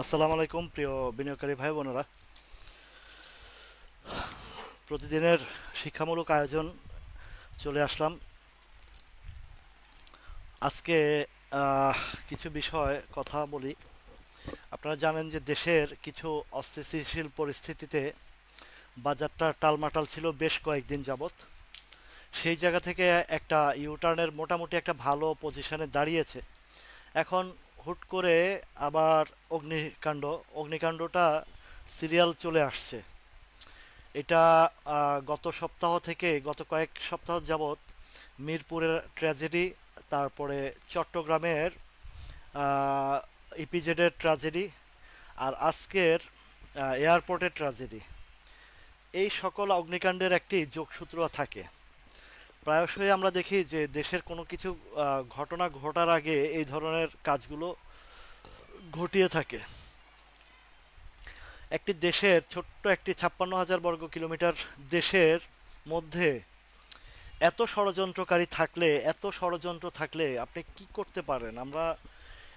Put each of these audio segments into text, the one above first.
আসসালামু আলাইকুম প্রিয় বিনিয়োগকারী ভাই বোনেরা। প্রতিদিনের শিক্ষামূলক আয়োজন চলে আসলাম আজকে। আহ, কিছু বিষয় কথা বলি। আপনারা জানেন যে দেশের কিছু অস্থিতিশীল পরিস্থিতিতে বাজারটা টালমাটাল ছিল বেশ কয়েকদিন যাবৎ। সেই জায়গা থেকে একটা ইউটার্নের মোটামুটি একটা ভালো পজিশনে দাঁড়িয়েছে। এখন হুট করে আবার অগ্নিকাণ্ডটা সিরিয়াল চলে আসছে। এটা গত সপ্তাহ থেকে গত কয়েক সপ্তাহ যাবৎ মিরপুরের ট্র্যাজেডি, তারপরে চট্টগ্রামের ইপিজেডের ট্র্যাজেডি, আর আজকের এয়ারপোর্টের ট্র্যাজেডি, এই সকল অগ্নিকাণ্ডের একটি যোগসূত্র থাকে। প্রায়শই আমরা দেখি যে দেশের কোনো কিছু ঘটনা ঘটার আগে এই ধরনের কাজগুলো ঘটিয়ে থাকে। একটি দেশের ছোট্ট একটি 56,000 বর্গ কিলোমিটার দেশের মধ্যে এত ষড়যন্ত্র থাকলে আপনি কি করতে পারেন? আমরা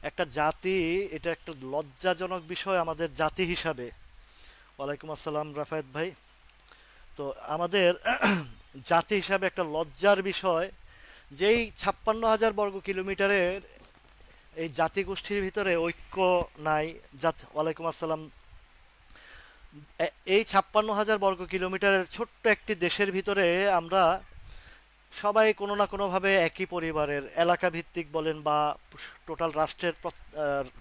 একটা জাতি, এটা একটা লজ্জাজনক বিষয় আমাদের জাতি হিসাবে। ওয়ালাইকুম আসসালাম রাফায়েত ভাই। তো আমাদের জাতি হিসাবে একটা লজ্জার বিষয়, যেই 56,000 বর্গ কিলোমিটারের এই জাতিগোষ্ঠীর ভিতরে ঐক্য নাই। ওয়ালাইকুম আসসালাম। এই 56,000 বর্গ কিলোমিটারের ছোট্ট একটি দেশের ভিতরে আমরা সবাই কোনো না কোনোভাবে একই পরিবারের, এলাকা ভিত্তিক বলেন বা টোটাল রাষ্ট্রের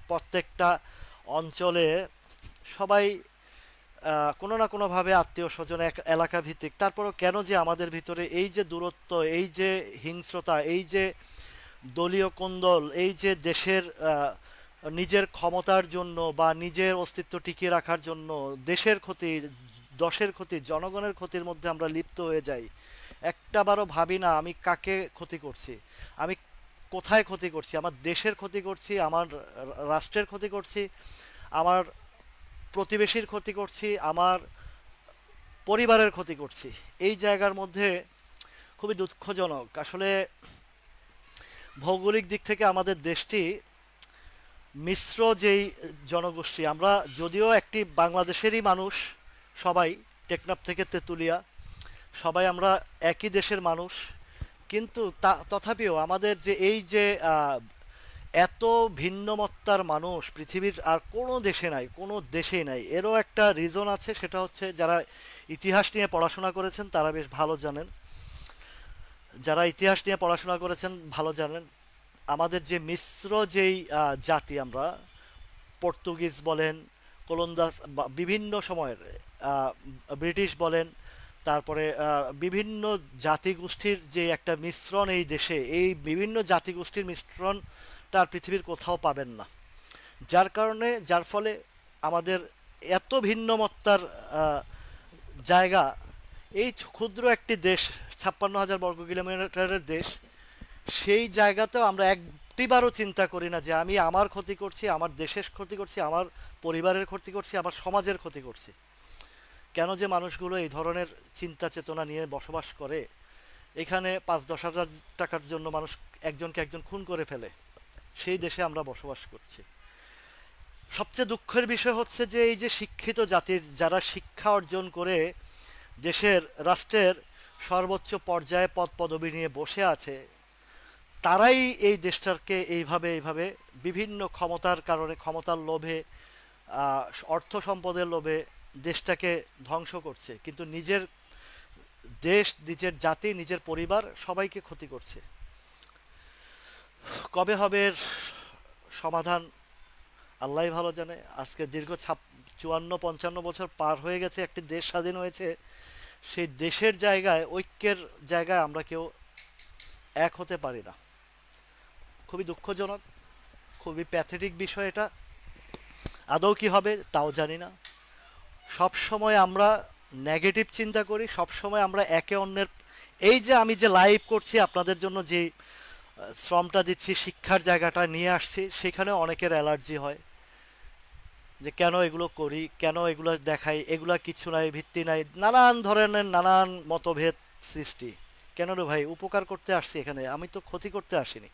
প্রত্যেকটা অঞ্চলে সবাই কোনো না কোনোভাবে আত্মীয় স্বজন এক এলাকা ভিত্তিক। তারপরও কেন যে আমাদের ভিতরে এই যে দূরত্ব, এই যে হিংস্রতা, এই যে দলীয় কোন্দল, এই যে দেশের নিজের ক্ষমতার জন্য বা নিজের অস্তিত্ব টিকিয়ে রাখার জন্য দেশের ক্ষতি, দশের ক্ষতি, জনগণের ক্ষতির মধ্যে আমরা লিপ্ত হয়ে যাই। একটাবারও ভাবি না আমি কাকে ক্ষতি করছি, আমি কোথায় ক্ষতি করছি। আমার দেশের ক্ষতি করছি, আমার রাষ্ট্রের ক্ষতি করছি, আমার প্রতিবেশীর ক্ষতি করছি, আমার পরিবারের ক্ষতি করছি। এই জায়গার মধ্যে খুবই দুঃখজনক আসলে। ভৌগোলিক দিক থেকে আমাদের দেশটি মিশ্র যেই জনগোষ্ঠী, আমরা যদিও একটি বাংলাদেশেরই মানুষ, সবাই টেকনাফ থেকে তেঁতুলিয়া, সবাই আমরা একই দেশের মানুষ, কিন্তু তথাপিও আমাদের যে এই যে এত ভিন্নমত্তার মানুষ পৃথিবীর আর কোনো দেশে নাই, কোনো দেশেই নাই। এরও একটা রিজন আছে, সেটা হচ্ছে যারা ইতিহাস নিয়ে পড়াশোনা করেছেন তারা বেশ ভালো জানেন। যারা ইতিহাস নিয়ে পড়াশোনা করেছেন ভালো জানেন আমাদের যে মিশ্র যেই জাতি আমরা, পর্তুগিজ বলেন, কোলন্দাস বা বিভিন্ন সময়ের আহ, ব্রিটিশ বলেন, তারপরে বিভিন্ন জাতিগোষ্ঠীর যে একটা মিশ্রণ এই দেশে, এই বিভিন্ন জাতিগোষ্ঠীর মিশ্রণটা আর পৃথিবীর কোথাও পাবেন না। যার ফলে আমাদের এত ভিন্নমত্তার আহ, জায়গা, এই ক্ষুদ্র একটি দেশ, 56,000 বর্গ কিলোমিটারের দেশ, সেই জায়গাতেও আমরা একটিবারও চিন্তা করি না যে আমি আমার ক্ষতি করছি, আমার দেশের ক্ষতি করছি, আমার পরিবারের ক্ষতি করছি, আমার সমাজের ক্ষতি করছি। কেন যে মানুষগুলো এই ধরনের চিন্তা চেতনা নিয়ে বসবাস করে? এখানে 5-10 হাজার টাকার জন্য মানুষ একজনকে একজন খুন করে ফেলে, সেই দেশে আমরা বসবাস করছি। সবচেয়ে দুঃখের বিষয় হচ্ছে যে এই যে শিক্ষিত জাতির যারা শিক্ষা অর্জন করে দেশের, রাষ্ট্রের সর্বোচ্চ পর্যায়ে পদ পদবি নিয়ে বসে আছে, তারাই এই দেশটাকে এইভাবে বিভিন্ন ক্ষমতার কারণে, ক্ষমতার লোভে, আহ, অর্থ সম্পদের লোভে দেশটাকে ধ্বংস করছে, কিন্তু নিজের দেশ, নিজের জাতি, নিজের পরিবার সবাইকে ক্ষতি করছে। কবে হবে এর সমাধান আল্লাহই ভালো জানে। আজকে দীর্ঘ 54-55 বছর পার হয়ে গেছে, একটি দেশ স্বাধীন হয়েছে। সেই দেশের জায়গায়, ঐক্যের জায়গায় আমরা কেউ এক হতে পারি না। খুবই দুঃখজনক, খুবই প্যাথেটিক বিষয় এটা। আদৌ কি হবে তাও জানি না। সব সময় আমরা নেগেটিভ চিন্তা করি, সব সময় আমরা একে অন্যের, এই যে আমি যে লাইভ করছি আপনাদের জন্য, যে শ্রমটা দিচ্ছি, শিক্ষার জায়গাটা নিয়ে আসছি, সেখানে অনেকের অ্যালার্জি হয় যে কেন এগুলো করি, কেন এগুলো দেখাই, এগুলা কিছু নাই, ভিত্তি নাই, নানান ধরনের নানান মতভেদ সৃষ্টি। কেন রে ভাই, উপকার করতে আসছি এখানে, আমি তো ক্ষতি করতে আসিনি।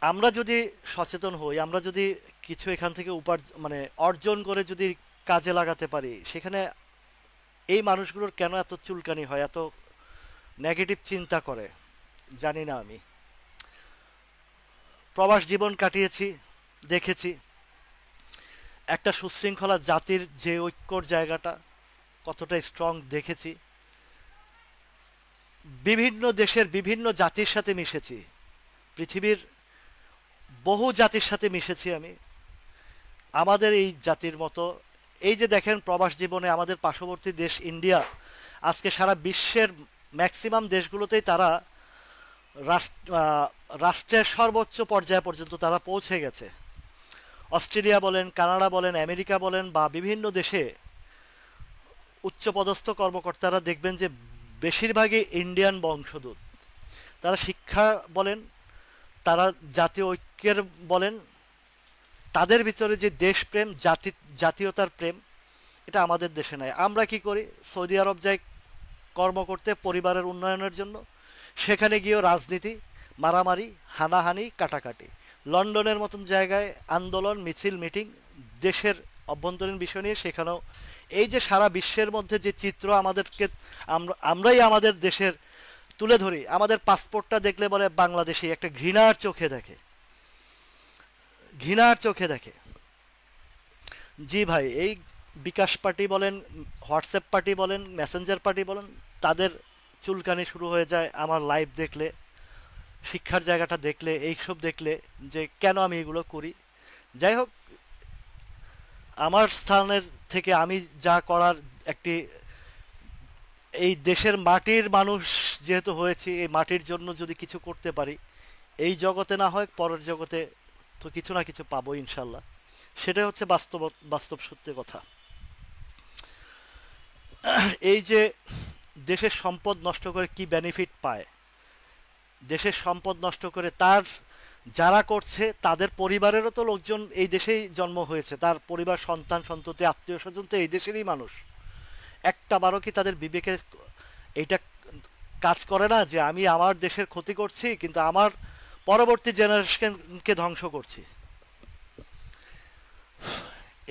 আমরা যদি সচেতন হই, আমরা যদি কিছু এখান থেকে মানে অর্জন করে যদি কাজে লাগাতে পারি, সেখানে এই মানুষগুলোর কেন এত চুলকানি হয়, এত নেগেটিভ চিন্তা করে, জানি না আমি। প্রবাস জীবন কাটিয়েছি, দেখেছি একটা সুশৃঙ্খলা জাতির যে ঐক্যর জায়গাটা কতটা স্ট্রং দেখেছি। বিভিন্ন দেশের বিভিন্ন জাতির সাথে মিশেছি, পৃথিবীর বহু জাতির সাথে মিশেছি আমি। আমাদের এই জাতির মতো, এই যে দেখেন প্রবাস জীবনে আমাদের পার্শ্ববর্তী দেশ ইন্ডিয়া, আজকে সারা বিশ্বের ম্যাক্সিমাম দেশগুলোতেই তারা রাষ্ট্রের সর্বোচ্চ পর্যায় পর্যন্ত তারা পৌঁছে গেছে। অস্ট্রেলিয়া বলেন, কানাডা বলেন, আমেরিকা বলেন বা বিভিন্ন দেশে উচ্চপদস্থ কর্মকর্তারা দেখবেন যে বেশিরভাগই ইন্ডিয়ান বংশোদ্ভূত। তারা শিক্ষা বলেন, তারা জাতীয় ঐক্যের বলেন, তাদের ভিতরে যে দেশপ্রেম, জাতীয়তার প্রেম, এটা আমাদের দেশে নাই। আমরা কি করি? সৌদি আরব যাই কর্ম করতে পরিবারের উন্নয়নের জন্য, সেখানে গিয়েও রাজনীতি, মারামারি, হানাহানি, কাটাকাটি। লন্ডনের মতন জায়গায় আন্দোলন, মিছিল, মিটিং, দেশের অভ্যন্তরীণ বিষয় নিয়ে সেখানেও। এই যে সারা বিশ্বের মধ্যে যে চিত্র আমাদেরকে, আমরাই আমাদের দেশের তুলে ধরি, আমাদের পাসপোর্টটা দেখলে বলে বাংলাদেশি, একটা ঘৃণার চোখে দেখে, ঘৃণার চোখে দেখে। জি ভাই, এই বিকাশ পার্টি বলেন, হোয়াটসঅ্যাপ পার্টি বলেন, মেসেঞ্জার পার্টি বলেন, তাদের চুলকানি শুরু হয়ে যায় আমার লাইভ দেখলে, শিক্ষার জায়গাটা দেখলে, এইসব দেখলে, যে কেন আমি এগুলো করি। যাই হোক, আমার স্থানের থেকে আমি যা করার, একটি এই দেশের মাটির মানুষ যেহেতু হয়েছি, এই মাটির জন্য যদি কিছু করতে পারি, এই জগতে না হয় পরের জগতে তো কিছু না কিছু পাবো ইনশাল্লাহ। সেটাই হচ্ছে বাস্তব, বাস্তব সত্যি কথা। এই যে দেশের সম্পদ নষ্ট করে কি বেনিফিট পায়, দেশের সম্পদ নষ্ট করে তার যারা করছে তাদের পরিবারেরও তো লোকজন এই দেশেই জন্ম হয়েছে, তার পরিবার, সন্তান সন্ততি, আত্মীয় স্বজন তো এই দেশেরই মানুষ। একটা বারও কি তাদের বিবেকে এইটা কাজ করে না যে আমি আমার দেশের ক্ষতি করছি কিন্তু আমার পরবর্তী জেনারেশনকে ধ্বংস করছি?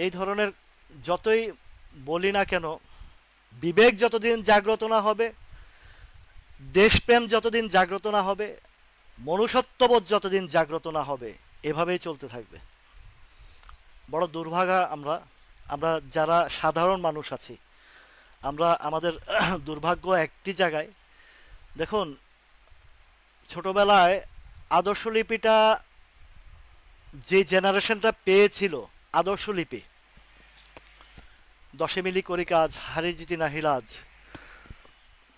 এই ধরনের যতই বলি না কেন, বিবেক যতদিন জাগ্রত না হবে, দেশপ্রেম যতদিন জাগ্রত না হবে, মনুষ্যত্ববোধ যতদিন জাগ্রত না হবে, এভাবেই চলতে থাকবে। বড় দুর্ভাগা আমরা, আমরা যারা সাধারণ মানুষ আছি, আমরা আমাদের দুর্ভাগ্য একটি জায়গায়। দেখুন, ছোটবেলায় আদর্শলিপিটা যে জেনারেশনটা পেয়েছিল, আদর্শলিপি, দশে মিলি করি কাজ, হারি জিতি নাহিলাজ,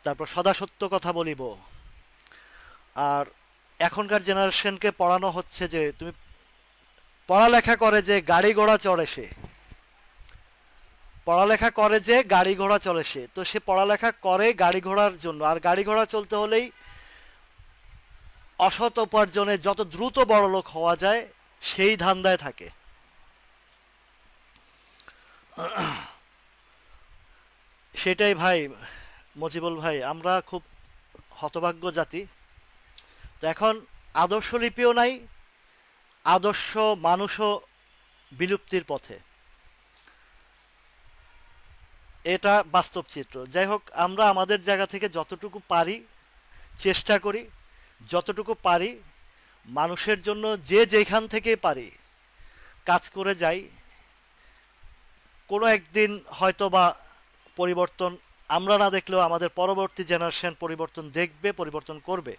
তারপর সদা সত্য কথা বলিব, আর এখনকার জেনারেশনকে পড়ানো হচ্ছে যে তুমি পড়ালেখা করে যে গাড়ি ঘোড়া চড়ে সে, পড়ালেখা করে যে গাড়ি ঘোড়া চলে সে, তো সে পড়ালেখা করে গাড়ি ঘোড়ার জন্য, আর গাড়ি ঘোড়া চলতে হলেই অসৎ উপার্জনে যত দ্রুত বড়লোক হওয়া যায় সেই ধান্দায় থাকে। সেটাই ভাই, মজিবুল ভাই, আমরা খুব হতভাগ্য জাতি। তো এখন আদর্শ লিপিও নাই, আদর্শ মানুষও বিলুপ্তির পথে, এটা বাস্তব চিত্র। যাই হোক, আমরা আমাদের জায়গা থেকে যতটুকু পারি চেষ্টা করি, যতটুকু পারি মানুষের জন্য যে যেখান থেকে পারি কাজ করে যাই। কোনো একদিন হয়তো বা পরিবর্তন আমরা না দেখলেও আমাদের পরবর্তী জেনারেশন পরিবর্তন দেখবে, পরিবর্তন করবে।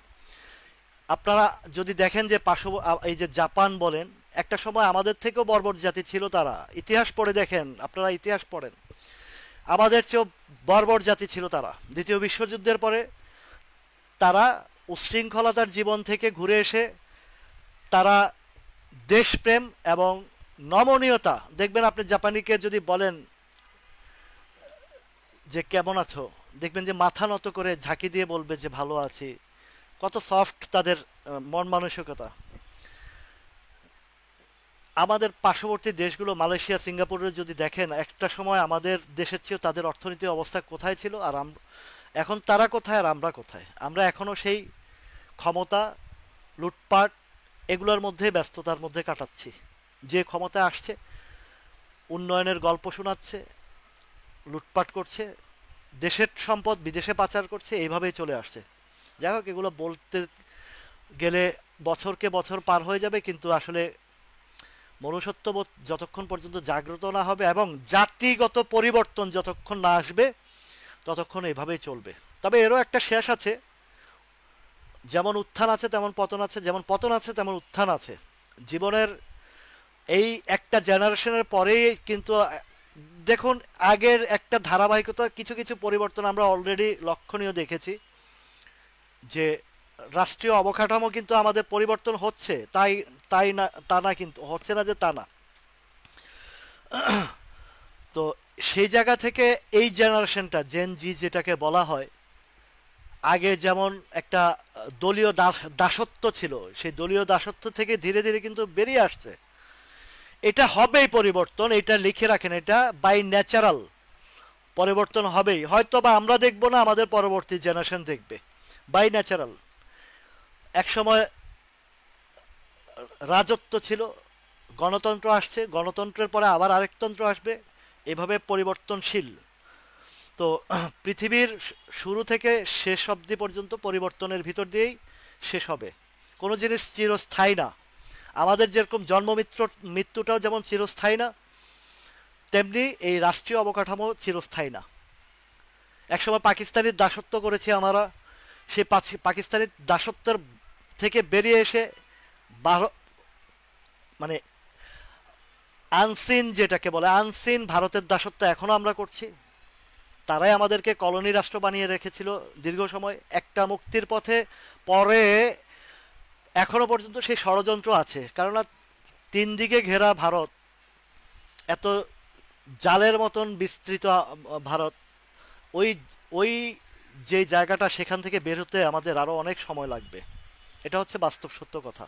আপনারা যদি দেখেন যে এই যে জাপান বলেন, একটা সময় আমাদের থেকেও বর্বর জাতি ছিল তারা, ইতিহাস পড়ে দেখেন, আপনারা ইতিহাস পড়েন, আমাদের চেয়েও বর্বর জাতি ছিল তারা। দ্বিতীয় বিশ্বযুদ্ধের পরে তারা উচ্ছৃঙ্খলতার জীবন থেকে ঘুরে এসে তারা দেশপ্রেম এবং নমনীয়তা, দেখবেন আপনি জাপানিকে যদি বলেন যে কেমন আছো, দেখবেন যে মাথা নত করে ঝাঁকি দিয়ে বলবে যে ভালো আছি। কত সফট তাদের মন মানসিকতা। আমাদের পার্শ্ববর্তী দেশগুলো মালয়েশিয়া, সিঙ্গাপুরের যদি দেখেন, একটা সময় আমাদের দেশের চেয়েও তাদের অর্থনৈতিক অবস্থা কোথায় ছিল, আর এখন তারা কোথায় আর আমরা কোথায়? আমরা এখনও সেই ক্ষমতা, লুটপাট, এগুলোর মধ্যে ব্যস্ততার মধ্যে কাটাচ্ছি। যে ক্ষমতায় আসছে উন্নয়নের গল্প শোনাচ্ছে, লুটপাট করছে, দেশের সম্পদ বিদেশে পাচার করছে, এইভাবেই চলে আসছে। যাই হোক, এগুলো বলতে গেলে বছরকে বছর পার হয়ে যাবে, কিন্তু আসলে মনুষ্যত্ববোধ যতক্ষণ পর্যন্ত জাগ্রত না হবে এবং জাতিগত পরিবর্তন যতক্ষণ না আসবে ততক্ষণ এভাবেই চলবে। তবে এরও একটা শেষ আছে। যেমন উত্থান আছে তেমন পতন আছে, যেমন পতন আছে তেমন উত্থান আছে। জীবনের এই একটা জেনারেশনের পরেই কিন্তু দেখুন, আগের একটা ধারাবাহিকতা, কিছু কিছু পরিবর্তন আমরা অলরেডি লক্ষণীয় দেখেছি। যে রাষ্ট্রীয় অবকাঠামো কিন্তু আমাদের পরিবর্তন হচ্ছে, তাই তাই না, তা না, কিন্তু হচ্ছে না যে তা না। তো সেই জায়গা থেকে এই জেনারেশনটা জেন জি যেটাকে বলা হয়, আগে যেমন একটা দলীয় দাসত্ব ছিল, সেই দলীয় দাসত্ব থেকে ধীরে ধীরে কিন্তু বেরিয়ে আসছে। এটা হবেই পরিবর্তন, এটা লিখে রাখেন, এটা বাই ন্যাচারাল পরিবর্তন হবেই। হয়তো বা আমরা দেখবো না, আমাদের পরবর্তী জেনারেশন দেখবে। By natural. একসময় রাজত্ব ছিল, গণতন্ত্র আসছে, গণতন্ত্রের পরে আবার আরেকতন্ত্র আসবে, এভাবে পরিবর্তনশীল। তো পৃথিবীর শুরু থেকে শেষ অবধি পর্যন্ত পরিবর্তনের ভিতর দিয়েই শেষ হবে। কোনো জিনিস চিরস্থায়ী না। আমাদের যেরকম মৃত্যুটাও যেমন চিরস্থায়ী না, তেমনি এই রাষ্ট্রীয় অবকাঠামো চিরস্থায়ী না। একসময় পাকিস্তানের দাসত্ব করেছি আমরা, সেই পাকিস্তানের দাসত্বের থেকে বেরিয়ে এসে ভারত, মানে আনসিন, যেটাকে বলে আনসিন ভারতের দাসত্ব এখনো আমরা করছি। তারাই আমাদেরকে কলোনি রাষ্ট্র বানিয়ে রেখেছিল দীর্ঘ সময়। একটা মুক্তির পথে পরে এখনো পর্যন্ত সেই ষড়যন্ত্র আছে, কেননা তিন দিকে ঘেরা ভারত, এত জালের মতন বিস্তৃত ভারত, ওই ওই যে জায়গাটা, সেখান থেকে বের হতে আমাদের আরো অনেক সময় লাগবে। এটা হচ্ছে বাস্তব সত্য কথা।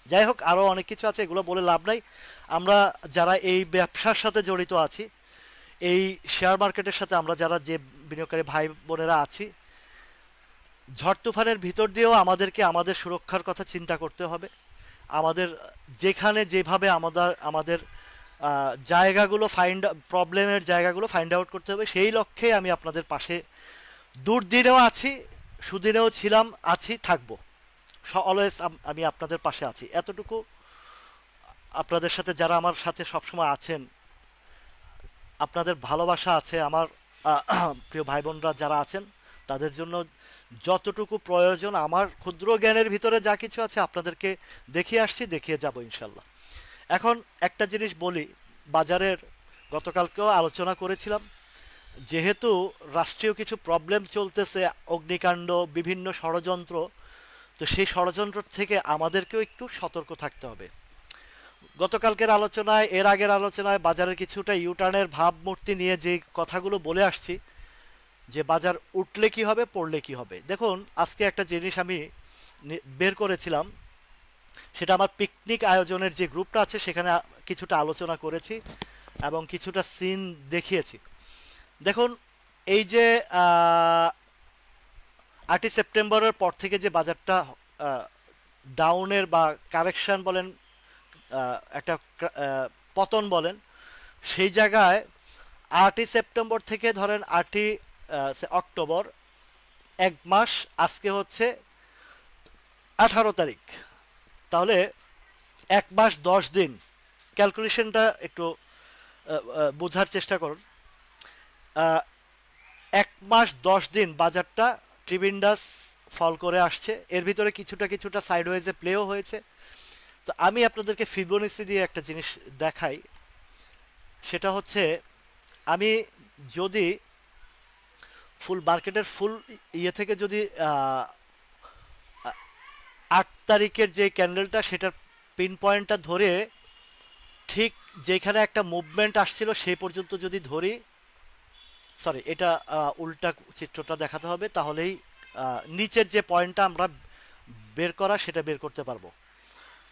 যাই হোক, আরো অনেক কিছু আছে, এগুলো বলে লাভ নাই। আমরা যারা এই ব্যবসার সাথে জড়িত আছি, এই শেয়ার মার্কেটের সাথে আমরা যারা যে বিনিয়োগকারী ভাই বোনেরা আছি, ঝড় তুফানের ভিতর দিয়েও আমাদেরকে আমাদের সুরক্ষার কথা চিন্তা করতে হবে। আমাদের যেখানে যেভাবে আমাদের আমাদের জায়গাগুলো প্রবলেমের জায়গাগুলো ফাইন্ড আউট করতে হবে, সেই লক্ষ্যে আমি আপনাদের পাশে দুর্দিনেও আছি, সুদিনেও ছিলাম, আছি, থাকবো। অলওয়েজ আমি আপনাদের পাশে আছি, এতটুকু। আপনাদের সাথে যারা আমার সাথে সবসময় আছেন, আপনাদের ভালোবাসা আছে আমার। প্রিয় ভাই বোনরা যারা আছেন, তাদের জন্য যতটুকু প্রয়োজন আমার ক্ষুদ্র জ্ঞানের ভিতরে যা কিছু আছে আপনাদেরকে দেখিয়ে আসছি, দেখিয়ে যাব ইনশাল্লাহ। এখন একটা জিনিস বলি, বাজারের গতকালকেও আলোচনা করেছিলাম, যেহেতু রাষ্ট্রীয় কিছু প্রবলেম চলতেছে, অগ্নিকাণ্ড, বিভিন্ন ষড়যন্ত্র, তো সেই ষড়যন্ত্র থেকে আমাদেরকেও একটু সতর্ক থাকতে হবে। গতকালকের আলোচনায়, এর আগের আলোচনায় বাজারের কিছুটা ইউটার্নের ভাবমূর্তি নিয়ে যে কথাগুলো বলে আসছি, যে বাজার উঠলে কি হবে, পড়লে কি হবে। দেখুন, আজকে একটা জিনিস আমি বের করেছিলাম, সেটা আমার পিকনিক আয়োজনের যে গ্রুপটা আছে সেখানে কিছুটা আলোচনা করেছি এবং কিছুটা সিন দেখিয়েছি। দেখুন, এই যে 8ই সেপ্টেম্বরের পর থেকে যে বাজারটা ডাউনের বা কারেকশন বলেন, একটা পতন বলেন, সেই জায়গায় 8ই সেপ্টেম্বর থেকে ধরেন 8ই অক্টোবর, এক মাস, আজকে হচ্ছে 18 তারিখ, তাহলে 1 মাস 10 দিন, ক্যালকুলেশনটা একটু বোঝার চেষ্টা করুন। 1 মাস 10 দিন বাজারটা ট্রিবিন্ডাস ফল করে আসছে, এর ভিতরে কিছুটা কিছুটা সাইডওয়েজে প্লেও হয়েছে। তো আমি আপনাদেরকে ফিবোনাচি দিয়ে একটা জিনিস দেখাই, সেটা হচ্ছে, আমি যদি ফুল মার্কেটের ফুল ইয়ে থেকে যদি 8 তারিখের যে ক্যান্ডেলটা, সেটার পিন পয়েন্টটা ধরে ঠিক যেখানে একটা মুভমেন্ট আসছিল সেই পর্যন্ত যদি ধরি, সরি, এটা উল্টা চিত্রটা দেখাতে হবে, তাহলেই নিচের যে পয়েন্টটা আমরা বের করা, সেটা বের করতে পারবো।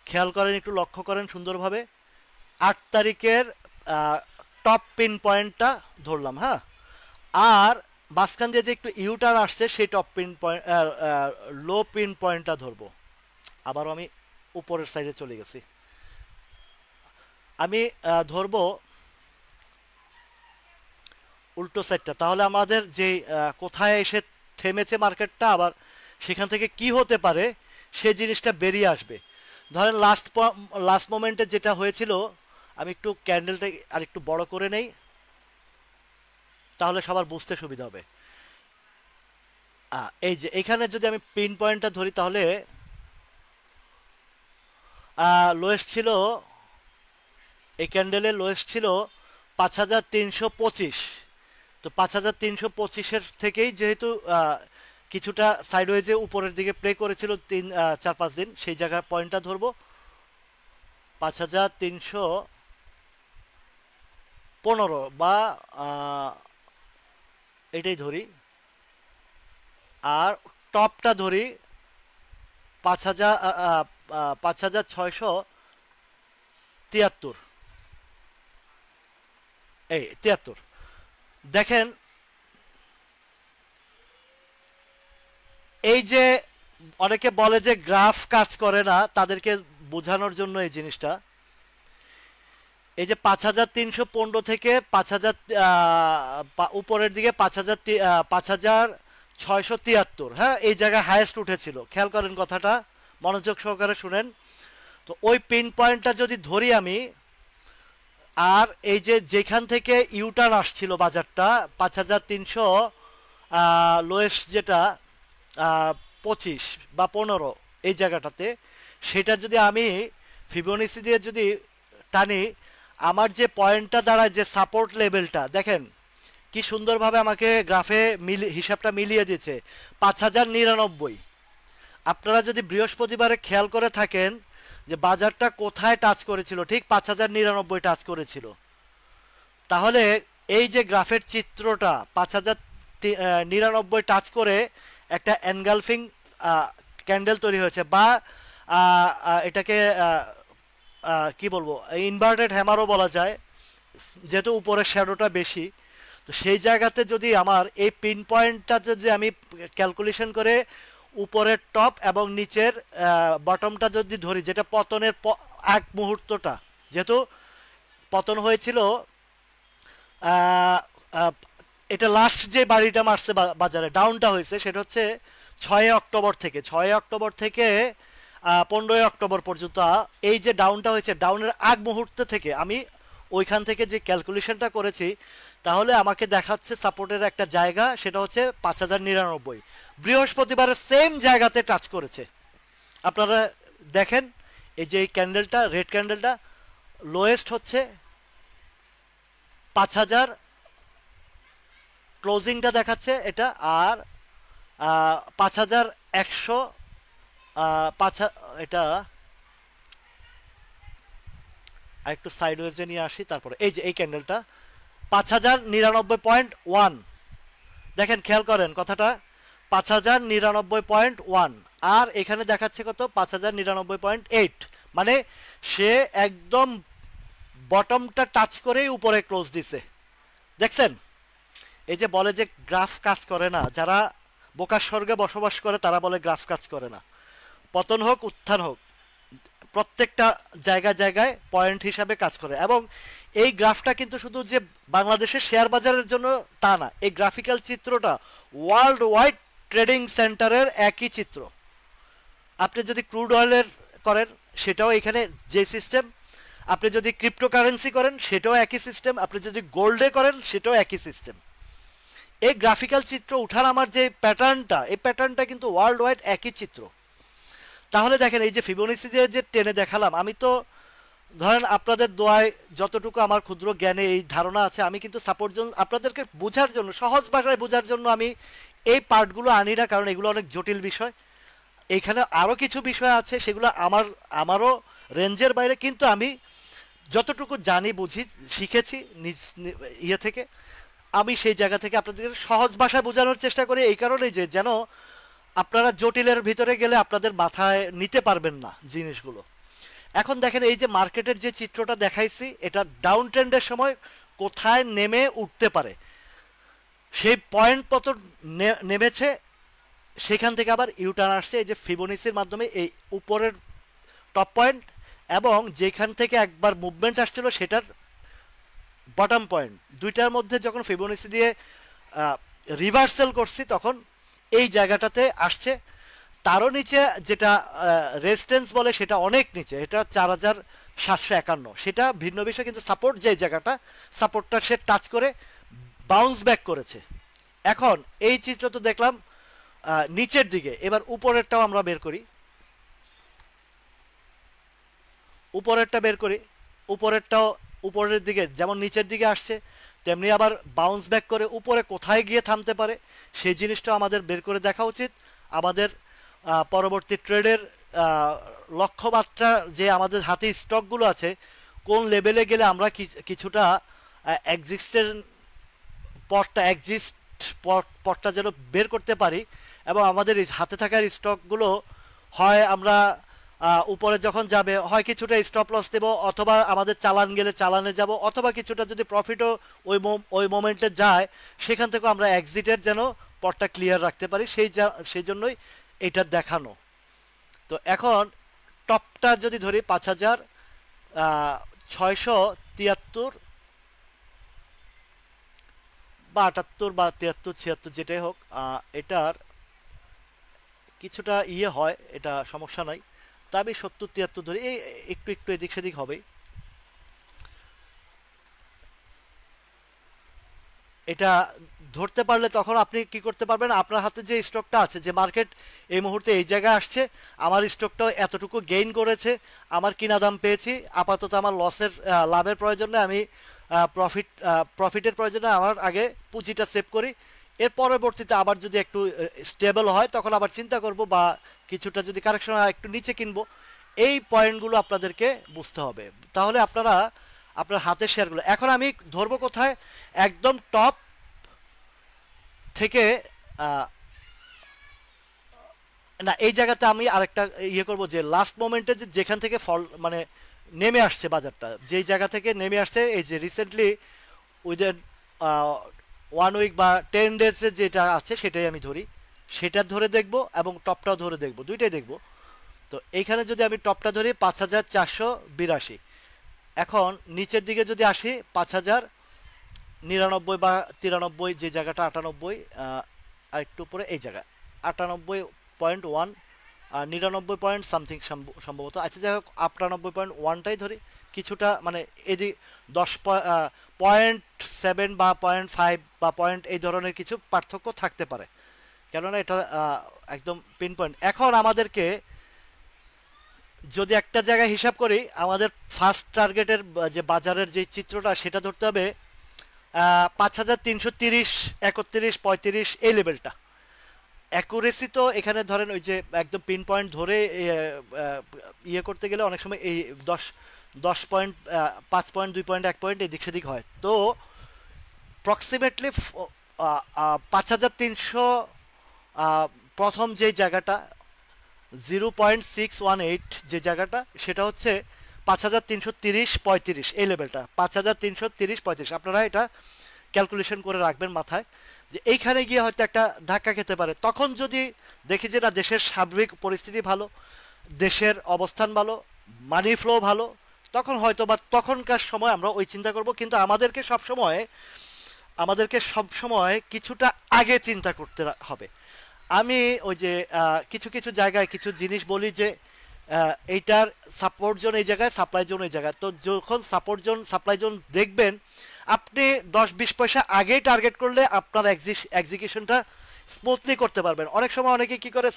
খেয়াল করেন, একটু লক্ষ্য করেন সুন্দরভাবে। 8 তারিখের টপ পিন পয়েন্টটা ধরলাম, হ্যাঁ, আর মাঝখান দিয়ে যে একটু ইউটার আসছে, সেই টপ পিন পয়েন্ট, লো পিন পয়েন্টটা ধরবো। আবারও আমি উপরের সাইডে চলে গেছি। আমি ধরবো উল্টো সাইডটা, তাহলে আমাদের যে কোথায় এসে থেমেছে মার্কেটটা, আবার সেখান থেকে কি হতে পারে সেই জিনিসটা বেরিয়ে আসবে। ধরেন লাস্ট মোমেন্টে যেটা হয়েছিল, আমি একটু ক্যান্ডেলটা আর একটু বড় করে নেই, তাহলে সবার বুঝতে সুবিধা হবে। এই যে এখানে যদি আমি পিন পয়েন্টটা ধরি, তাহলে লোয়েস্ট ছিল, এই ক্যান্ডেলের লোয়েস্ট ছিল 5325। তো 5325-এর থেকেই যেহেতু কিছুটা সাইডওয়েজে উপরের দিকে প্লে করেছিল 4-5 দিন, সেই জায়গায় পয়েন্টটা ধরবো 5315, বা এটাই ধরি। আর টপটা ধরি 5673। এই 73। দেখেন এই যে অনেকে বলে যে গ্রাফ কাজ করে না, তাদেরকে বোঝানোর জন্য এই জিনিসটা, এই যে 5315 থেকে 5000 উপরের দিকে 5673, হ্যাঁ, এই জায়গায় হাইয়েস্ট উঠেছিল। খেয়াল করেন কথাটা, মনোযোগ সহকারে শুনেন। তো ওই পিন পয়েন্টটা যদি ধরি আমি, আর এই যে যেখান থেকে ইউটার্ন আসছিল বাজারটা 5300, লোয়েস্ট যেটা 25 বা 15 এই জায়গাটাতে, সেটা যদি আমি ফিবোনাচি দিয়ে যদি টানি, আমার যে পয়েন্টটা দাঁড়ায়, যে সাপোর্ট লেভেলটা দেখেন কি সুন্দরভাবে আমাকে গ্রাফে হিসাবটা মিলিয়ে দিয়েছে, 5099। আপনারা যদি বৃহস্পতিবারে খেয়াল করে থাকেন যে বাজারটা কোথায় টাচ করেছিল, ঠিক 5099 টাচ করেছিল। তাহলে এই যে গ্রাফের চিত্রটা 5099 টাচ করে একটা এনগালফিং ক্যান্ডেল তৈরি হয়েছে, বা এটাকে কি বলবো, ইনভার্টেড হ্যামারও বলা যায়, যেহেতু উপরের শ্যাডোটা বেশি। তো সেই জায়গাতে যদি আমার এই পিন পয়েন্টটা যদি আমি ক্যালকুলেশন করে উপরের টপ এবং নিচের বটমটা যদি ধরি, যেটা পতনের এক মুহূর্তটা, যেহেতু পতন হয়েছিল, আহ, আহ, এটা লাস্ট যে বাড়িটা মারছে বাজারে ডাউনটা হয়েছে, সেটা হচ্ছে 6 অক্টোবর থেকে 15 অক্টোবর পর্যন্ত। এই যে ডাউনটা হয়েছে, ডাউনের আগ মুহূর্ত থেকে আমি ওইখান থেকে যে ক্যালকুলেশনটা করেছি, তাহলে আমাকে দেখাচ্ছে সাপোর্টের একটা জায়গা, সেটা হচ্ছে 5099। বৃহস্পতিবারের সেম জায়গাতে টাচ করেছে। আপনারা দেখেন এই যে এই ক্যান্ডেলটা, রেড ক্যান্ডেলটা লোয়েস্ট হচ্ছে 5000, ক্লোজিংটা দেখাচ্ছে এটা, আর 5100, পাঁচ, এটা আর একটু সাইডওয়েজে নিয়ে আসি, তারপরে এই যে এই ক্যান্ডেলটা 5099.1। দেখেন খেয়াল করেন কথাটা, 5099.1, আর এখানে দেখাচ্ছে কত, 5099.8। মানে সে একদম বটমটা টাচ করেই উপরে ক্লোজ দিছে। দেখছেন, এই যে বলে যে গ্রাফ কাজ করে না, যারা বোকার স্বর্গে বসবাস করে তারা বলে গ্রাফ কাজ করে না। পতন হোক উত্থান হোক, প্রত্যেকটা জায়গায় জায়গায় পয়েন্ট হিসাবে কাজ করে। এবং এই গ্রাফটা কিন্তু শুধু যে বাংলাদেশের শেয়ার বাজারের জন্য তা না, এই গ্রাফিক্যাল চিত্রটা ওয়ার্ল্ড ওয়াইড ট্রেডিং সেন্টারের একই চিত্র। আপনি যদি ক্রুড অয়েলের করেন, সেটাও এখানে যে সিস্টেম, আপনি যদি ক্রিপ্টোকারেন্সি করেন সেটাও একই সিস্টেম, আপনি যদি গোল্ডে করেন সেটাও একই সিস্টেম। এই গ্রাফিক্যাল চিত্র উঠার আমার যে প্যাটার্নটা, এই প্যাটার্নটা কিন্তু ওয়ার্ল্ড ওয়াইড একই চিত্র। তাহলে দেখেন এই যে ফিবোনাচি দিয়ে যে টেনে দেখালাম, আমি তো ধরেন আপনাদের দোয়ায় যতটুকু আমার ক্ষুদ্র জ্ঞানে এই ধারণা আছে, আমি কিন্তু সাপোর্ট জন্য আপনাদেরকে বোঝার জন্য, সহজ ভাষায় বোঝার জন্য আমি এই পার্টগুলো আনি না, কারণ এগুলো অনেক জটিল বিষয়। এইখানে আরও কিছু বিষয় আছে, সেগুলো আমারও রেঞ্জের বাইরে, কিন্তু আমি যতটুকু জানি বুঝি শিখেছি নিজ ইয়ে থেকে, আমি সেই জায়গা থেকে আপনাদের সহজ ভাষায় বোঝানোর চেষ্টা করি, এই কারণেই যে যেন আপনারা জটিলের ভিতরে গেলে আপনাদের মাথায় নিতে পারবেন না জিনিসগুলো। এখন দেখেন এই যে মার্কেটের যে চিত্রটা দেখাইছি, এটা ডাউন ট্রেন্ডের সময় কোথায় নেমে উঠতে পারে, সেই পয়েন্ট কত নেমেছে, সেখান থেকে আবার ইউটার্ন আসছে এই যে ফিবোনাচির মাধ্যমে এই উপরের টপ পয়েন্ট এবং যেখান থেকে একবার মুভমেন্ট আসছিল সেটার বটম পয়েন্ট, দুইটার মধ্যে যখন ফিবোনাচি দিয়ে রিভার্সাল করছি তখন এই জায়গাটাতে আসছে। তারও নিচে যেটা রেজিস্ট্যান্স বলে সেটা অনেক নিচে, এটা 4751, সেটা ভিন্ন বিষয়, কিন্তু সাপোর্ট যে জায়গাটা, সাপোর্টটা সে টাচ করে বাউন্স ব্যাক করেছে। এখন এই চিত্র তো দেখলাম নিচের দিকে, এবার উপরেরটাও আমরা বের করি, উপরেরটা বের করি। উপরেরটাও উপরের দিকে যেমন নিচের দিকে আসছে, তেমনি আবার বাউন্স ব্যাক করে উপরে কোথায় গিয়ে থামতে পারে সেই জিনিসটা আমাদের বের করে দেখা উচিত। আমাদের পরবর্তী ট্রেডের লক্ষ্যমাত্রা যে আমাদের হাতে স্টকগুলো আছে, কোন লেভেলে গেলে আমরা কিছুটা এক্সিস্টেন্ট পথটা যেন বের করতে পারি, এবং আমাদের হাতে থাকার স্টকগুলো হয় আমরা উপরে যখন যাবে হয় কিছুটা স্টপ লস দেবো, অথবা আমাদের চালান গেলে চালানে যাব, অথবা কিছুটা যদি প্রফিটও ওই মোমেন্টে যায় সেখান থেকেও আমরা এক্সিটের যেন পথটা ক্লিয়ার রাখতে পারি, সেই জন্যই এটা দেখানো। তো এখন টপটা যদি ধরি 5673 বা 78 বা 73 76 যেটাই হোক, এটার কিছুটা হয়, এটা সমস্যা নাই। তা আমি 70 73 ধরি, এই একটু একটু এদিক সেদিক হবে। এটা ধরতে পারলে তখন আপনি কি করতে পারবেন, আপনার হাতে যে স্টকটা আছে, যে মার্কেট এই মুহূর্তে এই জায়গায় আসছে, আমার স্টকটাও এতটুকু গেইন করেছে, আমার কিনা দাম পেয়েছি, আপাতত আমার লাভের প্রয়োজনে আমি প্রফিটের প্রয়োজনে আমার আগে পুঁজিটা সেভ করি। এর পরবর্তীতে আবার যদি একটু স্টেবল হয় তখন আবার চিন্তা করব, বা কিছুটা যদি কারেকশন হয় একটু নিচে কিনবো। এই পয়েন্টগুলো আপনাদেরকে বুঝতে হবে, তাহলে আপনারা আপনার হাতের শেয়ারগুলো, এখন আমি ধরবো কোথায়, একদম টপ থেকে না, এই জায়গাতে আমি আরেকটা করব, যে লাস্ট মোমেন্টে যেখান থেকে ফল মানে নেমে আসছে বাজারটা, যেই জায়গা থেকে নেমে আসছে, এই যে রিসেন্টলি উইদিন 1 উইক বা 10 ডেজে যেটা আছে সেটাই আমি ধরি, সেটা ধরে দেখব এবং টপটাও ধরে দেখব, দুইটাই দেখব। তো এইখানে যদি আমি টপটা ধরি 5482, এখন নিচের দিকে যদি আসি 5099 বা 93, যে জায়গাটা 98, আর একটু উপরে এই জায়গা 98.1, 99 পয়েন্ট সামথিং সম্ভবত, আচ্ছা যাই হোক 98.1টাই ধরি, কিছুটা মানে এদিক 10.7 বা 0.5 বা পয়েন্ট এই ধরনের কিছু পার্থক্য থাকতে পারে, কেননা এটা একদম পিন পয়েন্ট। এখন আমাদেরকে যদি একটা জায়গায় হিসাব করি, আমাদের ফার্স্ট টার্গেটের যে বাজারের যে চিত্রটা সেটা ধরতে হবে 5330, 31, 35 এই লেভেলটা। অ্যাকুরেসি তো এখানে ধরেন ওই যে একদম পিন পয়েন্ট ধরে করতে গেলে অনেক সময় এই 10 পয়েন্ট, 5 পয়েন্ট, 2 পয়েন্ট, 1 পয়েন্ট এদিক সেদিক হয়। তো প্রক্সিমেটলি 5300 প্রথম যে জায়গাটা 0.618 যে জায়গাটা, সেটা হচ্ছে 5330-35 এই লেভেলটা, 5330-35, আপনারা এটা ক্যালকুলেশন করে রাখবেন মাথায়, যে এইখানে গিয়ে হয়তো একটা ধাক্কা খেতে পারে। তখন যদি দেখি যে না, দেশের সার্বিক পরিস্থিতি ভালো, দেশের অবস্থান ভালো, মানি ফ্লো ভালো, তখন হয়তো বা তখনকার সময় আমরা ওই চিন্তা করব, কিন্তু আমাদেরকে সব সময় কিছুটা আগে চিন্তা করতে হবে। আমি ওই যে কিছু কিছু জায়গায় কিছু জিনিস বলি যে এইটার সাপোর্ট জোন এই জায়গায়, সাপ্লাই জোন এই জায়গায়, তো যখন সাপোর্ট জোন সাপ্লাই জোন দেখবেন, আপনি 10-20 পয়সা আগেই টার্গেট করলে আপনার এক্সিকিউশনটা স্মুথলি করতে পারবেন। অনেক সময় অনেকে কি করে,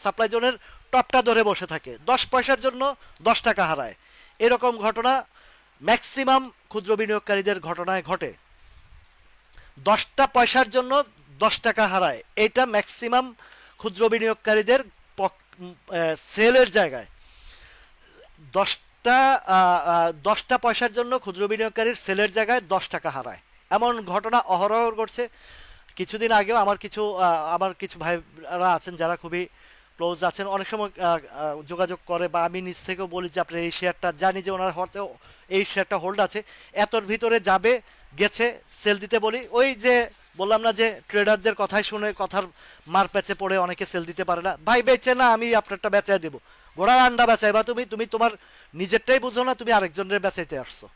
সাপ্লাই জোনের টপটা ধরে বসে থাকে, 10 পয়সার জন্য 10 টাকা হারায়। এরকম ঘটনা ম্যাক্সিমাম ক্ষুদ্র বিনিয়োগকারীদের ঘটনায় ঘটে, 10টা পয়সার জন্য 10 টাকা হারায়, এটা ম্যাক্সিমাম ক্ষুদ্র বিনিয়োগকারীদের সেলের জায়গায় 10টা 10টা পয়সার জন্য ক্ষুদ্র বিনিয়োগকারীর সেলের জায়গায় 10 টাকা হারায়, এমন ঘটনা অহরহ ঘটছে। কিছুদিন আগেও আমার কিছু ভাইরা আছেন যারা খুবই ক্লোজ আছেন, অনেক সময় যোগাযোগ করে, বা আমি নিজ থেকেও বলি যে আপনার এই শেয়ারটা, জানি যে ওনার হয়তো এই শেয়ারটা হোল্ড আছে, এতর ভিতরে যাবে, গেছে, সেল দিতে বলি। ওই যে বললাম না যে ট্রেডারদের কথাই শুনে, কথার মার প্যাচে পড়ে অনেকে সেল দিতে পারে না, ভাই বেচে না, আমি আপনারটা বেচে দেবো, ঘোড়ার আন্ডা বেচাইবা তুমি, তুমি তোমার নিজেরটাই বুঝো না, তুমি আরেকজনের বেচাইতে আসছো।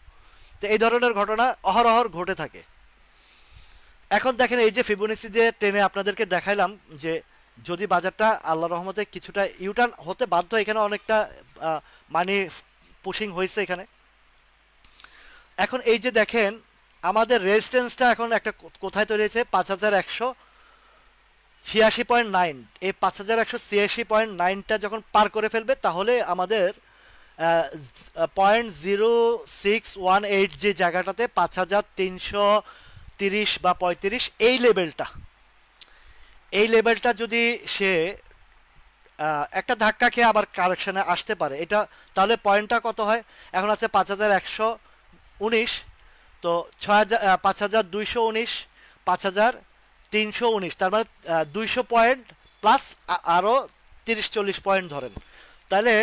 তো এই ধরনের ঘটনা অহরহ ঘটে থাকে। এখন দেখেন এই যে ফিবোনাচি যে টেনে আপনাদেরকে দেখাইলাম, যে যদি বাজারটা আল্লাহ রহমতে কিছুটা ইউটার্ন হতে বাধ্য, এখানে অনেকটা মানি পুশিং হয়েছে এখানে। এখন এই যে দেখেন আমাদের রেজিস্ট্যান্সটা এখন একটা কোথায় তৈরি হয়েছে, 5186.9। এই 5186.9টা যখন পার করে ফেলবে তাহলে আমাদের 0.0618 যে জায়গাটাতে 5330 বা 35 এই লেভেলটা, এই লেভেলটা যদি সে একটা ধাক্কা খেয়ে আবার কারেকশনে আসতে পারে, এটা তাহলে পয়েন্টটা কত হয়, এখন আছে 5119, তো 5219, 5319, তার মানে 200 পয়েন্ট প্লাস আরও 30-40 পয়েন্ট ধরেন, তাহলে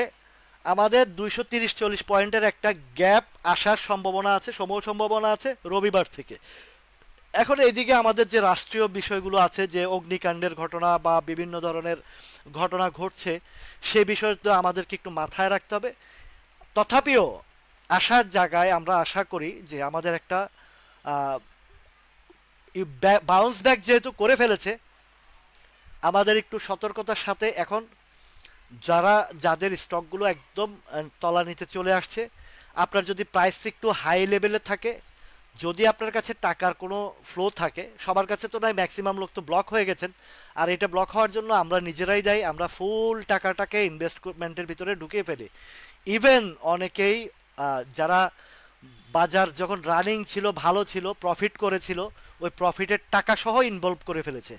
আমাদের 230-40 পয়েন্টের একটা গ্যাপ আসার সম্ভাবনা আছে, সমূহ সম্ভাবনা আছে রবিবার থেকে। এখন এইদিকে আমাদের যে রাষ্ট্রীয় বিষয়গুলো আছে, যে অগ্নিকাণ্ডের ঘটনা বা বিভিন্ন ধরনের ঘটনা ঘটছে, সে বিষয় তো আমাদেরকে একটু মাথায় রাখতে হবে। তথাপিও আসার জায়গায় আমরা আশা করি যে আমাদের একটা বাউন্স ব্যাক যেহেতু করে ফেলেছে, আমাদের একটু সতর্কতার সাথে এখন যাদের স্টকগুলো একদম তলানিতে চলে আসছে, আপনার যদি প্রাইস একটু হাই লেভেলে থাকে, যদি আপনার কাছে টাকার কোনো ফ্লো থাকে, সবার কাছে তো নয়, ম্যাক্সিমাম লোক তো ব্লক হয়ে গেছেন, আর এটা ব্লক হওয়ার জন্য আমরা নিজেরাই দায়ী, আমরা ফুল টাকাটাকে ইনভেস্টমেন্টের ভিতরে ঢুকিয়ে ফেলি। ইভেন অনেকেই যারা বাজার যখন রানিং ছিল, ভালো ছিল, প্রফিট করেছিল, ওই প্রফিটের টাকা সহ ইনভলভ করে ফেলেছে।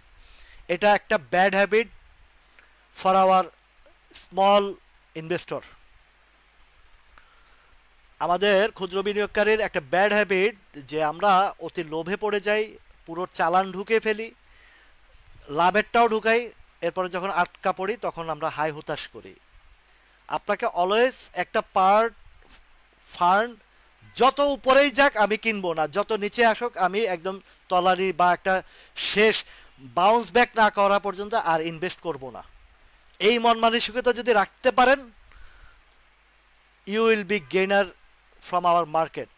এটা একটা bad habit for our small investor. আমাদের ক্ষুদ্র বিনিয়োগকারীর একটা ব্যাড হ্যাবিট যে আমরা অতি লোভে পড়ে যাই, পুরো চালান ঢুকে ফেলি, লাভেরটাও ঢুকাই, এরপরে যখন আটকা পড়ি তখন আমরা হাই হুতাশ করি। আপনাকে অলওয়েজ একটা পার্ট ফান্ড যত উপরেই যাক আমি কিনবো না, যত নিচে আসুক আমি একদম তলারি বা একটা শেষ বাউন্স ব্যাক না করা পর্যন্ত আর ইনভেস্ট করব না। এই মন মানসিকতা যদি রাখতে পারেন, you will be gainer from our market.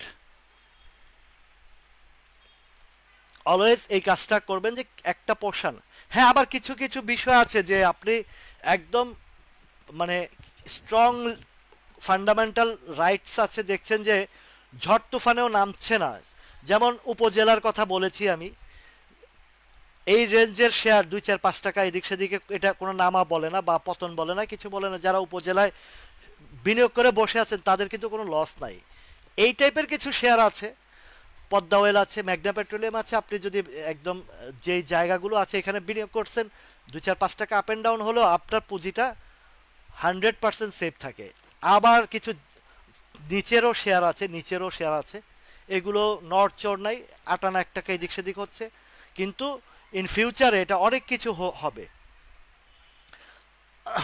Always এই কাজটা করবেন যে একটা পোর্শন। হ্যাঁ, আবার কিছু কিছু বিষয় আছে যে আপনি একদম মানে স্ট্রং ফান্ডামেন্টাল রাইটস আছে, দেখছেন যে ঝড় তুফানেও নামছে না, যেমন উপজেলার কথা বলেছি আমি, এই রেঞ্জের শেয়ার 2-4-5 টাকা এদিক সেদিকে, এটা কোনো নামা বলে না বা পতন বলে না, কিছু বলে না। যারা উপজেলায় বিনিয়োগ করে বসে আছেন তাদের কিন্তু কোনো লস নাই। এই টাইপের কিছু শেয়ার আছে, পদ্মা অয়েল আছে, ম্যাগনা পেট্রোলিয়াম আছে, আপনি যদি একদম যেই জায়গাগুলো আছে এখানে বিনিয়োগ করছেন, 2-4-5 টাকা আপ অ্যান্ড ডাউন হলেও আপনার পুঁজিটা 100% সেফ থাকে। আবার কিছু নিচেরও শেয়ার আছে, এগুলো নড় চড় নাই, আটানা 1 টাকা এদিক সেদিক হচ্ছে, কিন্তু ইন ফিউচারে এটা অনেক কিছু হবে।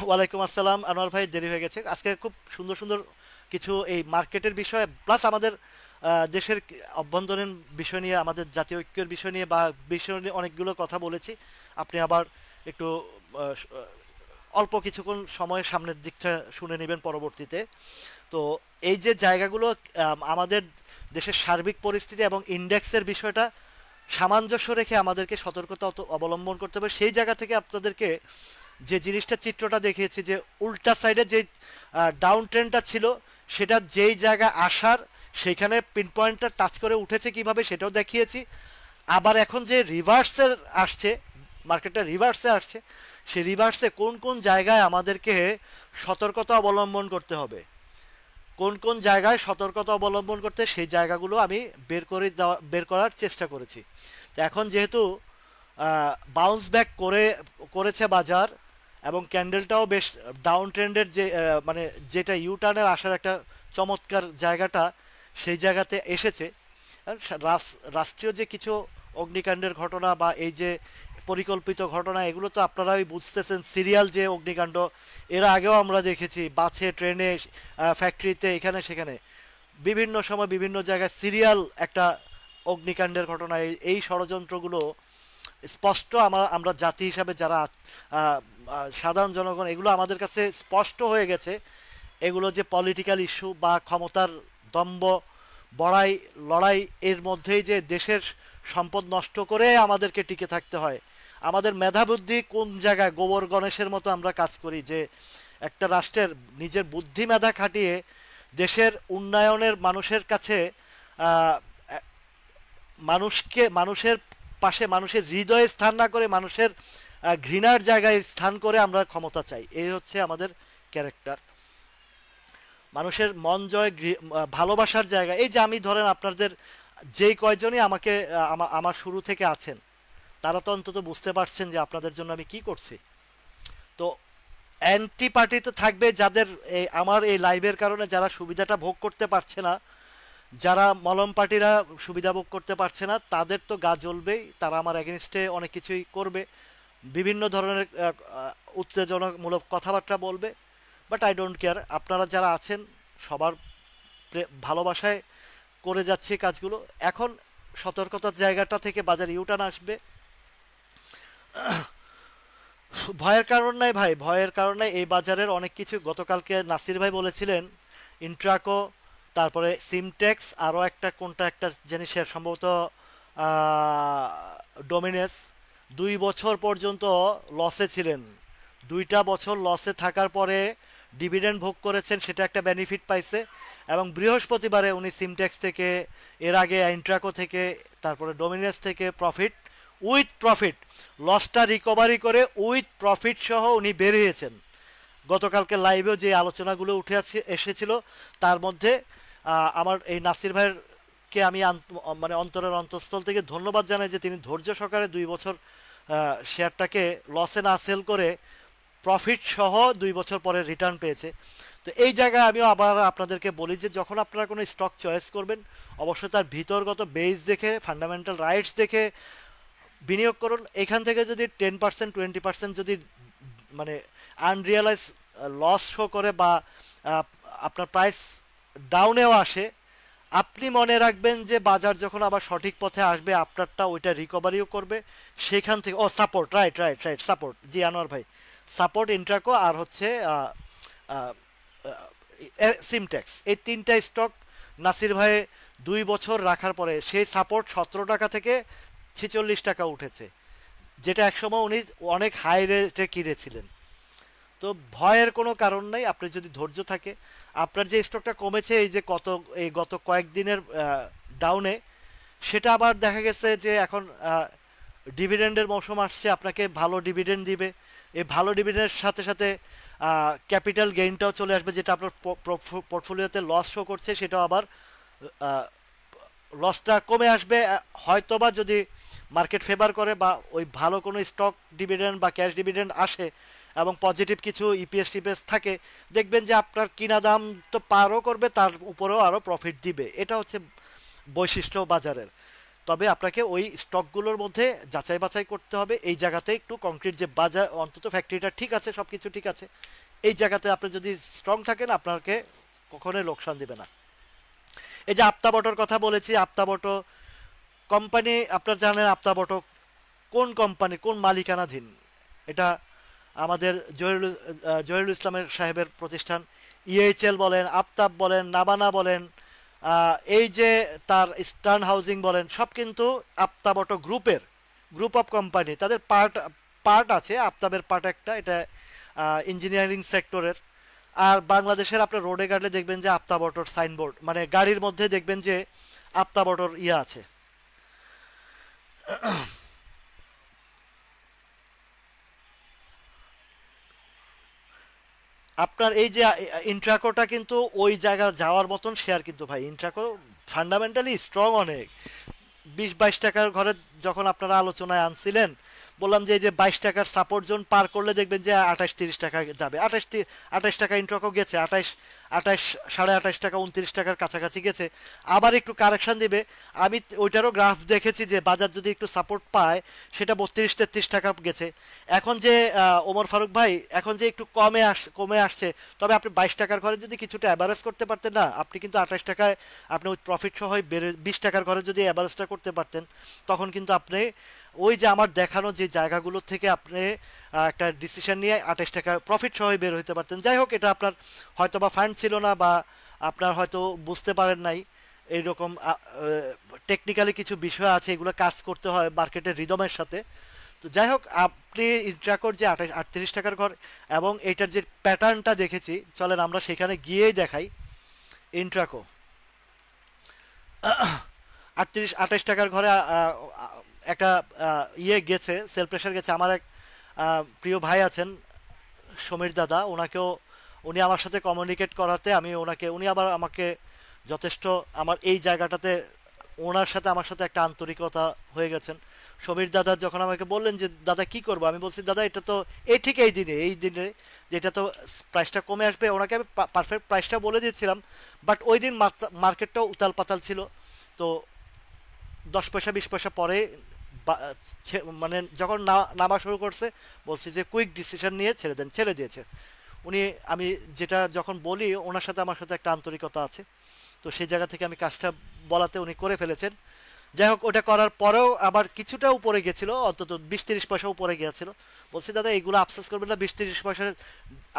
ওয়ালাইকুম আসসালাম আনোয়ার ভাই, দেরি হয়ে গেছে। আজকে খুব সুন্দর সুন্দর কিছু এই মার্কেটের বিষয়ে প্লাস আমাদের দেশের অভ্যন্তরীণ বিষয় নিয়ে, আমাদের জাতীয় ঐক্যের বিষয় নিয়ে বা বিষয় নিয়ে অনেকগুলো কথা বলেছি। আপনি আবার একটু অল্প কিছুক্ষণ সময়ের সামনের দিকটা শুনে নেবেন পরবর্তীতে। তো এই যে জায়গাগুলো, আমাদের দেশের সার্বিক পরিস্থিতি এবং ইন্ডেক্সের বিষয়টা সামঞ্জস্য রেখে আমাদেরকে সতর্কতা অবলম্বন করতে হবে। সেই জায়গা থেকে আপনাদেরকে যে জিনিসটা, চিত্রটা দেখিয়েছি, যে উল্টা সাইডে যে ডাউন ট্রেন্ডটা ছিল, সেটা যেই জায়গা আসার সেইখানে পিন পয়েন্টটা টাচ করে উঠেছে কিভাবে সেটাও দেখিয়েছি। আবার এখন যে রিভার্সের আসছে, মার্কেটটা রিভার্সে আসছে, সেই রিভার্সে কোন কোন জায়গায় আমাদেরকে সতর্কতা অবলম্বন করতে হবে, কোন কোন জায়গায় সতর্কতা অবলম্বন করতে, সেই জায়গাগুলো আমি বের করার চেষ্টা করেছি। তো এখন যেহেতু বাউন্স ব্যাক করেছে বাজার, এবং ক্যান্ডেলটাও বেশ ডাউন ট্রেন্ডের যে মানে যেটা ইউটার্নের আসার একটা চমৎকার জায়গাটা, সেই জায়গাতে এসেছে। আর রাষ্ট্রীয় যে কিছু অগ্নিকাণ্ডের ঘটনা বা এই যে পরিকল্পিত ঘটনা, এগুলো তো আপনারাই বুঝতেছেন, সিরিয়াল যে অগ্নিকাণ্ড, এর আগেও আমরা দেখেছি, বাসে, ট্রেনে, ফ্যাক্টরিতে, এখানে সেখানে বিভিন্ন সময় বিভিন্ন জায়গায় সিরিয়াল একটা অগ্নিকাণ্ডের ঘটনা। এই ষড়যন্ত্রগুলো স্পষ্ট, আমরা জাতি হিসাবে যারা সাধারণ জনগণ, এগুলো আমাদের কাছে স্পষ্ট হয়ে গেছে। এগুলো যে পলিটিক্যাল ইস্যু বা ক্ষমতার দম্ভ, বড়াই, লড়াই, এর মধ্যেই যে দেশের সম্পদ নষ্ট করে আমাদেরকে টিকে থাকতে হয়। আমাদের মেধাবুদ্ধি কোন জায়গায়, গোবর গণেশের মতো আমরা কাজ করি যে একটা রাষ্ট্রের নিজের বুদ্ধি মেধা খাটিয়ে দেশের উন্নয়নের, মানুষের কাছে আহ, মানুষের পাশে, মানুষের হৃদয়ে স্থান না করে মানুষের ঘৃণার জায়গায় স্থান করে আমরা ক্ষমতা চাই। এই হচ্ছে আমাদের ক্যারেক্টার। মানুষের মন জয়, ভালোবাসার জায়গা। এই যে আমি ধরেন আপনাদের যেই কয়জনই আমাকে আমার শুরু থেকে আছেন, তারা তো অন্তত বুঝতে পারছেন যে আপনাদের জন্য আমি কি করছি। তো অ্যান্টি পার্টি তো থাকবে, যাদের আমার এই লাইভের কারণে যারা সুবিধাটা ভোগ করতে পারছে না, যারা মলম পার্টিরা সুবিধা ভোগ করতে পারছে না, তাদের তো গা জ্বলবেই, তারা আমার এগেনস্টে অনেক কিছুই করবে, বিভিন্ন ধরনের উত্তেজনামূলক কথাবার্তা বলবে। But I don't care. আপনারা যারা আছেন, সবার ভালোবাসায় করে যাচ্ছি কাজগুলো। এখন সতর্কতার জায়গাটা থেকে বাজার ইউটার্ন আসবে। ভয়ের কারণ নাই ভাই, ভয়ের কারণ নাই। এই বাজারের অনেক কিছু, গতকালকে নাসির ভাই বলেছিলেন ইন্ট্রাকো, তারপরে সিমটেক্স, আরও একটা কোনটা একটা জিনিসের সম্ভবত ডোমিনেস 2 বছর পর্যন্ত লসে ছিলেন। 2টা বছর লসে থাকার পরে ডিভিডেন্ড ভোগ করেছেন, সেটা একটা বেনিফিট পাইছে। এবং বৃহস্পতিবারে উনি সিমটেক্স থেকে, এর আগে ইন্ট্রাকো থেকে, তারপরে ডোমিনেস থেকে প্রফিট, উইথ প্রফিট, লসটা রিকভারি করে উইথ প্রফিট সহ উনি বেরিয়েছেন। গতকালকে লাইভেও যে আলোচনাগুলো উঠে এসেছিল, তার মধ্যে আমার এই নাসির ভাইয়ের কে আমি মানে অন্তরের অন্তঃস্থল থেকে ধন্যবাদ জানাই যে তিনি ধৈর্য সহকারে 2 বছর শেয়ারটাকে লসে না সেল করে প্রফিট সহ 2 বছর পরে রিটার্ন পেয়েছে। তো এই জায়গায় আমিও আবার আপনাদেরকে বলি যে যখন আপনারা কোনো স্টক চয়েস করবেন, অবশ্যই তার ভিতরগত বেস দেখে, ফান্ডামেন্টাল রাইটস দেখে বিনিয়োগ করুন। এখান থেকে যদি 10%, 20% যদি মানে আনরিয়ালাইজ লস শো করে বা আপনার প্রাইস ডাউনেও আসে, আপনি মনে রাখবেন যে বাজার যখন আবার সঠিক পথে আসবে, আপনারটা ওইটা রিকভারিও করবে সেখান থেকে। ও support, right right right, support, জি আনোয়ার ভাই, সাপোর্ট, ইন্ট্রাকো, আর হচ্ছে সিমটেক্স, এই 3টা স্টক নাসির ভাই 2 বছর রাখার পরে সেই সাপোর্ট 17 টাকা থেকে 46 টাকা উঠেছে, যেটা একসময় উনি অনেক হাই রেটে কিনেছিলেন। তো ভয়ের কোনো কারণ নেই, আপনি যদি ধৈর্য থাকে। আপনার যে স্টকটা কমেছে এই গত কয়েকদিনের ডাউনে, সেটা আবার দেখা গেছে যে এখন ডিভিডেন্ডের মৌসুম আসছে, আপনাকে ভালো ডিভিডেন্ড দিবে। এই ভালো ডিভিডেন্ডের সাথে সাথে ক্যাপিটাল গেইনটাও চলে আসবে, যেটা আপনার পোর্টফোলিওতে লস শো করছে, সেটাও আবার লসটা কমে আসবে। হয়তোবা যদি মার্কেট ফেভার করে বা ওই ভালো কোনো স্টক ডিভিডেন্ড বা ক্যাশ ডিভিডেন্ড আসে এবং পজিটিভ কিছু ইপিএস টিপিএস থাকে, দেখবেন যে আপনার কিনা দাম তো পারও করবে, তার উপরেও আরও প্রফিট দিবে। এটা হচ্ছে বৈশিষ্ট্য বাজারের। তবে আপনাকে ওই স্টকগুলোর মধ্যে যাচাই বাছাই করতে হবে। এই জায়গাতে একটু কংক্রিট, যে বাজার অন্তত ফ্যাক্টরিটা ঠিক আছে, সব কিছু ঠিক আছে, এই জায়গাতে আপনি যদি স্ট্রং থাকেন, আপনাকে কখনোই লোকসান দেবে না। এই যে আপ্তাবটর কথা বলেছি, আপ্তাবট কোম্পানি, আপনারা জানেন আপ্তাবট কোন কোম্পানি, কোন মালিকানাধীন। এটা আমাদের জহিরুল ইসলামের সাহেবের প্রতিষ্ঠান। ইএইচএল বলেন, আফতাব বলেন, নাবানা বলেন, এই যে তার ইস্টার্ন হাউজিং বলেন, সব কিন্তু আফতাবট গ্রুপ অফ কোম্পানি। তাদের পার্ট পার্ট আছে, আফতাবের পার্ট একটা, এটা ইঞ্জিনিয়ারিং সেক্টরের। আর বাংলাদেশের আপনার রোডে গাড়লে দেখবেন যে আফতাবটর সাইনবোর্ড, মানে গাড়ির মধ্যে দেখবেন যে আফতাবটর ইয়ে আছে। আপনার এই যে ইন্ট্রাকোটা কিন্তু ওই জায়গার যাওয়ার মতন শেয়ার কিন্তু ভাই। ইন্ট্রাকো ফান্ডামেন্টালি স্ট্রং অনেক। 20-22 টাকার ঘরে যখন আপনারা আলোচনায় আনছিলেন, বললাম যে এই যে 22 টাকার সাপোর্ট জোন পার করলে দেখবেন যে 28-30 টাকা যাবে। 28 টাকা ইন্ট্রাকো গেছে, 28, 28.5 টাকা, 29 টাকার কাছাকাছি গেছে, আবার একটু কারেকশন দিবে। আমি ওইটারও গ্রাফ দেখেছি যে বাজার যদি একটু সাপোর্ট পায়, সেটা 32-33 টাকা গেছে। এখন যে ওমর ফারুক ভাই, এখন যে একটু কমে আসছে, তবে আপনি 22 টাকার ঘরে যদি কিছুটা অ্যাভারেজ করতে পারতেন না, আপনি কিন্তু 28 টাকায় আপনি ওই প্রফিট সহ বেড়ে 20 টাকার ঘরে যদি অ্যাভারেজটা করতে পারতেন, তখন কিন্তু আপনি ওই যে আমার দেখানো যে জায়গাগুলো থেকে আপনি একটা ডিসিশন নিয়ে 28 টাকা প্রফিট সহ বের হইতে পারতেন। যাই হোক, এটা আপনার হয়তো বা ফান্ড ছিল না, বা আপনার হয়তো বুঝতে পারেন নাই এইরকম টেকনিক্যালি কিছু বিষয় আছে, এগুলো কাজ করতে হয় মার্কেটের রিদমের সাথে। তো যাই হোক, আপনি ইন্ট্রাকোর যে 38 টাকার ঘর এবং এটার যে প্যাটার্নটা দেখেছি, চলেন আমরা সেখানে গিয়েই দেখাই। ইন্ট্রাকো 28 টাকার ঘরে একটা ইয়ে গেছে, সেল প্রেশার গেছে। আমার এক প্রিয় ভাই আছেন, সমীর দাদা, ওনাকেও, উনি আমার সাথে কমিউনিকেট করাতে আমি ওনাকে, উনি আবার আমাকে যথেষ্ট আমার এই জায়গাটাতে, ওনার সাথে আমার সাথে একটা আন্তরিকতা হয়ে গেছেন। সমীর দাদা যখন আমাকে বললেন যে দাদা কি করবো, আমি বলছি দাদা এটা তো এই ঠিক এই দিনে যে এটা তো প্রাইসটা কমে আসবে, ওনাকে আমি পারফেক্ট প্রাইসটা বলে দিয়েছিলাম। বাট ওই দিন মার্কেটটাও উতাল পাতাল ছিল। তো 10 পয়সা 20 পয়সা পরে মানে যখন নামা শুরু করছে, বলছি যে কুইক ডিসিশন নিয়ে ছেড়ে দেন, ছেড়ে দিয়েছে উনি। আমি যেটা যখন বলি, ওনার সাথে আমার সাথে একটা আন্তরিকতা আছে, তো সেই জায়গা থেকে আমি কাজটা বলাতে উনি করে ফেলেছেন। যাই হোক, ওটা করার পরেও আবার কিছুটা উপরে গেছিল, অন্তত 20-30 পয়সা উপরে গিয়েছিল। বলছি দাদা এগুলো আফসোস করবেন না, 20-30 পয়সার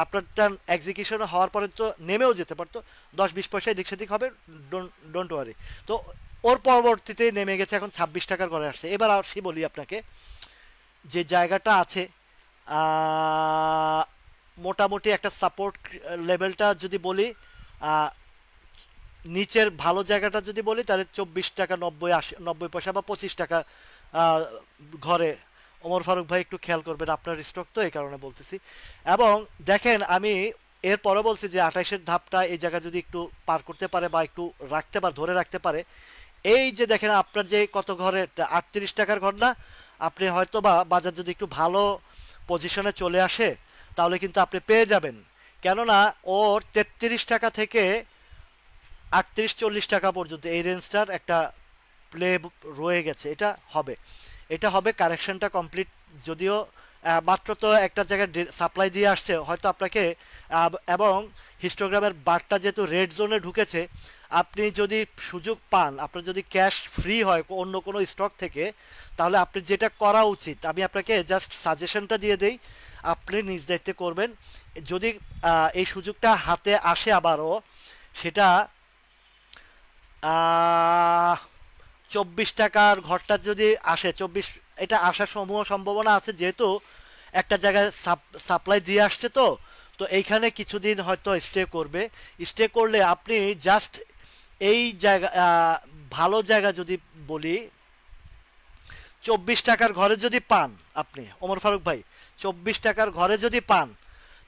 আপনারটা এক্সিকিউশন হওয়ার পরে তো নেমেও যেতে পারতো, 10-20 পয়সা এদিক সেদিক হবে, ডোন্ট ওয়ারি। তো ওর পরবর্তীতে নেমে গেছে, এখন 26 টাকার ঘরে আসছে। এবার আসি বলি আপনাকে, যে জায়গাটা আছে, আহ, মোটামুটি একটা সাপোর্ট লেভেলটা যদি বলি, আহ, নিচের ভালো জায়গাটা যদি বলি, তাহলে 24 টাকা 90 পয়সা বা 25 টাকা আহ, ঘরে। ওমর ফারুক ভাই একটু খেয়াল করবেন, আপনার স্টক তো, এই কারণে বলতেছি। এবং দেখেন, আমি এরপরও বলছি যে 28-এর ধাপটা এই জায়গা যদি একটু পার করতে পারে বা একটু রাখতে পারে, ধরে রাখতে পারে, এই যে দেখেন আপনার যে কত ঘরে, 38 টাকার ঘর না, আপনি হয়তো বা বাজার যদি একটু ভালো পজিশনে চলে আসে, তাহলে কিন্তু আপনি পেয়ে যাবেন। কেননা ওর 33 টাকা থেকে 38-40 টাকা পর্যন্ত এই রেঞ্জটার একটা প্লে রয়ে গেছে। এটা হবে কারেকশনটা কমপ্লিট। যদিও মাত্র তো একটা জায়গায় সাপ্লাই দিয়ে আসছে, হয়তো আপনাকে এবং হিস্টোগ্রামের বারটা যেহেতু রেড জোনে ঢুকেছে, আপনি যদি সুযোগ পান, আপনার যদি ক্যাশ ফ্রি হয় অন্য কোনো স্টক থেকে, তাহলে আপনি যেটা করা উচিত, আমি আপনাকে জাস্ট সাজেশনটা দিয়ে দেই, আপনি নিজ দায়িত্বে করবেন। যদি এই সুযোগটা হাতে আসে আবারও, সেটা আহ 24 টাকার ঘরটা যদি আসে, এটা আসার সমূহ সম্ভাবনা আছে, যেহেতু একটা জায়গায় সাপ্লাই দিয়ে আসছে। তো তো এইখানে কিছুদিন হয়তো স্টে করবে। স্টে করলে আপনি জাস্ট এই জায়গা, ভালো জায়গা যদি বলি, 24 টাকার ঘরে যদি পান আপনি, ওমর ফারুক ভাই, 24 টাকার ঘরে যদি পান,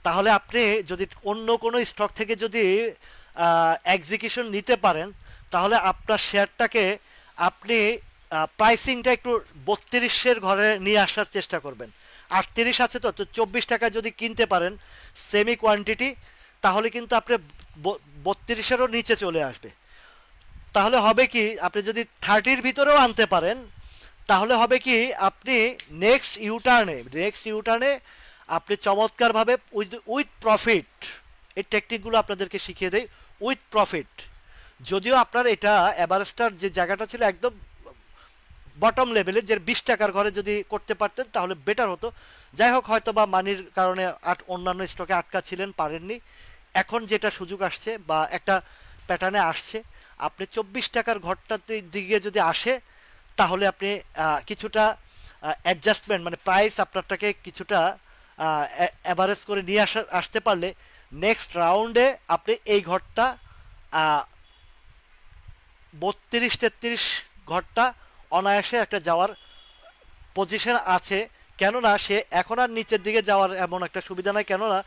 তাহলে আপনি যদি অন্য কোনো স্টক থেকে যদি এক্সিকিউশন নিতে পারেন, তাহলে আপনার শেয়ারটাকে আপনি প্রাইসিংটা একটু 32-এর ঘরে নিয়ে আসার চেষ্টা করবেন। 38 আছে, তো 24 টাকায় যদি কিনতে পারেন সেমি কোয়ান্টিটি, তাহলে কিন্তু আপনি 32-এরও নিচে চলে আসবে। তাহলে হবে কি, আপনি যদি 30-র ভিতরেও আনতে পারেন, তাহলে হবে কি, আপনি নেক্সট ইউটার্নে আপনি চমৎকারভাবে উইথ প্রফিট, এই টেকনিকগুলো আপনাদেরকে শিখিয়ে দেয়, উইথ প্রফিট। যদিও আপনার এটা এভারেস্টার যে জায়গাটা ছিল একদম বটম লেভেলে, যে 20 টাকার ঘরে যদি করতে পারতেন তাহলে বেটার হতো। যাই হোক, হয়তো বা মানির কারণে অন্যান্য স্টকে আটকা ছিলেন, পারেননি। এখন যেটা সুযোগ আসছে বা একটা প্যাটার্নে আসছে, আপনি 24 টাকার ঘরটাতে দিকে যদি আসে, তাহলে আপনি কিছুটা অ্যাডজাস্টমেন্ট, মানে প্রাইস আপনারটাকে কিছুটা অ্যাভারেজ করে নিয়ে আসতে পারলে, নেক্সট রাউন্ডে আপনি এই ঘরটা 32-33 ঘরটা অনায়াসে একটা যাওয়ার পজিশন আছে। কেননা সে এখন আর নিচের দিকে যাওয়ার এমন একটা সুবিধা নাই, কেননা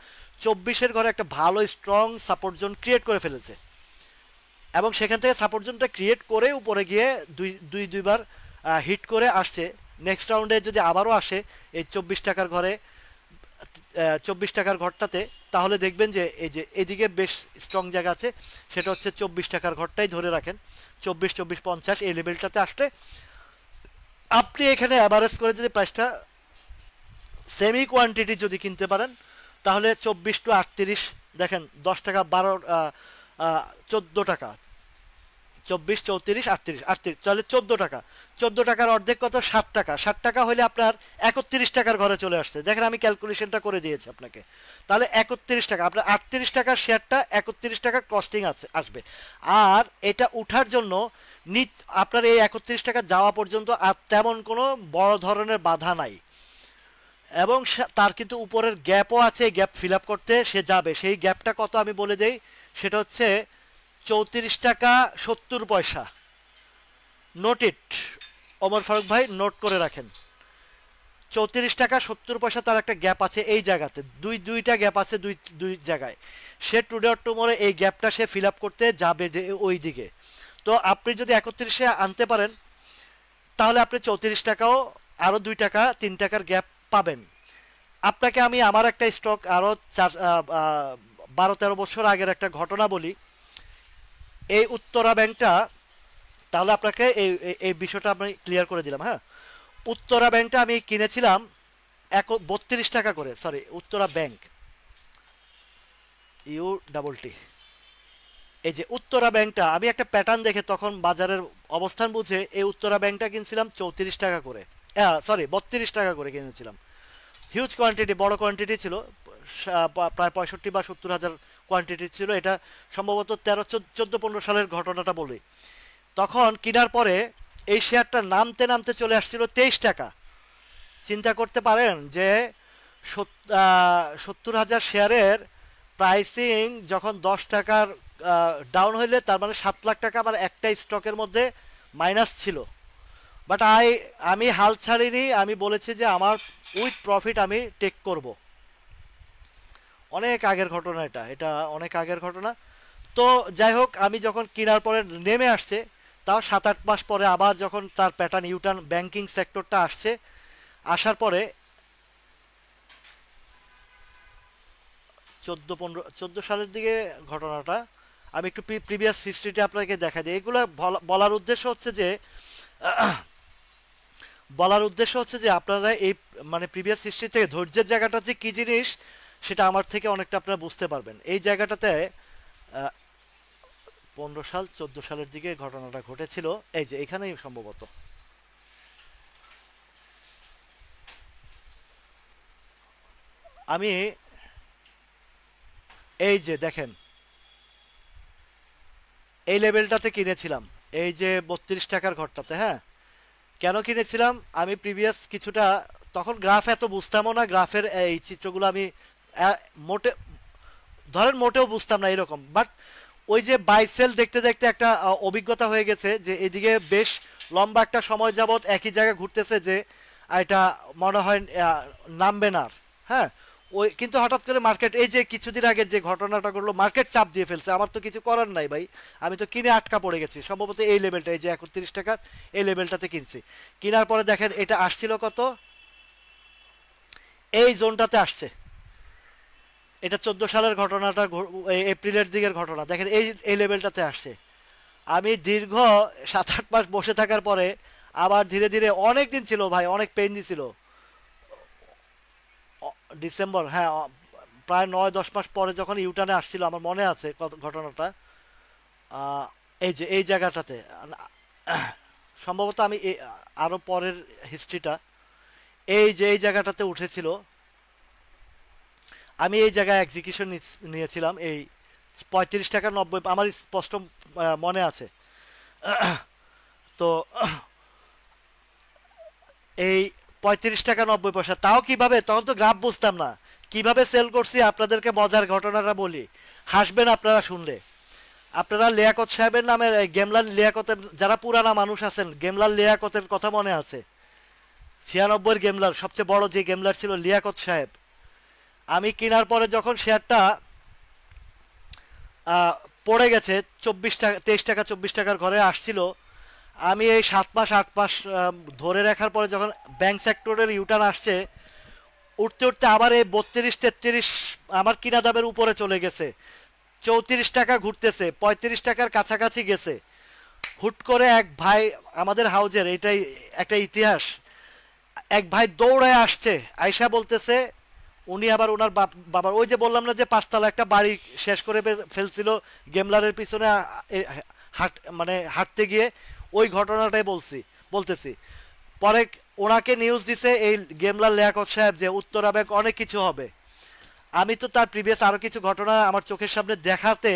24-এর ঘরে একটা ভালো স্ট্রং সাপোর্ট জোন ক্রিয়েট করে ফেলেছে, এবং সেখান থেকে সাপোর্ট জোনটা ক্রিয়েট করে উপরে গিয়ে দুইবার হিট করে আসছে। নেক্সট রাউন্ডে যদি আবারও আসে এই 24 টাকার ঘরে, 24 টাকার ঘরটাতে, তাহলে দেখবেন যে এই যে এদিকে বেশ স্ট্রং জায়গা আছে, সেটা হচ্ছে 24 টাকার ঘরটাই ধরে রাখেন। 24-24-50 এই লেভেলটাতে আসলে আপনি এখানে অ্যাভারেজ করে যদি প্রাইসটা সেমি কোয়ান্টিটি যদি কিনতে পারেন, তাহলে 24-38, দেখেন 10 টাকা 12, 14 টাকা, 24, 34, 38, তাহলে 14 টাকা। 14 টাকার অর্ধেক কত? 7 টাকা। 7 টাকা হলে আপনার 31 টাকার ঘরে চলে আসছে। দেখেন আমি ক্যালকুলেশনটা করে দিয়েছি আপনাকে। তাহলে 31 টাকা, আপনার 38 টাকার শেয়ারটা 31 টাকা কস্টিং আছে আসবে। আর এটা উঠার জন্য নিচ আপনার এই 31 টাকা যাওয়া পর্যন্ত আর তেমন কোনো বড় ধরনের বাধা নাই। এবং তার কিন্তু উপরের গ্যাপও আছে, গ্যাপ ফিল আপ করতে সে যাবে। সেই গ্যাপটা কত আমি বলে দেই, সেটা হচ্ছে 34 টাকা 70 পয়সা। নোট ইট, ওমর ফারুক ভাই নোট করে রাখেন। 34 টাকা 70 পয়সা তার একটা গ্যাপ আছে এই জায়গাতে, দুইটা গ্যাপ আছে দুই দুই জায়গায়। সে টুডে অর টুমোরো এই গ্যাপটা সে ফিল আপ করতে যাবে যে ওই দিকে। তো আপনি যদি 31-এ আনতে পারেন তাহলে আপনি 34 টাকাও আরো 2 টাকা 3 টাকার গ্যাপ পাবেন। আপনাকে আমি আমার একটা স্টক আরো 12-13 বছর আগের একটা ঘটনা বলি। এই উত্তরা ব্যাংকটা, তাহলে আপনাকে এই এই বিষয়টা আমি ক্লিয়ার করে দিলাম। হ্যাঁ, উত্তরা ব্যাংকটা আমি কিনেছিলাম 32 টাকা করে, সরি উত্তরা ব্যাংক, UTT। এই যে উত্তরা ব্যাংকটা আমি একটা প্যাটার্ন দেখে তখন বাজারের অবস্থান বুঝে এই উত্তরা ব্যাংকটা কিনছিলাম 34 টাকা করে, সরি 32 টাকা করে কিনেছিলাম। হিউজ কোয়ান্টিটি, বড় কোয়ান্টিটি ছিল, প্রায় 65 বা 70 হাজার কোয়ান্টিটি ছিল। এটা সম্ভবত 13, 14, 15 সালের ঘটনাটা বলি। তখন কেনার পরে এই শেয়ারটা নামতে নামতে চলে আসছিল 23 টাকা। চিন্তা করতে পারেন যে 70,000 শেয়ারের প্রাইসিং যখন 10 টাকার ডাউন হইলে তার মানে 7 লাখ টাকা আমার একটা স্টকের মধ্যে মাইনাস ছিল। বাট আমি হাল ছাড়িনি, আমি বলেছি যে আমার উইথ প্রফিট আমি টেক করব। অনেক আগের ঘটনা, এটা এটা অনেক আগের ঘটনা। তো যাই হোক, আমি যখন কেনার পরে নেমে আসছে, তাও 7-8 মাস পরে আবার যখন তার প্যাটার্ন ইউটার্ন ব্যাংকিং সেক্টরটা আসছে, আসার পরে 14-15-14 সালের দিকে ঘটনাটা, আমি একটু প্রিভিয়াস হিস্ট্রিটা আপনাকে দেখা দিই। এগুলো বলার উদ্দেশ্য হচ্ছে যে আপনারা এই মানে প্রিভিয়াস হিস্ট্রি থেকে ধৈর্যের জায়গাটা যে কী জিনিস সেটা আমার থেকে অনেকটা আপনারা বুঝতে পারবেন। এই জায়গাটাতে 15 সাল 14 সালের দিকে ঘটনাটা ঘটেছিল। এই যে এখানেই সম্ভবত, আমি এই যে দেখেন এই লেভেলটাতে কিনেছিলাম, এই যে 32 টাকার ঘরটাতে। হ্যাঁ, কেন কিনেছিলাম আমি প্রিভিয়াস কিছুটা, তখন গ্রাফ এত বুঝতামও না, গ্রাফের এই চিত্রগুলো আমি মোটে ধরেন মোটেও বুঝতাম না এরকম। বাট ওই যে বাইসেল দেখতে দেখতে একটা অভিজ্ঞতা হয়ে গেছে যে এদিকে বেশ লম্বা একটা সময় যাবৎ একই জায়গায় ঘুরতেছে, যে এটা মনে হয় নামবে না আর। হ্যাঁ, ওই কিন্তু হঠাৎ করে মার্কেট, এই যে কিছুদিন আগে যে ঘটনাটা করলো, মার্কেট চাপ দিয়ে ফেলছে। আমার তো কিছু করার নাই ভাই, আমি তো কিনে আটকা পড়ে গেছি। সম্ভবত এই লেভেলটা, এই যে 31 টাকার এই লেভেলটাতে কিনছি। কেনার পরে দেখেন এটা আসছিল কত, এই জোনটাতে আসছে। এটা 14 সালের ঘটনাটা, এপ্রিলের দিকের ঘটনা। দেখেন এই এই লেভেলটাতে আসছে। আমি দীর্ঘ 7-8 মাস বসে থাকার পরে আবার ধীরে ধীরে, অনেক দিন ছিল ভাই, অনেক পেন দিছিল। ডিসেম্বর, হ্যাঁ, প্রায় 9-10 মাস পরে যখন ইউটার্নে আসছিল, আমার মনে আছে ঘটনাটা। এই যে এই জায়গাটাতে সম্ভবত আমি আরো পরের হিস্ট্রিটা, এই যে এই জায়গাটাতে উঠেছিল। আমি এই জায়গায় এক্সিকিউশন নিয়েছিলাম এই 35 টাকা 90, আমার স্পষ্ট মনে আছে। তো এই 35 টাকা 90 পয়সা, তাও কিভাবে, তখন তো গ্রাফ বুঝতাম না, কিভাবে সেল করছি আপনাদেরকে মজার ঘটনাটা বলি, হাসবেন আপনারা শুনলে। আপনারা লিয়াকত সাহেবের নামের গেমলার লিয়াকতের, যারা পুরানা মানুষ আছেন, গেমলার লিয়াকতের কথা মনে আছে? 96-এর গেমলার সবচেয়ে বড় যে গেমলার ছিল লিয়াকত সাহেব। আমি কেনার পরে যখন শেয়ারটা পড়ে গেছে 24 টাকা, 23 টাকা 24 টাকার ঘরে আসছিল, আমি এই 7-8 মাস ধরে রাখার পরে যখন ব্যাংক সেক্টরের ইউটার্ন আসছে, উঠতে উঠতে আবার এই 32-33 আমার কিনা দামের উপরে চলে গেছে। 34 টাকা ঘুরতেছে, 35 টাকার কাছাকাছি গেছে। হুট করে এক ভাই আমাদের হাউজের, এটাই একটা ইতিহাস, এক ভাই দৌড়ায় আসছে, আয়সা বলতেছে, উনি আবার ওনার বাবার, ওই যে বললাম না যে 5 তলা একটা বাড়ি শেষ করে ফেলছিল গেমলারের পিছনে মানে হাঁটতে গিয়ে ওই ঘটনাটাই বলতেছি। পরে ওনাকে নিউজ দিছে এই গেমলার লিয়াকত সাহেব যে উত্তরা ব্যাংক অনেক কিছু হবে। আমি তো তার প্রিভিয়াস আরো কিছু ঘটনা আমার চোখের সামনে দেখাতে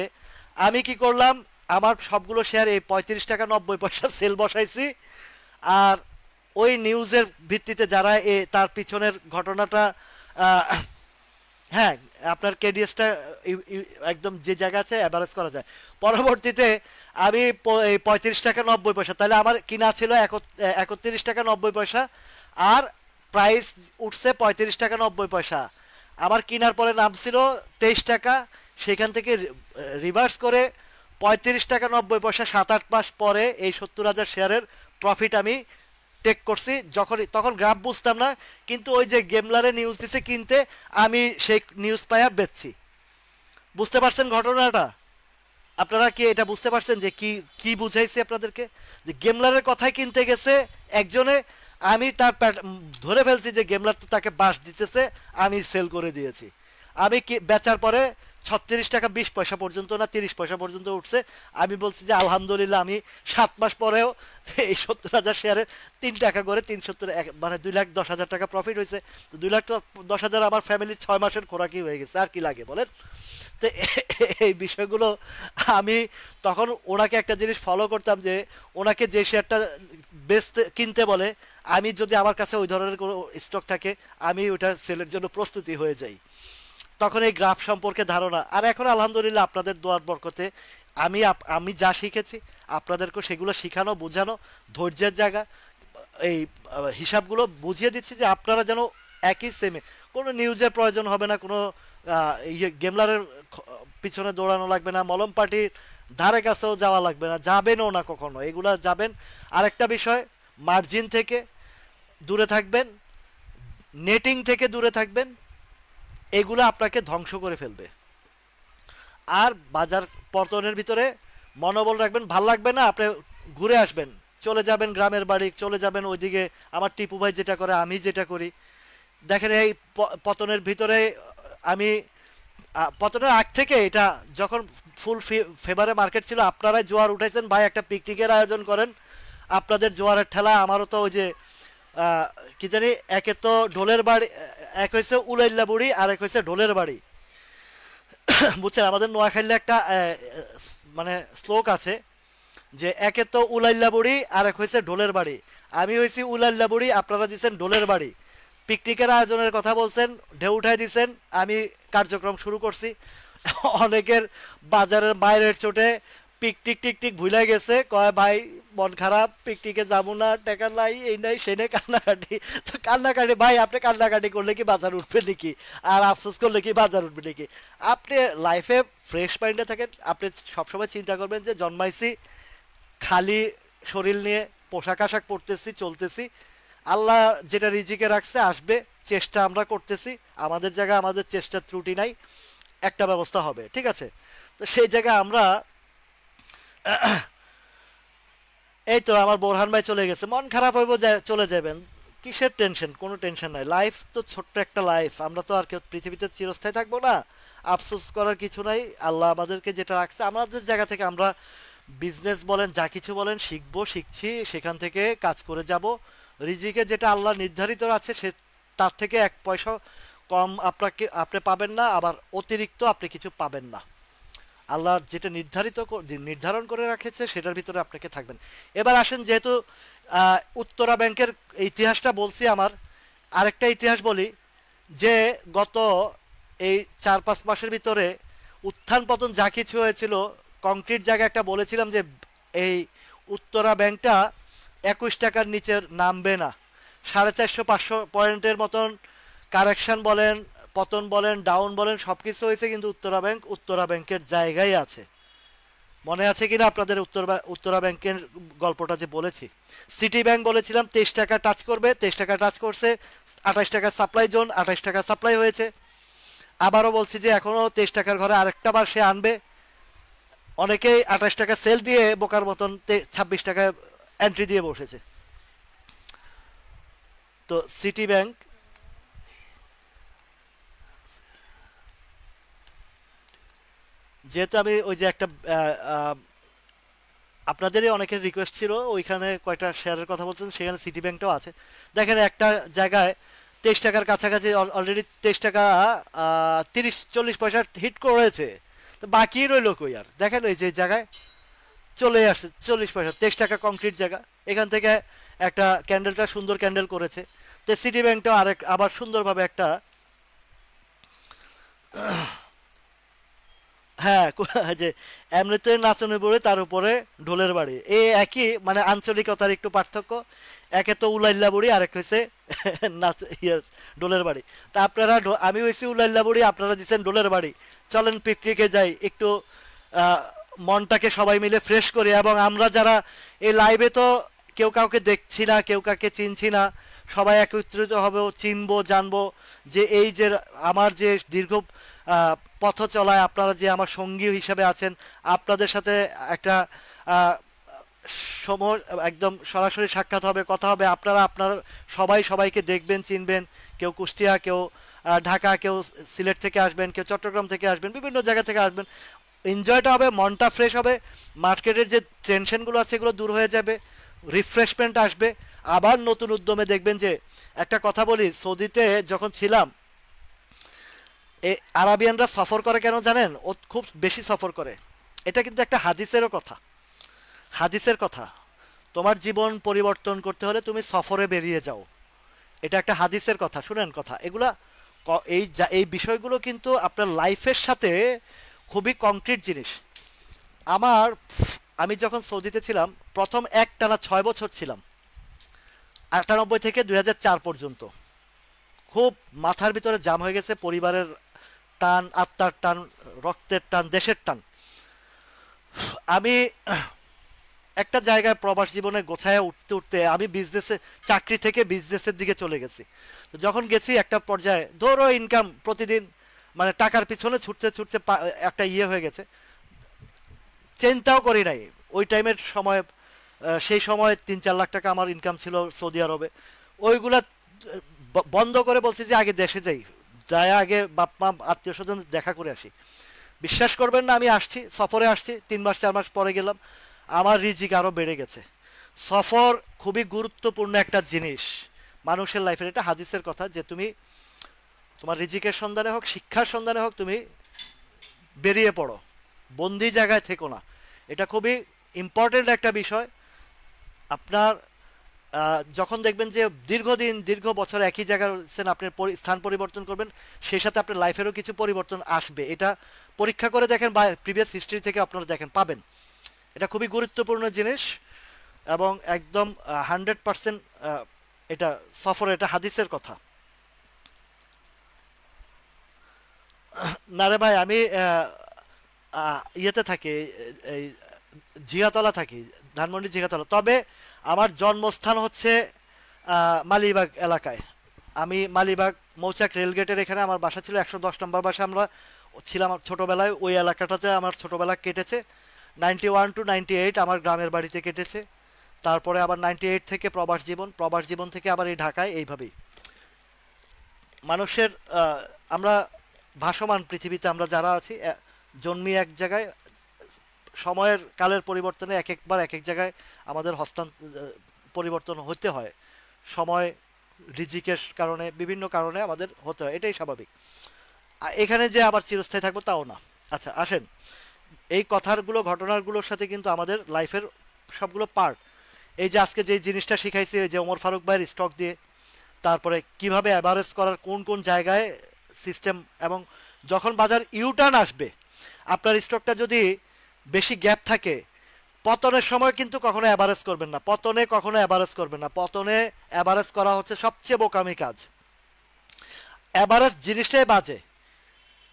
আমি কি করলাম, আমার সবগুলো শেয়ার এই 35 টাকা 90 পয়সা সেল বসাইছি। আর ওই নিউজের ভিত্তিতে যারা তার পিছনের ঘটনাটা আহ, হ্যাঁ, আপনার কেডিএসটা একদম যে জায়গা আছে অ্যাভারেজ করা যায়। পরবর্তীতে আমি এই 35 টাকা 90 পয়সা, তাহলে আমার কিনা ছিল 31 টাকা 90 পয়সা, আর প্রাইস উঠছে 35 টাকা 90 পয়সা। আমার কেনার পরে নাম ছিল 23 টাকা, সেখান থেকে রিভার্স করে 35 টাকা 90 পয়সা 7-8 মাস পরে এই 70,000 শেয়ারের প্রফিট আমি টেক করছি। যখন তখন গ্রাফ বুঝতাম না, কিন্তু ওই যে গেমলারে নিউজ দিছে কিনতে, আমি সেই নিউজ পাইয়া বেচছি। বুঝতে পারছেন ঘটনাটা? আপনারা কি এটা বুঝতে পারছেন যে কি কি বুঝাইছি আপনাদেরকে? যে গেমলারের কথাই কিনতে গেছে একজনে, আমি তার ধরে ফেলছি যে গেমলার তো তাকে বাস দিতেছে, আমি সেল করে দিয়েছি। আমি কি বেচার পরে 36 টাকা 20 পয়সা পর্যন্ত না 30 পয়সা পর্যন্ত উঠছে। আমি বলছি যে আলহামদুলিল্লাহ, আমি 7 মাস পরেও এই 70,000 শেয়ারে 3 টাকা করে 370, মানে 2,10,000 টাকা প্রফিট হয়েছে। তো 2,10,000 আমার ফ্যামিলির 6 মাসের খোরাকি হয়ে গেছে, আর কি লাগে বলেন? তো এই বিষয়গুলো আমি তখন ওনাকে একটা জিনিস ফলো করতাম, যে ওনাকে যে শেয়ারটা বেচতে কিনতে বলে, আমি যদি আমার কাছে ওই ধরনের কোনো স্টক থাকে, আমি ওটা সেলের জন্য প্রস্তুতি হয়ে যাই। তখন এই গ্রাফ সম্পর্কে ধারণা, আর এখন আলহামদুলিল্লাহ আপনাদের দোয়ার বরকতে আমি যা শিখেছি আপনাদেরকেও সেগুলো শিখানো, বোঝানো, ধৈর্যের জায়গা, এই হিসাবগুলো বুঝিয়ে দিচ্ছি যে আপনারা যেন একই সেমে, কোনো নিউজের প্রয়োজন হবে না, কোনো গেমলারের পিছনে দৌড়ানো লাগবে না, মলম পার্টির ধারে কাছেও যাওয়া লাগবে না, যাবেনও না কখনো এগুলা যাবেন। আরেকটা বিষয়, মার্জিন থেকে দূরে থাকবেন, নেটিং থেকে দূরে থাকবেন, এগুলো আপনাকে ধ্বংস করে ফেলবে। আর বাজার পতনের ভিতরে মনোবল রাখবেন, ভাল লাগবে না, আপনি ঘুরে আসবেন, চলে যাবেন গ্রামের বাড়ি, চলে যাবেন ওইদিকে। আমার টিপু ভাই যেটা করে আমি যেটা করি, দেখেন এই পতনের ভিতরে আমি পতনের আগ থেকে এটা যখন ফুল ফেভারে মার্কেট ছিল, আপনারাই জোয়ার উঠাইছেন ভাই, একটা পিকনিকের আয়োজন করেন। আপনাদের জোয়ারের ঠেলা, আমারও তো ওই যে কি জানি, একে তো ঢোলের বাড়ি, এক হয়েছে উলাইল্লা বুড়ি, আর এক হয়েছে ঢোলের বাড়ি। বুঝছেন, আমাদের নোয়াখালীতে একটা মানে শ্লোক আছে যে একে তো উলাইল্লা বুড়ি আর এক হয়েছে ঢোলের বাড়ি। আমি হয়েছি উলাইল্লা বুড়ি, আপনারা দিচ্ছেন ঢোলের বাড়ি। পিকনিকের আয়োজনের কথা বলছেন, ঢেউ উঠাই দিচ্ছেন, আমি কার্যক্রম শুরু করছি। অনেকের বাজারের বাইরের চোটে পিকটিক টিকটিক ভুলে গেছে, কয় ভাই মন খারাপ, পিকনিকে যাবো না, টাকা নাই, এই নাই সেই নাই, কান্নাকাটি। তো কান্নাকাটি ভাই, আপনি কান্নাকাটি করলে কি বাজার উঠবে নাকি? আর আফসোস করলে কি বাজার উঠবে নাকি? আপনি লাইফে ফ্রেশ মাইন্ডে থাকেন, আপনি সবসময় চিন্তা করবেন যে জন্মাইছি খালি শরীর নিয়ে, পোশাক আশাক পরতেছি, চলতেছি, আল্লাহ যেটা রিজিকে রাখছে আসবে, চেষ্টা আমরা করতেছি, আমাদের জায়গায় আমাদের চেষ্টার ত্রুটি নাই, একটা ব্যবস্থা হবে, ঠিক আছে? তো সেই জায়গায় আমরা, এই তো আমার বোরহান ভাই চলে গেছে, মন খারাপ হইব, চলে যাবেন, কিসের টেনশন? কোনো টেনশন নাই, লাইফ তো ছোট্ট একটা লাইফ, আমরা তো আর কেউ পৃথিবীতে চিরস্থায়ী থাকবো না। আফসোস করার কিছু নাই, আল্লাহ আমাদেরকে যেটা রাখছে আমাদের জায়গা থেকে আমরা বিজনেস বলেন যা কিছু বলেন শিখবো, শিখছি, সেখান থেকে কাজ করে যাব। রিজিকে যেটা আল্লাহ নির্ধারিত আছে, সে তার থেকে 1 পয়সা কম আপনি পাবেন না, আবার অতিরিক্ত আপনি কিছু পাবেন না। আল্লাহ যেটা নির্ধারণ করে রাখেছে সেটার ভিতরে আপনাকে থাকবেন। এবার আসেন, যেহেতু উত্তরা ব্যাংকের ইতিহাসটা বলছি, আমার আরেকটা ইতিহাস বলি, যে গত এই 4-5 মাসের ভিতরে উত্থান পতন যা কিছু হয়েছিল, কংক্রিট জায়গা একটা বলেছিলাম যে এই উত্তরা ব্যাংকটা 21 টাকার নিচে নামবে না। 450-500 পয়েন্টের মতন কারেকশন বলেন, পতন বলেন, ডাউন বলেন, সব কিছু হয়েছে, কিন্তু উত্তরা ব্যাংকের জায়গায় আছে। মনে আছে কিনা আপনাদের উত্তরা ব্যাংকের গল্পটা যে বলেছি? সিটি ব্যাংক বলেছিলাম 23 টাকা টাচ করবে, 23 টাকা টাচ করছে, 28 টাকা সাপ্লাই জোন, 28 টাকা সাপ্লাই হয়েছে। আবারও বলছি যে এখনো 23 টাকার ঘরে আরেকটা বার সে আনবে। অনেকেই 28 টাকা সেল দিয়ে বোকার মতন 26 টাকায় এন্ট্রি দিয়ে বসেছে। তো সিটি ব্যাংক, যেহেতু আমি ওই যে একটা আপনাদেরই অনেকের রিকোয়েস্ট ছিল, ওইখানে কয়টা শেয়ারের কথা বলছেন, সেখানে সিটি ব্যাংকটাও আছে। দেখেন একটা জায়গায় 23 টাকার কাছাকাছি অলরেডি 23 টাকা 30-40 পয়সা হিট করেছে। তো বাকি রইল কই আর, দেখেন ওই যে জায়গায় চলে আসছে 40 পয়সা, 23 টাকা কংক্রিট জায়গা। এখান থেকে একটা ক্যান্ডেলটা সুন্দর ক্যান্ডেল করেছে। তো সিটি ব্যাংকটাও আরেক আবার সুন্দরভাবে একটা, হ্যাঁ যে এমনিতে নাচনে পড়ে তার উপরে ঢোলের বাড়ি, এই একই মানে আঞ্চলিকতার একটু পার্থক্য। একে তো উলাইল্লা বুড়ি, আরেক হয়েছে নাচ ইয়ার ঢোলের বাড়ি। তা আপনারা আমি হয়েছি উলাইল্লা বুড়ি, আপনারা দিচ্ছেন ঢোলের বাড়ি। চলেন পিকনিকে যাই একটু, আহ, মনটাকে সবাই মিলে ফ্রেশ করি। এবং আমরা যারা এই লাইভে তো কেউ কাউকে দেখছি না, কেউ কাউকে চিনছি না, সবাই একত্রিত হব, চিনবো জানবো যে এই যে আমার যে দীর্ঘ আহ, পথ চলায় আপনারা যে আমার সঙ্গী হিসাবে আছেন, আপনাদের সাথে একটা আহ, সময় একদম সরাসরি সাক্ষাৎ হবে, কথা হবে। আপনারা আপনার সবাই সবাইকে দেখবেন, চিনবেন। কেউ কুষ্টিয়া, কেউ ঢাকা, কেউ সিলেট থেকে আসবেন, কেউ চট্টগ্রাম থেকে আসবেন, বিভিন্ন জায়গা থেকে আসবেন। এনজয়টা হবে, মনটা ফ্রেশ হবে, মার্কেটের যে টেনশনগুলো আছে এগুলো দূর হয়ে যাবে, রিফ্রেশমেন্ট আসবে। আবার নতুন উদ্যমে দেখবেন যে, একটা কথা বলি, সৌদিতে যখন ছিলাম, আরাবিয়ানরা সফর করে কেন জানেন? ও খুব বেশি সফর করে। এটা কিন্তু একটা হাদিসেরও কথা, হাদিসের কথা। তোমার জীবন পরিবর্তন করতে হলে তুমি সফরে বেরিয়ে যাও, এটা একটা হাদিসের কথা। শুনেন কথা এগুলা, এই বিষয়গুলো কিন্তু আপনার লাইফের সাথে খুবই কংক্রিট জিনিস। আমার, আমি যখন সৌদিতে ছিলাম প্রথম একটানা 6 বছর ছিলাম, 98 থেকে 2004 পর্যন্ত। খুব মাথার ভিতরে জাম হয়ে গেছে, পরিবারের টান, আত্মার টান, রক্তের টান, দেশের টান। আমি একটা জায়গায় প্রবাস জীবনে গোছায় উঠতে উঠতে আমি বিজনেসে, চাকরি থেকে বিজনেসের দিকে চলে গেছি। তো যখন গেছি একটা পর্যায়ে ধরো ইনকাম প্রতিদিন মানে টাকার পিছনে ছুটতে ছুটতে একটা ইয়ে হয়ে গেছে, চিন্তাও করি নাই ওই টাইমের সময়। সেই সময় 3-4 লাখ টাকা আমার ইনকাম ছিল সৌদি আরবে। ওইগুলা বন্ধ করে বলছি যে আগে দেশে যাই, যাই আগে বাপ মা আত্মীয় স্বজন দেখা করে আসি। বিশ্বাস করবেন না, আমি আসছি, সফরে আসছি, 3 মাস 4 মাস পরে গেলাম, আমার রিজিক আরও বেড়ে গেছে। সফর খুবই গুরুত্বপূর্ণ একটা জিনিস মানুষের লাইফের। এটা হাদিসের কথা যে তুমি তোমার রিজিকের সন্ধানে হোক, শিক্ষার সন্ধানে হোক, তুমি বেরিয়ে পড়ো, বন্দি জায়গায় থেকো না। এটা খুবই ইম্পর্টেন্ট একটা বিষয়। আপনার যখন দেখবেন যে দীর্ঘদিন দীর্ঘ বছর একই জায়গায় রয়েছেন, আপনি স্থান পরিবর্তন করবেন, সেই সাথে আপনার লাইফেরও কিছু পরিবর্তন আসবে। এটা পরীক্ষা করে দেখেন বা প্রিভিয়াস হিস্ট্রি থেকে আপনারা দেখেন, পাবেন। এটা খুবই গুরুত্বপূর্ণ জিনিস এবং একদম 100% এটা সফর, এটা হাদিসের কথা। না রে ভাই, আমি ইয়েতে থাকি, এই জিগাতলা থাকি, ধানমন্ডি জিগাতলা। তবে আমার জন্মস্থান হচ্ছে মালিবাগ এলাকায়। আমি মালিবাগ মৌচাক রেলগেটের এখানে আমার বাসা ছিল, 110 নম্বর বাসা আমরা ছিলাম ছোটোবেলায়। ওই এলাকাটাতে আমার ছোটোবেলা কেটেছে। 91 to 98 আমার গ্রামের বাড়িতে কেটেছে। তারপরে আবার 98 থেকে প্রবাস জীবন, প্রবাস জীবন থেকে আবার এই ঢাকায়, এইভাবেই মানুষের আহ, আমরা ভাসমান পৃথিবীতে আমরা যারা আছি, জন্মি এক জায়গায়, সময়ের কালের পরিবর্তনে এক একবার এক এক জায়গায় আমাদের পরিবর্তন হতে হয়। সময়, রিজিকের কারণে, বিভিন্ন কারণে আমাদের হতে হয়, এটাই স্বাভাবিক। এখানে যে আবার চিরস্থায়ী থাকবো তাও না। আচ্ছা আসেন, এই কথাগুলো ঘটনাগুলোর সাথে কিন্তু আমাদের লাইফের সবগুলো পার্ট। এই যে আজকে যে জিনিসটা শিখাইছি, ওই যে ওমর ফারুক ভাইয়ের স্টক দিয়ে, তারপরে কিভাবে অ্যাভারেজ করার, কোন কোন জায়গায় সিস্টেম, এবং যখন বাজার ইউটার্ন আসবে, আপনার স্টকটা যদি বেশি গ্যাপ থাকে, পতনের সময় কিন্তু কখনো অ্যাভারেজ করবেন না, পতনে কখনো অ্যাভারেজ করবেন না। পতনে অ্যাভারেজ করা হচ্ছে সবচেয়ে বোকামি কাজ। অ্যাভারেজ জিনিসটাই বাজে,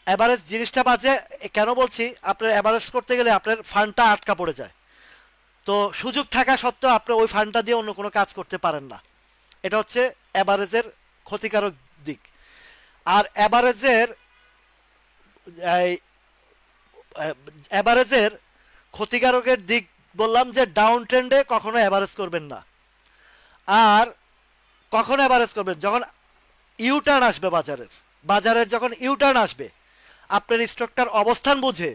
অ্যাভারেজ জিনিসটা বাজে। কেন বলছি? আপনার অ্যাভারেজ করতে গেলে আপনার ফান্ডটা আটকা পড়ে যায়। তো সুযোগ থাকা সত্ত্বেও আপনি ওই ফান্ডটা দিয়ে অন্য কোনো কাজ করতে পারেন না। এটা হচ্ছে অ্যাভারেজের ক্ষতিকারক দিক। আর এই অ্যাভারেজের ক্ষতিকারকের দিক বললাম যে ডাউন ট্রেন্ডে কখনো অ্যাভারেজ করবেন না। আর কখন অ্যাভারেজ করবেন? যখন ইউটার্ন আসবে বাজারের, যখন ইউটার্ন আসবে, আপনার স্টকটার অবস্থান বুঝে।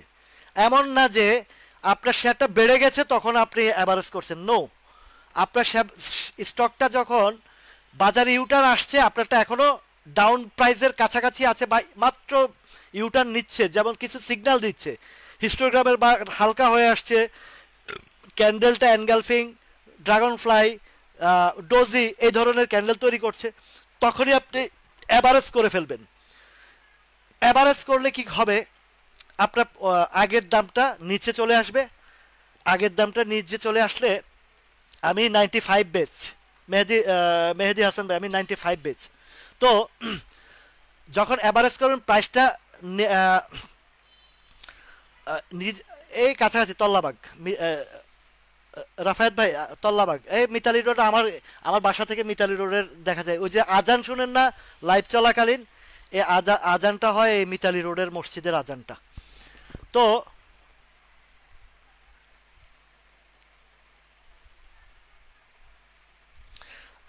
এমন না যে আপনার শেয়ারটা বেড়ে গেছে তখন আপনি অ্যাভারেজ করছেন, নো। আপনার স্টকটা যখন বাজারে ইউটার্ন আসছে, আপনারটা এখনো ডাউন প্রাইসের কাছাকাছি আছে বা মাত্র ইউটার্ন নিচ্ছে, যেমন কিছু সিগন্যাল দিচ্ছে, হিস্টোগ্রামের বা হালকা হয়ে আসছে, ক্যান্ডেলটা এনগালফিং, ড্রাগন ফ্লাই, ডোজি এই ধরনের ক্যান্ডেল তৈরি করছে, তখনই আপনি অ্যাভারেজ করে ফেলবেন। অ্যাভারেজ করলে কি হবে, আপনার আগের দামটা নিচে চলে আসবে। আগের দামটা নিচে চলে আসলে আমি 95 বেচ, মেহেদি হাসান ভাই, আমি 95 বেচ। তো যখন অ্যাভারেজ করবেন প্রাইসটা এই কাছাকাছি তল্লাবাগ, রাফায়েত ভাই, তল্লাবাগ, এই মিতালি রোড, আমার আমার বাসা থেকে মিতালি রোডের দেখা যায়, ওই যে আজান শুনেন না লাইভ চলাকালীন, এই আজানটা হয় এই মিতালি রোডের মসজিদের আজানটা। তো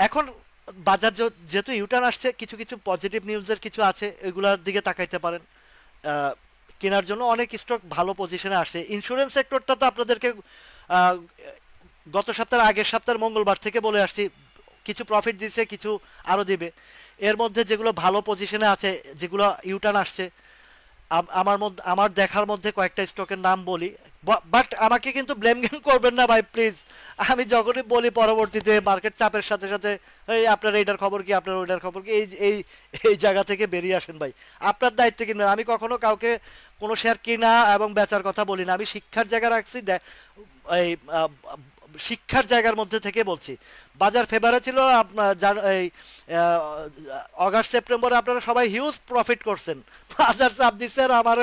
এখন বাজার যেহেতু ইউটার্ন আসছে, কিছু কিছু পজিটিভ নিউজের কিছু আছে, এগুলোর দিকে তাকাইতে পারেন। আহ, কেনার জন্য অনেক স্টক ভালো পজিশনে আসছে। ইন্স্যুরেন্স সেক্টরটা তো আপনাদেরকে আহ, গত সপ্তাহের আগের সপ্তাহের মঙ্গলবার থেকে বলে আসছি, কিছু প্রফিট দিছে, কিছু আরও দিবে। এর মধ্যে যেগুলো ভালো পজিশনে আছে, যেগুলো ইউটার্ন আসছে, আমার মধ্যে, আমার দেখার মধ্যে কয়েকটা স্টকের নাম বলি। বাট আমাকে কিন্তু ব্লেম গেম করবেন না ভাই, প্লিজ। আমি যখনই বলি পরবর্তীতে মার্কেট চাপের সাথে সাথে এই আপনার এইটার খবর কি, আপনার ওইটার খবর কি, এই এই এই জায়গা থেকে বেরিয়ে আসেন ভাই। আপনার দায়িত্বে কিনবেন। আমি কখনো কাউকে কোনো শেয়ার কিনা এবং বেচার কথা বলি না। আমি শিক্ষার জায়গা রাখছি, এই শিক্ষার জায়গার মধ্যে থেকে বলছি। বাজার ফেভারে ছিল আপনার এই আহ, অগাস্ট সেপ্টেম্বরে আপনারা সবাই হিউজ প্রফিট করছেন, বাজার চাপ দিচ্ছে আর আমার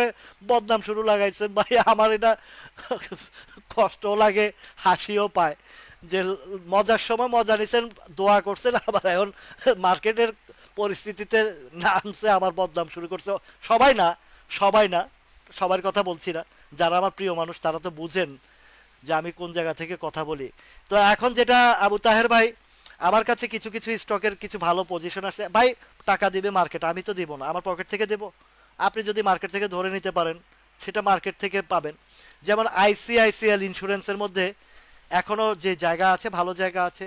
বদনাম শুরু লাগাইছেন ভাই। আমার এটা কষ্টও লাগে, হাসিও পায় যে মজার সময় মজা নিছেন, দোয়া করছেন, আবার এখন মার্কেটের পরিস্থিতিতে নামছে আমার বদনাম শুরু করছে। সবাই না, সবাই না, সবার কথা বলছি না। যারা আমার প্রিয় মানুষ তারা তো বুঝেন যে আমি কোন জায়গা থেকে কথা বলি। তো এখন যেটা আবু তাহের ভাই, আমার কাছে কিছু কিছু স্টকের কিছু ভালো পজিশন আছে ভাই। টাকা দিবে মার্কেট, আমি তো দিব না, আমার পকেট থেকে দেব। আপনি যদি মার্কেট থেকে ধরে নিতে পারেন, সেটা মার্কেট থেকে পাবেন। যেমন আইসিআইসিএল ইন্স্যুরেন্সের মধ্যে এখনো যে জায়গা আছে, ভালো জায়গা আছে।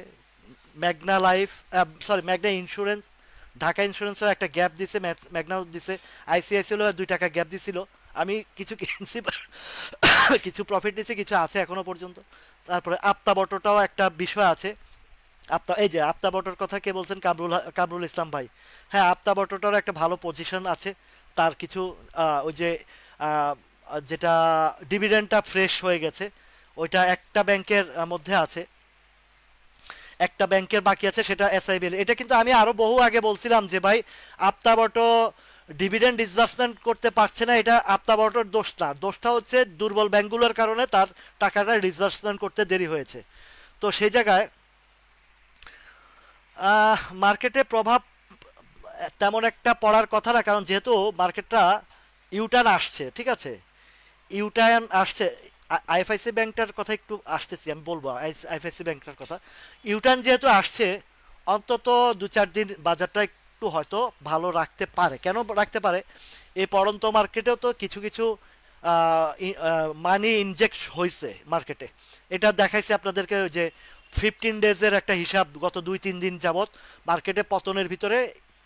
Magna life, sorry Magna insurance, Dhaka ইন্স্যুরেন্সও একটা গ্যাপ দিছে, ম্যাগনাও দিছে, আইসিআইসিএলও 2 টাকা গ্যাপ দিছিল। আমি কিছু কিনছি, কিছু প্রফিট নিচ্ছে, কিছু আছে এখনো পর্যন্ত। তারপরে আপতা বটটাও একটা বিষয় আছে। এই যে আপতা বটর কথা কে বলছেন, কামরুল ইসলাম ভাই। হ্যাঁ, আপতা বটটার একটা ভালো পজিশন আছে। তার কিছু ওই যে আহ, যেটা ডিভিডেন্ডটা ফ্রেশ হয়ে গেছে, ওইটা একটা ব্যাংকের মধ্যে আছে, একটা ব্যাংকের বাকি আছে, সেটা এসআইবিএল। এটা কিন্তু আমি আরো বহু আগে বলছিলাম যে ভাই, আপতাবটো ডিভিডেন্ড ডিসবার্সমেন্ট করতে পারছে না, এটা আপতাবটোর দোষ না, দোষটা হচ্ছে দুর্বল ব্যাংকগুলোর কারণে তার টাকাটা ডিসবার্সমেন্ট করতে দেরি হয়েছে। তো সেই জায়গায় মার্কেটে প্রভাব তেমন একটা পড়ার কথা না, কারণ যেহেতু মার্কেটটা ইউটার্ন আসছে, ঠিক আছে, ইউটার্ন আসছে। আইএফআইসি ব্যাংকটার কথা একটু আসতেছি, আমি বলবো আইএফআইসি ব্যাংকটার কথা। ইউটার্ন যেহেতু আসছে, অন্তত 2-4 দিন বাজারটা একটু হয়তো ভালো রাখতে পারে। কেন রাখতে পারে, এই পড়ন্ত মার্কেটেও তো কিছু কিছু মানি ইনজেক্ট হয়েছে মার্কেটে। এটা দেখাইছে আপনাদেরকে, ওই যে 15 ডেজের একটা হিসাব, গত 2-3 দিন যাবৎ মার্কেটে পতনের ভিতরে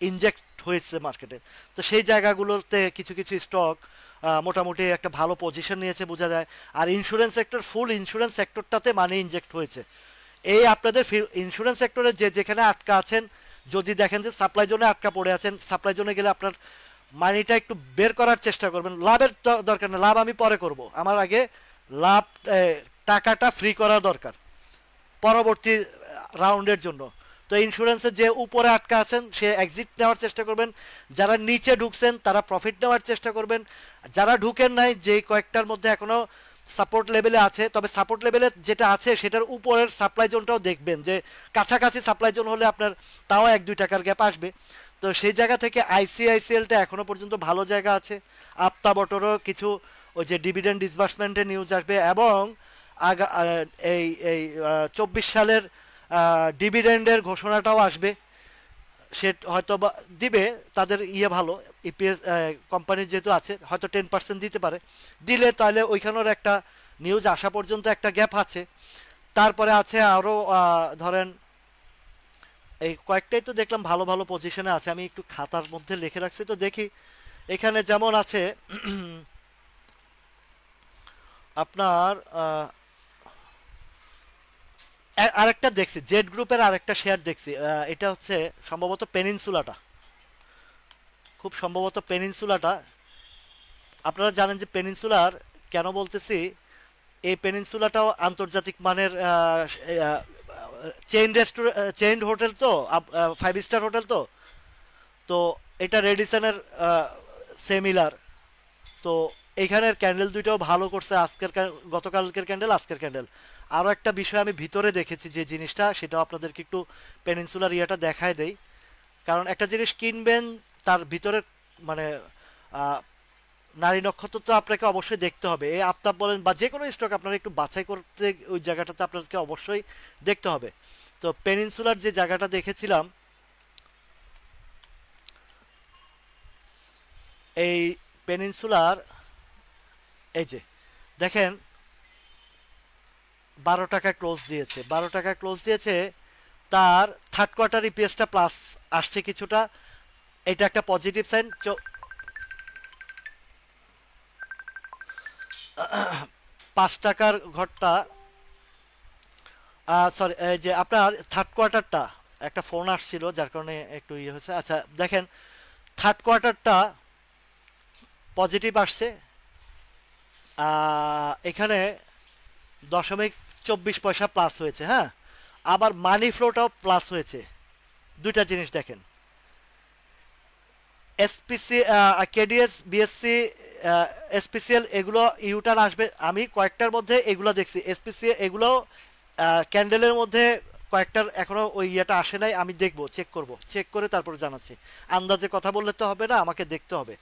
ইনজেক্ট হয়েছে মার্কেটে। তো সেই জায়গাগুলোতে কিছু কিছু স্টক মোটামুটি একটা ভালো পজিশন নিয়েছে বোঝা যায়। আর ইন্স্যুরেন্স সেক্টর, ফুল ইন্স্যুরেন্স সেক্টরটাতে মানি ইনজেক্ট হয়েছে। এই আপনাদের ইন্স্যুরেন্স সেক্টরে যে যেখানে আটকা আছেন, যদি দেখেন যে সাপ্লাই জোনে আটকা পড়ে আছেন, সাপ্লাই জোনে গেলে আপনার মানিটা একটু বের করার চেষ্টা করবেন। লাভের দরকার নেই, লাভ আমি পরে করব, আমার আগে লাভ, টাকাটা ফ্রি করা দরকার পরবর্তী রাউন্ডের জন্য। তো ইন্স্যুরেন্সে যে উপরে আটকা আছেন সে এক্সিট নেওয়ার চেষ্টা করবেন, যারা নিচে ঢুকছেন তারা প্রফিট নেওয়ার চেষ্টা করবেন, যারা ঢুকেন নাই, যে কয়েকটার মধ্যে এখনো সাপোর্ট লেভেলে আছে, তবে সাপোর্ট লেভেলে যেটা আছে সেটার উপরের সাপ্লাই জোনটাও দেখবেন, যে কাছাকাছি সাপ্লাই জোন হলে আপনার তাও 1-2 টাকার গ্যাপ আসবে। তো সেই জায়গা থেকে আইসিআইসিএলটা এখনো পর্যন্ত ভালো জায়গা আছে। আপতা বটরও কিছু ওই যে ডিভিডেন্ড ডিসবার্সমেন্টের নিউজ আসবে, এবং আগা এই এই 24 সালের ডিভিডেন্ডের ঘোষণাটাও আসবে। সে হয়তো বা দিবে, তাদের ইয়ে ভালো, ইপিএস কোম্পানির যেহেতু আছে, হয়তো 10% দিতে পারে। দিলে তাহলে ওইখানের একটা নিউজ আসা পর্যন্ত একটা গ্যাপ আছে। তারপরে আছে আরও ধরেন এই কয়েকটাই তো দেখলাম ভালো ভালো পজিশনে আছে, আমি একটু খাতার মধ্যে লিখে রাখছি তো দেখি। এখানে যেমন আছে আপনার আরেকটা দেখছি জেড গ্রুপের আরেকটা শেয়ার দেখছি, এটা হচ্ছে সম্ভবত পেনিনসুলাটা, খুব সম্ভবত পেনিনসুলাটা। আপনারা জানেন যে পেনিনসুলার কেন বলতেছি, এই পেনিনসুলাটাও আন্তর্জাতিক মানের চেইন রেস্টুরেন্ট, চেইন হোটেল তো, 5 স্টার হোটেল তো। তো এটা রেডিসনের সেমিলার। তো এইখানের ক্যান্ডেল দুইটাও ভালো করছে, গতকালকের ক্যান্ডেল আজকের ক্যান্ডেল। আরও একটা বিষয় আমি ভিতরে দেখেছি যে জিনিসটা, সেটাও আপনাদেরকে একটু পেনিনসুলার ইয়েটা দেখায় দেই। কারণ একটা জিনিস কিনবেন, তার ভিতরে মানে আহ, নারী নক্ষত্র তো আপনাকে অবশ্যই দেখতে হবে। এই আফতাব বলেন বা যে কোনো স্টক আপনারা একটু বাছাই করতে, ওই জায়গাটাতে আপনাদেরকে অবশ্যই দেখতে হবে। তো পেনিনসুলার যে জায়গাটা দেখেছিলাম, এই পেনিনসুলার এই যে দেখেন 12 টাকা ক্লোজ দিয়েছে, 12 টাকা ক্লোজ দিয়েছে। তার থার্ড কোয়ার্টার ইপিএসটা প্লাস আসছে কিছুটা, এটা একটা পজিটিভ সাইন। 5 টাকার ঘরটা, সরি, এই যে আপনার থার্ড কোয়ার্টারটা, একটা ফোন আসছিল যার কারণে একটু ইয়ে হয়েছে। আচ্ছা দেখেন, থার্ড কোয়ার্টারটা পজিটিভ আসছে, এখানে 0.24 পয়সা প্লাস হয়েছে, হ্যাঁ। আবার মানি ফ্লোটাও প্লাস হয়েছে। দুইটা জিনিস দেখেন, এসপিসি, কেডিএস, বিএসসি, এসপিসিএল এগুলো ইউটার্ন আসবে। আমি কয়েকটার মধ্যে এগুলো দেখছি, এসপিসি এগুলো ক্যান্ডেলের মধ্যে কয়েকটার এখনো ওই ইয়েটা আসে নাই, আমি দেখবো, চেক করব, চেক করে তারপরে জানাচ্ছি। আন্দাজে কথা বললে তো হবে না, আমাকে দেখতে হবে,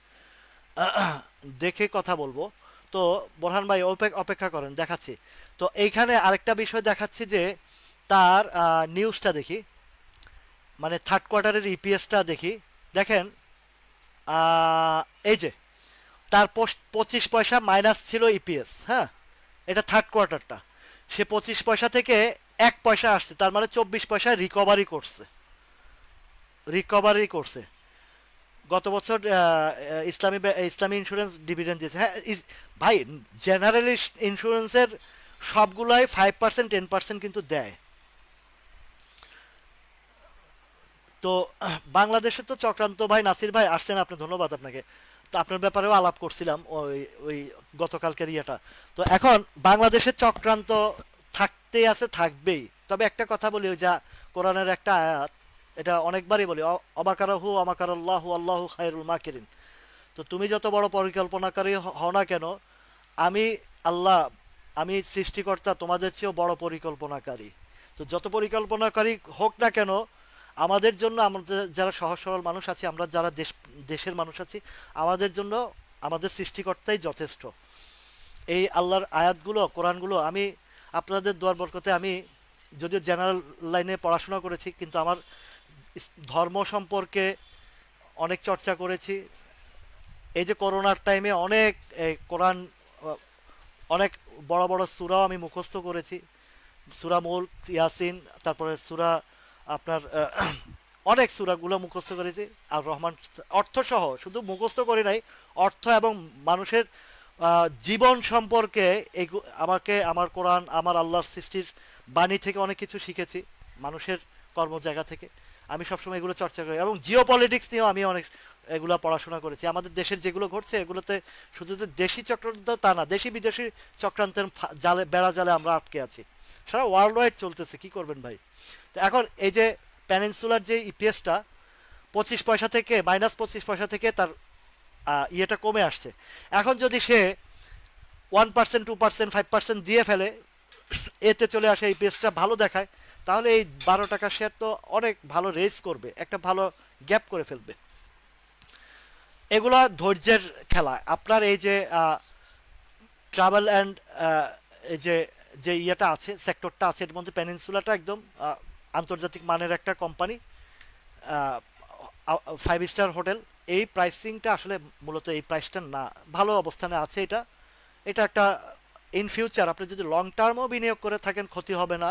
দেখে কথা বলবো। তো বোরহান ভাই অপেক্ষা করেন, দেখাচ্ছি। তো এইখানে আরেকটা বিষয় দেখাচ্ছি যে তার নিউজটা দেখি, মানে থার্ড কোয়ার্টারের ইপিএসটা দেখি। দেখেন, আহ, এই যে তার 25 পয়সা মাইনাস ছিল ইপিএস, হ্যাঁ। এটা থার্ড কোয়ার্টারটা, সে 25 পয়সা থেকে 1 পয়সা আসছে, তার মানে 24 পয়সা রিকভারি করছে, রিকভারি করছে। গত বছর ইসলামী ইন্স্যুরেন্স ডিভিডেন্ড দিয়েছে, হ্যাঁ। ভাই, জেনারেল ইন্স্যুরেন্সের সবগুলাই 5%, 10% কিন্তু দেয়। তো বাংলাদেশে তো চক্রান্ত ভাই, নাসির ভাই আসছেন আপনি, ধন্যবাদ আপনাকে। তো আপনার ব্যাপারেও আলাপ করছিলাম ওই ওই গতকালকের ইয়েটা। তো এখন বাংলাদেশের চক্রান্ত থাকতেই আছে, থাকবেই। তবে একটা কথা বলি, ওই যা কোরআনের একটা আয়াত, এটা অনেকবারই বলি, অবাকারাহু অমাকারাল্লাহু আল্লাহু খায়রুল মাকিরিন। তো তুমি যত বড় পরিকল্পনাকারী হও না কেন, আমি আল্লাহ, আমি সৃষ্টিকর্তা তোমাদের চেয়েও বড় পরিকল্পনাকারী। তো যত পরিকল্পনাকারী হোক না কেন, আমাদের জন্য, আমাদের যারা সহজ সরল মানুষ আছি, আমরা যারা দেশের মানুষ আছি, আমাদের জন্য আমাদের সৃষ্টিকর্তাই যথেষ্ট। এই আল্লাহর আয়াতগুলো, কোরআনগুলো আমি আপনাদের দোয়ার বরকতে, আমি যদিও জেনারেল লাইনে পড়াশোনা করেছি, কিন্তু আমার ধর্ম সম্পর্কে অনেক চর্চা করেছি। এই যে করোনার টাইমে অনেক কোরআন, আহ, অনেক বড় বড় সূরাও আমি মুখস্থ করেছি। সূরা মুলক, ইয়াসিন, তারপরে সূরা আপনার অনেক সূরাগুলো মুখস্থ করেছি। আর রহমান, অর্থ সহ, শুধু মুখস্থ করি নাই, অর্থ এবং মানুষের জীবন সম্পর্কে আমাকে আমার কোরআন, আমার আল্লাহর সৃষ্টির বাণী থেকে অনেক কিছু শিখেছি, মানুষের কর্ম জায়গা থেকে। আমি সবসময় এগুলো চর্চা করি, এবং জিও পলিটিক্স নিয়েও আমি অনেক এগুলো পড়াশোনা করেছি। আমাদের দেশের যেগুলো ঘটছে, এগুলোতে শুধু যে দেশি চক্রান্ত তা না, দেশি বিদেশি চক্রান্তের জালে, বেড়া জালে আমরা আটকে আছি। সারা ওয়ার্ল্ড ওয়াইড চলতেছে, কি করবেন ভাই। তো এখন এই যে প্যানিনসুলার যে ইপিএসটা 25 পয়সা থেকে, -25 পয়সা থেকে তার ইয়েটা কমে আসছে। এখন যদি সে 1%, 2%, 5% দিয়ে ফেলে, এতে চলে আসে, এই পেজটা ভালো দেখায়, তাহলে এই 12 টাকা শেয়ার তো অনেক ভালো রেস করবে, একটা ভালো গ্যাপ করে ফেলবে। এগুলা ধৈর্যের খেলা। আপনার এই যে ট্রাভেল অ্যান্ড এই যে যে ইয়েটা আছে, সেক্টরটা আছে, এর মধ্যে পেনিনসুলাটা একদম আন্তর্জাতিক মানের একটা কোম্পানি, 5 স্টার হোটেল। এই প্রাইসিংটা আসলে মূলত এই প্রাইসটা না, ভালো অবস্থানে আছে এটা। এটা একটা ইন ফিউচার আপনি যদি লং টার্মও বিনিয়োগ করে থাকেন ক্ষতি হবে না,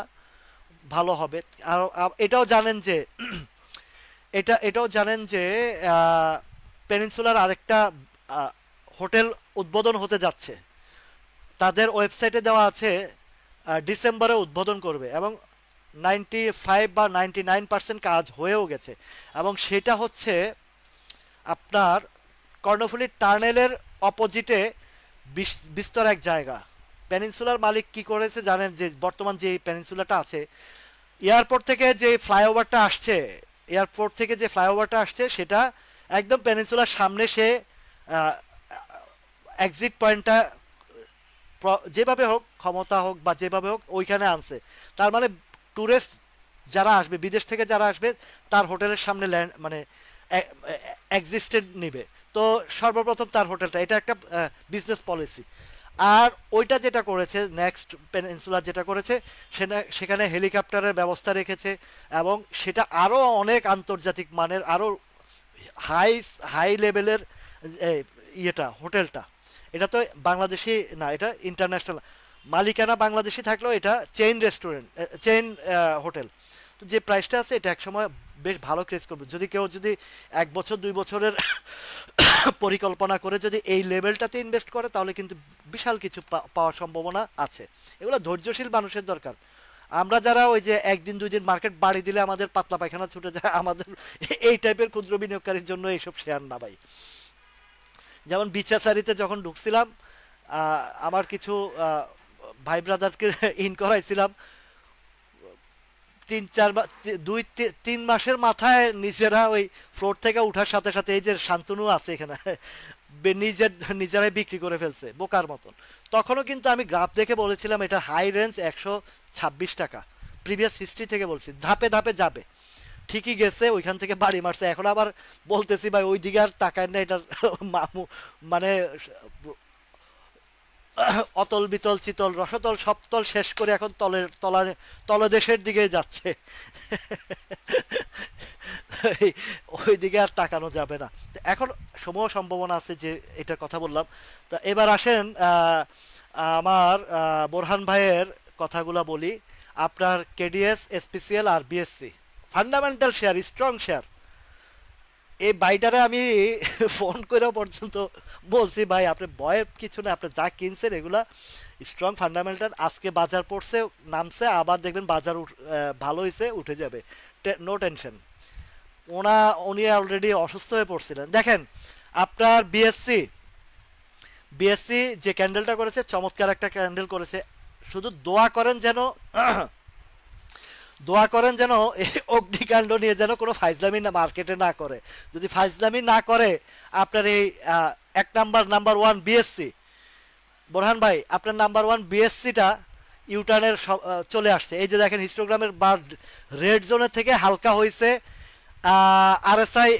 ভালো হবে। আর এটাও জানেন যে এটাও জানেন যে পেনিনসুলার আরেকটা হোটেল উদ্বোধন হতে যাচ্ছে। তাদের ওয়েবসাইটে দেওয়া আছে ডিসেম্বরে উদ্বোধন করবে, এবং 95 বা 99% কাজ হয়েও গেছে। এবং সেটা হচ্ছে আপনার কর্ণফুলী টার্নেলের অপোজিটে বিস্তর এক জায়গা। পেনিনসুলার মালিক কি করেছে জানেন, যে বর্তমান যে পেনিনসুলাটা আছে, এয়ারপোর্ট থেকে যে ফ্লাইওভারটা আসছে, সেটা একদম পেনিনসুলার সামনে সে এক্সিট পয়েন্টটা যেভাবে হোক, ক্ষমতা হোক বা যেভাবে হোক ওইখানে আনছে। তার মানে ট্যুরিস্ট যারা আসবে, বিদেশ থেকে যারা আসবে, তার হোটেলের সামনে ল্যান্ড মানে এক্সিস্টেন্ট নিবে। তো সর্বপ্রথম তার হোটেলটা, এটা একটা বিজনেস পলিসি। আর ওইটা যেটা করেছে, নেক্সট পেনিনসুলা যেটা করেছে, সেখানে হেলিকপ্টারের ব্যবস্থা রেখেছে, এবং সেটা আরও অনেক আন্তর্জাতিক মানের, আরও হাই হাই লেভেলের ইয়েটা, হোটেলটা। এটা তো বাংলাদেশি না, এটা ইন্টারন্যাশনাল। মালিকানা বাংলাদেশি থাকলেও এটা চেইন রেস্টুরেন্ট, চেইন হোটেল। তো যে প্রাইসটা আছে, এটা একসময় বেশ ভালো ক্রেজ করবে। যদি কেউ যদি 1 বছর 2 বছরের পরিকল্পনা করে যদি এই লেভেলটাতে ইনভেস্ট করে, তাহলে কিন্তু বিশাল কিছু পাওয়ার সম্ভাবনা আছে। এগুলো ধৈর্যশীল মানুষের দরকার। আমরা যারা ওই যে 1 দিন 2 দিন মার্কেট বাড়ি দিলে আমাদের পাতলা পায়খানা ছুটে যায়, আমাদের এই টাইপের ক্ষুদ্র বিনিয়োগকারীর জন্য এইসব শেয়ার না ভাই। যেমন বিচারসারিতে যখন ঢুকছিলাম, আমার কিছু ভাই ব্রাদারকে ইন করাইছিলাম, 3 4 3 মাসের মাথায় নিজেরা ওই ফ্লোর থেকে উঠার সাথে সাথে, এই যে শান্তনু আছে এখানে, নিজেরাই বিক্রি করে ফেলছে বোকার মতন। তখনও কিন্তু আমি গ্রাফ দেখে বলেছিলাম এটা হাই রেঞ্জ 126 টাকা, প্রিভিয়াস হিস্ট্রি থেকে বলছি ধাপে ধাপে যাবে। ঠিকই গেছে, ওইখান থেকে বাড়ি মারছে। এখন আবার বলতেছি ভাই ওই দিকে আর তাকায় না, এটার মামু মানে অতল বিতল চিতল রসতল সপ্তল শেষ করে এখন তলদেশের দিকে যাচ্ছে। ওই দিকে আর তাকানো যাবে না। এখন সমূহ সম্ভাবনা আছে যে এটার কথা বললাম। তা এবার আসেন আমার বোরহান ভাইয়ের কথাগুলো বলি। আপনার কেডিএস, এসপিসিএল আর BSC fundamental share, strong share. এই বাইটারে আমি ফোন করে পর্যন্ত বলছি ভাই আপনি ভয়ের কিছু না, আপনি যা কিনছেন এগুলা স্ট্রং ফান্ডামেন্টাল। আজকে বাজার পড়ছে, নামছে, আবার দেখবেন বাজার ভালো হয়েছে, উঠে যাবে, নো টেনশন। উনি অলরেডি অসুস্থ হয়ে পড়ছিলেন। দেখেন আপনার বিএসসি যে ক্যান্ডেলটা করেছে, চমৎকার একটা ক্যান্ডেল করেছে। শুধু দোয়া করেন যেন এই অগ্নিকাণ্ড নিয়ে যেন কোনো ফাইজলামি না মার্কেটে না করে। যদি ফাইজলামি না করে, আপনার এই নাম্বার ওয়ান বিএসসি, বোরহান ভাই আপনার নাম্বার ওয়ান বিএসসিটা ইউটার্নের চলে আসছে। এই যে দেখেন হিস্টোগ্রামের বার রেড জোনের থেকে হালকা হয়েছে, আরএসআই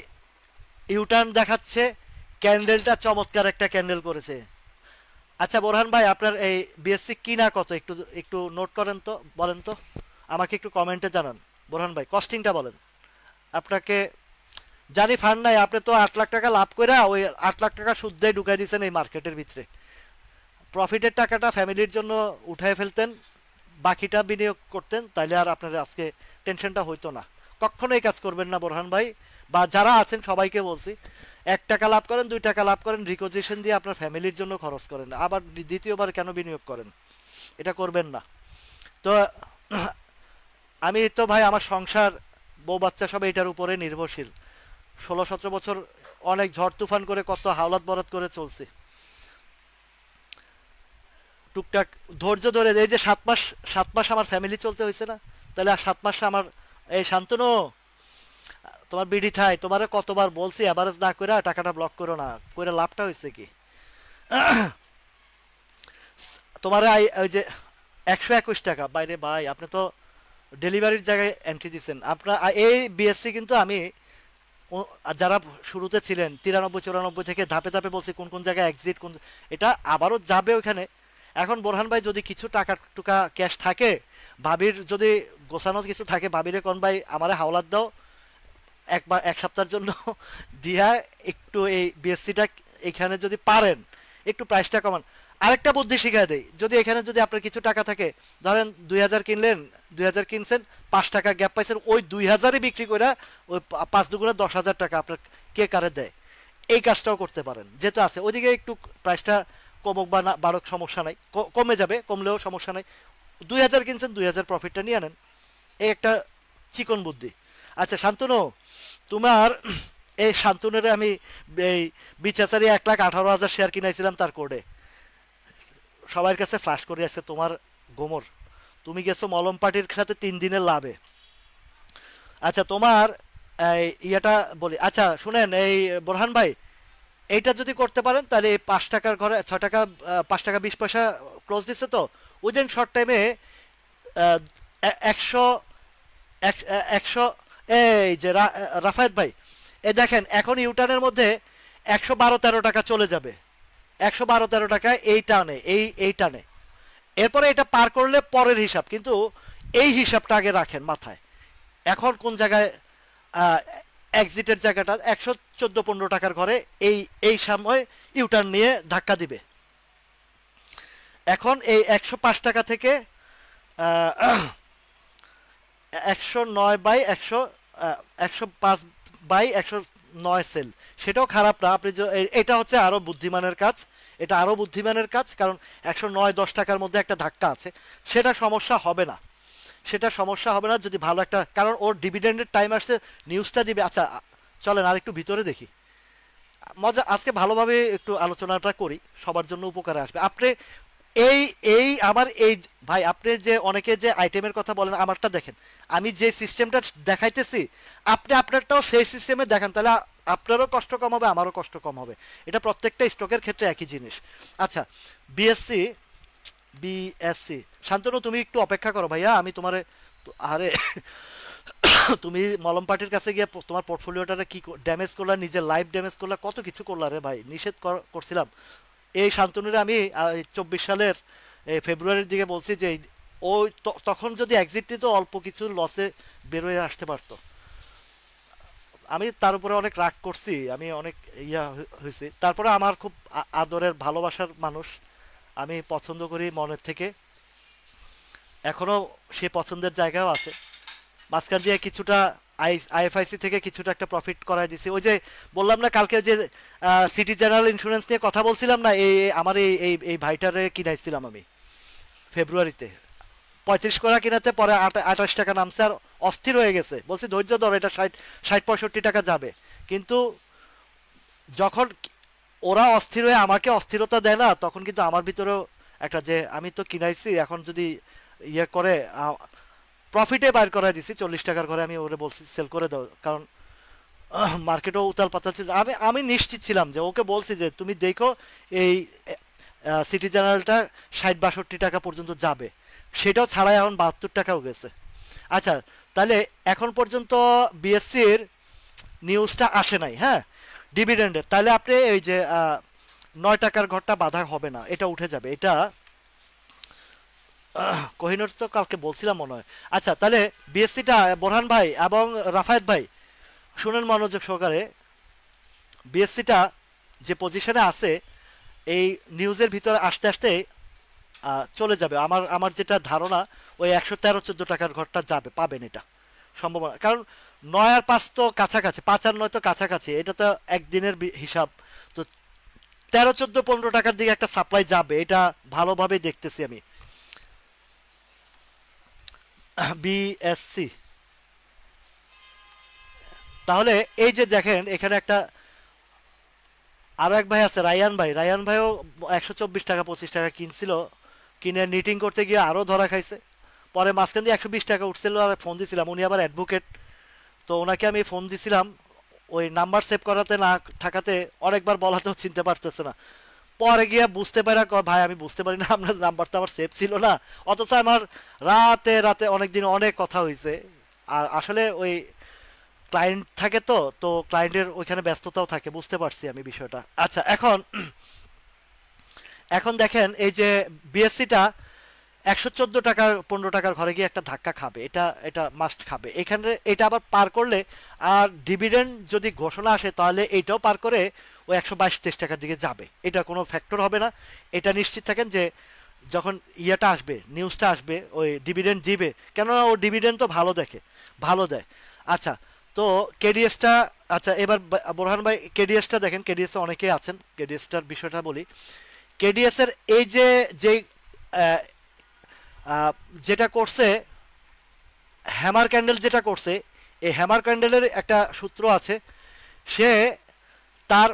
ইউটার্ন দেখাচ্ছে, ক্যান্ডেলটা চমৎকার একটা ক্যান্ডেল করেছে। আচ্ছা বোরহান ভাই, আপনার এই বিএসসি কিনা কত, একটু একটু নোট করেন তো, বলেন তো আমাকে, একটু কমেন্টে জানান। বোরহান ভাই কস্টিংটা বলেন। আপনাকে জানি ফান্ড নাই, আপনি তো 8 লাখ টাকা লাভ করে ওই 8 লাখ টাকা সুদ দিয়ে ঢুকাই দিচ্ছেন এই মার্কেটের ভিতরে। প্রফিটের টাকাটা ফ্যামিলির জন্য উঠায় ফেলতেন, বাকিটা বিনিয়োগ করতেন, তাইলে আর আপনার আজকে টেনশনটা হইতো না। কখনো এই কাজ করবেন না বোরহান ভাই, বা যারা আছেন সবাইকে বলছি, 1 টাকা লাভ করেন, 2 টাকা লাভ করেন, রিকোজিশন দিয়ে আপনার ফ্যামিলির জন্য খরচ করেন, আবার দ্বিতীয়বার কেন বিনিয়োগ করেন? এটা করবেন না। তো আমি তো ভাই আমার সংসার, বউ বাচ্চা সব এটার উপরে নির্ভরশীল। 16 17 বছর অনেক ঝড় তুফান করে, কত হাওলাত বরাত করে চলছে। টুকটাক ধৈর্য ধরে, এই যে 7 মাস আমার ফ্যামিলি চলতে হয়েছে না, তাহলে আর 7 মাস আমার, এই শান্তনু তোমার বিডি থাই, তোমারে কতবার বলছি এভারেজ না করে টাকাটা ব্লক করো না, করে লাভটা হয়েছে কি? তোমার ওই যে 121 টাকা, বাইরে ভাই আপনি তো ডেলিভারির জায়গায় এন্ট্রি দিচ্ছেন। আপনার এই বিএসসি কিন্তু আমি যারা শুরুতে ছিলেন 93 94 থেকে ধাপে ধাপে বলছি কোন কোন জায়গায় এক্সিট, কোন এটা আবারও যাবে ওখানে। এখন বোরহান ভাই যদি কিছু টাকা টুকা ক্যাশ থাকে, ভাবির যদি গোছানো কিছু থাকে, ভাবিরে কোন ভাই আমারে হাওলাত দাও, 1 সপ্তাহের জন্য দিয়া একটু এই বিএসসিটা এখানে যদি পারেন একটু প্রাইসটা কমান। আরেকটা বুদ্ধি শিখাই দেই, যদি এখানে যদি আপনার কিছু টাকা থাকে, ধরেন 2000 কিনলেন, 2000 কিনছেন, 5 টাকা গ্যাপ পাইছেন, ওই 2000ই বিক্রি করে ওই 5 দুগুণে 10,000 টাকা আপনার কে কারে দেয়, এই কাজটাও করতে পারেন। যেহেতু আছে ওইদিকে একটু প্রাইসটা কমুক বা না বাড়ুক সমস্যা নাই, কমে যাবে, কমলেও সমস্যা নাই, 2000 কিনছেন, 2000 প্রফিটটা নিয়ে নেন, এই একটা চিকন বুদ্ধি। আচ্ছা শান্তনু, তোমার এই শান্তনুরে আমি এই বিচাচারি 1,18,000 শেয়ার কিনাইছিলাম তার কোডে, সবার কাছে ফ্লাশ করে আছে তোমার গোমর, তুমি গেছো মলম পার্টির সাথে 3 দিনের লাভে। আচ্ছা তোমার এই ইয়েটা বলি, আচ্ছা শুনেন এই বোরহান ভাই, এইটা যদি করতে পারেন তাহলে এই 5 টাকার ঘরে 6 টাকা, 5 টাকা 20 পয়সা ক্লোজ দিচ্ছে তো, উইদিন শর্ট টাইমে 100, 100, এই যে রাফায়েত ভাই, এই দেখেন এখন ইউটার্নের মধ্যে 112-13 টাকা চলে যাবে, 112-13 টাকা এই টানে, এই টানে, এরপরে এটা পার করলে পরের হিসাব, কিন্তু এই হিসাবটা আগে রাখেন মাথায়। এখন কোন জায়গায় এক্সিটের জায়গাটা 114-15 টাকার ঘরে এই এই সময় ইউটার্ন নিয়ে ধাক্কা দিবে। এখন এই 105 টাকা থেকে 109/100, 105/109 সেল, সেটাও খারাপ না। আপনি এটা হচ্ছে আরো বুদ্ধিমানের কাজ, এটা আরো বুদ্ধিমানের কাজ, কারণ 109-10 টাকার মধ্যে একটা ধাক্কা আছে, সেটা সমস্যা হবে না, সেটা সমস্যা হবে না যদি ভালো একটা, কারণ ওর ডিভিডেন্ডের টাইম আসছে, নিউজটা দিবে। আচ্ছা চলেন আর একটু ভিতরে দেখি, মজা আজকে ভালোভাবে একটু আলোচনাটা করি, সবার জন্য উপকারে আসবে। আপনি এই এই আমার এই ভাই, আপনি যে অনেকে যে আইটেমের কথা বলেন, আমারটা দেখেন, আমি যে সিস্টেমটা দেখাইতেছি, আপনি আপনারটাও সেই সিস্টেমে দেখান, তাহলে আপনারও কষ্ট কম হবে, আমারও কষ্ট কম হবে, এটা প্রত্যেকটা স্টকের ক্ষেত্রে একই জিনিস। আচ্ছা বিএসসি, বিএসসি, শান্তনু তুমি একটু অপেক্ষা করো ভাইয়া, আমি তোমারে আরে তুমি মলম পার্টির কাছে গিয়ে তোমার পোর্টফোলিওটা কি ড্যামেজ করলা, নিজের লাইফ ড্যামেজ করলা, কত কিছু করলা রে ভাই, নিষেধ করছিলাম। এই শান্তনুরে আমি 24 সালের ফেব্রুয়ারির দিকে বলছি যে ওই তখন যদি এক্সিট নিত অল্প কিছু লসে বেরোয় আসতে পারতো। আমি তার উপরে অনেক রাগ করছি, আমি অনেক হয়েছি, তারপরে আমার খুব আদরের ভালোবাসার মানুষ, আমি পছন্দ করি মনের থেকে, এখনো সে পছন্দের জায়গাও আছে। মাঝখান দিয়ে কিছুটা আইএফআইসি থেকে কিছুটা একটা প্রফিট করাই দিছি, ওই যে বললাম না কালকে যে সিটি জেনারেল ইন্স্যুরেন্স নিয়ে কথা বলছিলাম না, আমার এই ভাইটারে কিনাইছিলাম আমি ফেব্রুয়ারিতে, 35 করা কিনাতে পরে 28 টাকা নামছে, আর অস্থির হয়ে গেছে, বলছি ধৈর্য ধর, এটা 60-65 টাকা যাবে, কিন্তু যখন ওরা অস্থির হয়ে আমাকে অস্থিরতা দেয় না, তখন কিন্তু আমার ভিতরেও একটা যে আমি তো কিনাইছি, এখন যদি ইয়ে করে প্রফিটে বাইর করাই দিছি, 40 টাকার ঘরে আমি ওরে বলছি সেল করে দাও, কারণ মার্কেটও উতাল পাতাল ছিল, আমি আমি নিশ্চিত ছিলাম যে ওকে বলছি যে তুমি দেখো এই সিটি জেনারেলটা 60-62 টাকা পর্যন্ত যাবে, সেটাও ছাড়াই এখন 72 টাকাও গেছে। আচ্ছা তাহলে এখন পর্যন্ত বিএসসির নিউজটা আসে নাই, হ্যাঁ, ডিভিডেন্ডের, তাহলে আপনি এই যে 9 টাকার ঘরটা বাধা হবে না, এটা উঠে যাবে, এটা কোহিনুর তো কালকে বলছিলাম মনে হয়। আচ্ছা তাহলে বিএসসিটা বোরহান ভাই এবং রাফায়েত ভাই শুনেন মনোযোগ সহকারে, বিএসসিটা যে পজিশনে আছে এই নিউজের ভিতরে আসতে আসতে চলে যাবে, আমার আমার যেটা ধারণা ওই 113-14 টাকার ঘরটা যাবে, পাবেন এটা সম্ভাবনা, কারণ 9 আর 5 তো কাছাকাছি, 5 আর 9 তো কাছাকাছি, এটা তো একদিনের হিসাব, তো 13, 14, 15 টাকার দিকে একটা সাপ্লাই যাবে, এটা ভালোভাবে দেখতেছি আমি। বিএসসি, তাহলে এই যে দেখেন এখানে একটা আরো এক ভাই আছে রায়ান ভাই, রায়ান ভাইও 124 টাকা 25 টাকা কিনছিল, কিনে নিটিং করতে গিয়ে আরো ধরা খাইছে, পরে মাঝখান দিয়ে 120 টাকা উঠছিল, আর ফোন দিছিলাম, উনি আবার অ্যাডভোকেট, তো ওনাকে আমি ফোন দিছিলাম, ওই নাম্বার সেভ করাতে না থাকাতে অনেকবার বলাতেও চিনতে পারতেছে না, পরে গিয়ে বুঝতে পারা ভাই আমি বুঝতে পারি না, আপনার নাম্বার তো আমার সেভ ছিল না, অথচ আমার রাতে রাতে অনেক দিন অনেক কথা হয়েছে, আর আসলে ওই ক্লায়েন্ট থাকে, তো তো ক্লায়েন্টের ওইখানে ব্যস্ততাও থাকে, বুঝতে পারছি আমি বিষয়টা। আচ্ছা এখন এখন দেখেন এই যে বিএসসিটা 114 টাকা 15 টাকার ঘরে গিয়ে একটা ধাক্কা খাবে, এটা এটা মাস্ট খাবে এখানে। এটা আবার পার করলে আর ডিভিডেন্ড যদি ঘোষণা আসে তাহলে এইটাও পার করে ওই 122-23 টাকার দিকে যাবে, এটা কোনো ফ্যাক্টর হবে না। এটা নিশ্চিত থাকেন যে যখন ইয়েটা আসবে, নিউজটা আসবে, ওই ডিভিডেন্ড দিবে, কেননা ও ডিভিডেন্ড তো ভালো দেখে, ভালো দেয়। আচ্ছা, তো কেডিএসটা, আচ্ছা এবার বোরহান ভাই কেডিএসটা দেখেন, কেডিএস অনেকেই আছেন, কেডিএসটার বিষয়টা বলি। কেডিএস এর এই যে যে আহ, আহ, যেটা করছে, হ্যামার ক্যান্ডেল যেটা করছে, এই হ্যামার ক্যান্ডেলের একটা সূত্র আছে। সে তার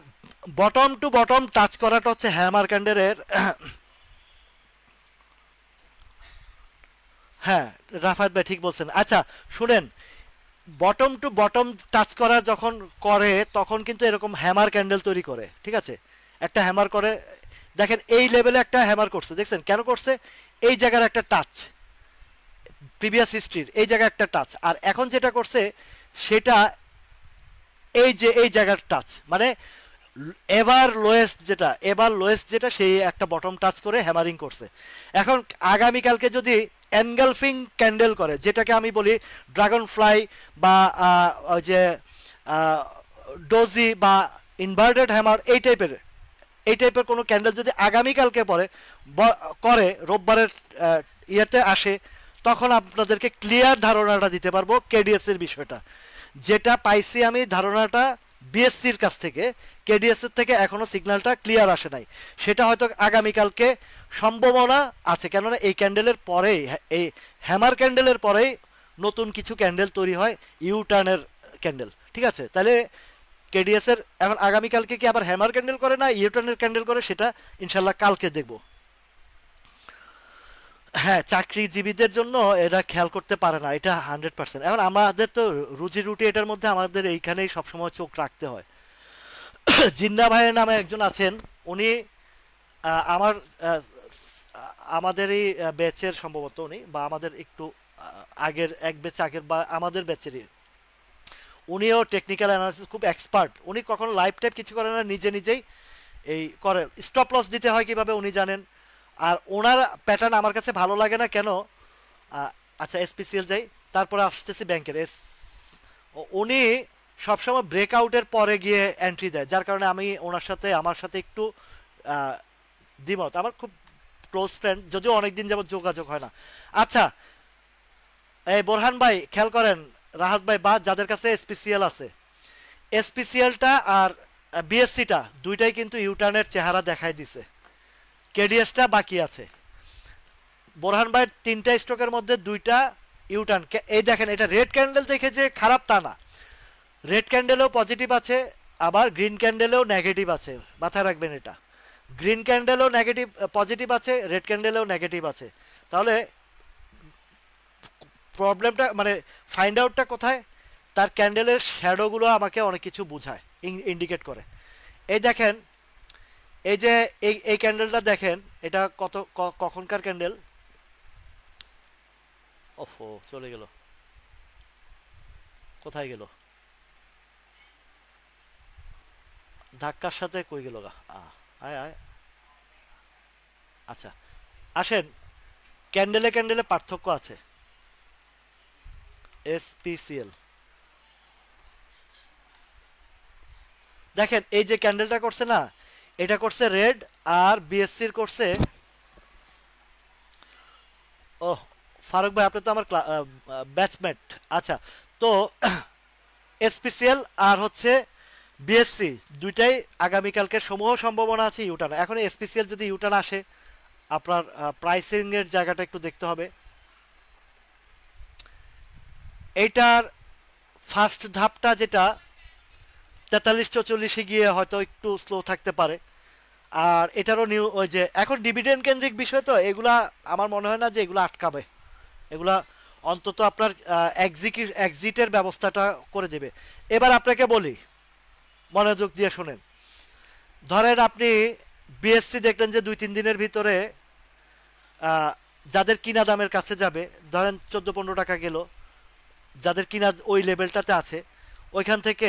বটম টু বটম টাচ করাটা হচ্ছে হ্যামার ক্যান্ডেলের হ্যাঁ, রাফাত ভাই ঠিক বলছেন। আচ্ছা শুনেন, বটম টু বটম টাচ করা যখন করে তখন কিন্তু এরকম হ্যামার ক্যান্ডেল তৈরি করে, ঠিক আছে? একটা হ্যামার করে, দেখেন এই লেভেলে একটা হ্যামার করছে, দেখছেন কেন করছে? এই জায়গার একটা টাচ, প্রিভিয়াস হিস্ট্রির এই জায়গায় একটা টাচ, আর এখন যেটা করছে সেটা এই যে এই জায়গার টাচ, মানে এবার লোয়েস্ট যেটা সেই একটা বটম টাচ করে হ্যামারিং করছে। এখন আগামীকালকে যদি এনগালফিং ক্যান্ডেল করে, যেটাকে আমি বলি ড্রাগন ফ্লাই বা ওই যে ডোজি বা ইনভার্টেড হ্যামার, এই টাইপের কোনো ক্যান্ডেল যদি আগামীকালকে পরে করে রোববারের ইয়েতে আসে, তখন আপনাদেরকে ক্লিয়ার ধারণাটা দিতে পারবো কেডিএস এর বিষয়টা। যেটা পাইছি আমি ধারণাটা বিএসসির কাছ থেকে, কেডিএস এর থেকে এখনো সিগন্যালটা ক্লিয়ার আসে নাই। সেটা হয়তো আগামীকালকে সম্ভাবনা আছে, কেননা এই ক্যান্ডেলের পরেই, এই হ্যামার ক্যান্ডেলের পরেই নতুন কিছু ক্যান্ডেল তৈরি হয়, ইউ টার্নের ক্যান্ডেল, ঠিক আছে? তাহলে কেডিএস এর এখন আগামীকালকে কি আবার হ্যামার ক্যান্ডেল করে না ইউ টার্নের ক্যান্ডেল করে, সেটা ইনশাল্লাহ কালকে দেখবো। হ্যাঁ, চাকরিজীবীদের জন্য এরা খেয়াল করতে পারে না, এটা 100%। এখন আমাদের তো রুজি রুটি এটার মধ্যে, আমাদের এইখানেই সবসময় চোখ রাখতে হয়। জিন্না ভাইয়ের নামে একজন আছেন, উনি আমার আমাদেরই ব্যাচের সম্ভবত উনি, বা আমাদের একটু আগের এক ব্যাচ আগের, বা আমাদের ব্যাচেরই। উনিও টেকনিক্যাল অ্যানালিসিস খুব এক্সপার্ট। উনি কখনো লাইভ টাইপ কিছু করে না, নিজে নিজেই এই করে। স্টপ লস দিতে হয় কিভাবে উনি জানেন। আর ওনার প্যাটার্ন আমার কাছে ভালো লাগে না কেন, আহ, আচ্ছা এসপিসিএল যাই, তারপরে আসতেছি ব্যাংকের উনি সবসময় ব্রেকআউটের পরে গিয়ে এন্ট্রি দেয়, যার কারণে আমি ওনার সাথে, আমার সাথে একটু আহ, দ্বিমত। আমার খুব ক্লোজ ফ্রেন্ড, যদিও অনেকদিন যাবত যোগাযোগ হয় না। আচ্ছা, এই বোরহান ভাই খেয়াল করেন, রাহাত ভাই বা যাদের কাছে এসপিসিএল আছে, এসপিসিএলটা আর বিএসসিটা দুইটাই কিন্তু ইউটার্নের চেহারা দেখাই দিছে, কেডিএসটা বাকি আছে। বোরহান ভাইয়ের 3টা স্টকের মধ্যে 2টা ইউটার্ন। এই দেখেন, এটা রেড ক্যান্ডেল দেখে যে খারাপ তা না, রেড ক্যান্ডেলেও পজিটিভ আছে, আবার গ্রিন ক্যান্ডেলেও নেগেটিভ আছে, মাথায় রাখবেন এটা। গ্রিন ক্যান্ডেলেও নেগেটিভ পজিটিভ আছে, রেড ক্যান্ডেলেও নেগেটিভ আছে। তাহলে প্রবলেমটা মানে ফাইন্ড আউটটা কোথায়? তার ক্যান্ডেলের শ্যাডোগুলো আমাকে অনেক কিছু বোঝায়, ইন্ডিকেট করে। এই দেখেন, এই যে এই ক্যান্ডেলটা দেখেন, এটা কখনকার ক্যান্ডেল? ওফো, চলে গেল, কোথায় গেল? ধাক্কার সাথে কই গেল গা? আয় আয়, আচ্ছা আসেন, ক্যান্ডেলে ক্যান্ডেলে পার্থক্য আছে। এসপিসিএল দেখেন, এই যে ক্যান্ডেলটা করছে না, এটা করছে রেড, আর বিএসসির করছে, ও ফারুক ভাই আপনি তো আমার ব্যাচমেট। আচ্ছা, তো এসপিসিএল আর হচ্ছে বিএসসি দুইটাই আগামীকালকে সমূহ সম্ভাবনা আছে ইউটার্ন। এখন এসপিসিএল যদি ইউটার্ন আসে, আপনার প্রাইসিং এর জায়গাটা একটু দেখতে হবে। এইটার ফার্স্ট ধাপটা যেটা 43-44 গিয়ে হয়তো একটু স্লো থাকতে পারে। আর এটারও নিউ ওই যে এখন ডিভিডেন্ড কেন্দ্রিক বিষয়, তো এগুলা আমার মনে হয় না যে এগুলো আটকাবে। এগুলা অন্তত আপনার এক্সিটের ব্যবস্থাটা করে দেবে। এবার আপনাকে বলি, মনোযোগ দিয়ে শোনেন। ধরেন আপনি বিএসসি দেখলেন যে 2-3 দিনের ভিতরে আহ, যাদের কিনা দামের কাছে যাবে, ধরেন 14-15 টাকা গেল, যাদের কিনা ওই লেভেলটাতে আছে, ওইখান থেকে,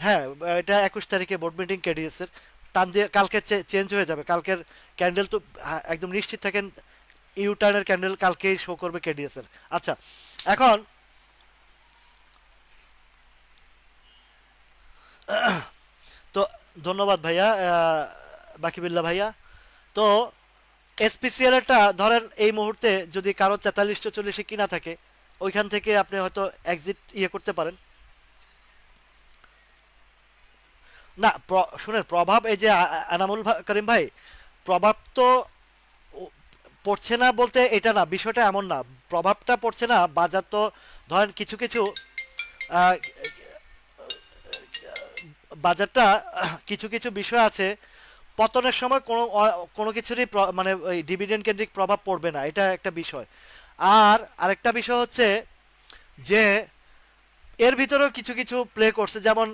হ্যাঁ এটা 21 তারিখে বোর্ড মিটিং কেডিএস এর, টান দিয়ে কালকে চেঞ্জ হয়ে যাবে। কালকের ক্যান্ডেল তো একদম নিশ্চিত থাকেন ইউটার্নের ক্যান্ডেল কালকেই শো করবে কেডিএস এর। আচ্ছা, এখন তো ধন্যবাদ ভাইয়া, বাকিবিল্লা ভাইয়া। তো এসপিসিএল এরটা ধরেন এই মুহূর্তে যদি কারো 43-44 কিনা থাকে, ওইখান থেকে আপনি হয়তো এক্সিট ইয়ে করতে পারেন। না, শুনেন, প্রভাব এই যে আনামুল করিম ভাই, প্রভাব তো পড়ছে না বলতে এটা না, বিষয়টা এমন না। প্রভাবটা পড়ছে না, বাজার তো ধরেন কিছু কিছু আহ, বাজারটা কিছু কিছু বিষয় আছে, পতনের সময় কোনো কিছুরই মানে ওই ডিভিডেন্ড কেন্দ্রিক প্রভাব পড়বে না, এটা একটা বিষয়। আর আরেকটা বিষয় হচ্ছে যে এর ভিতরেও কিছু কিছু প্লে করছে, যেমন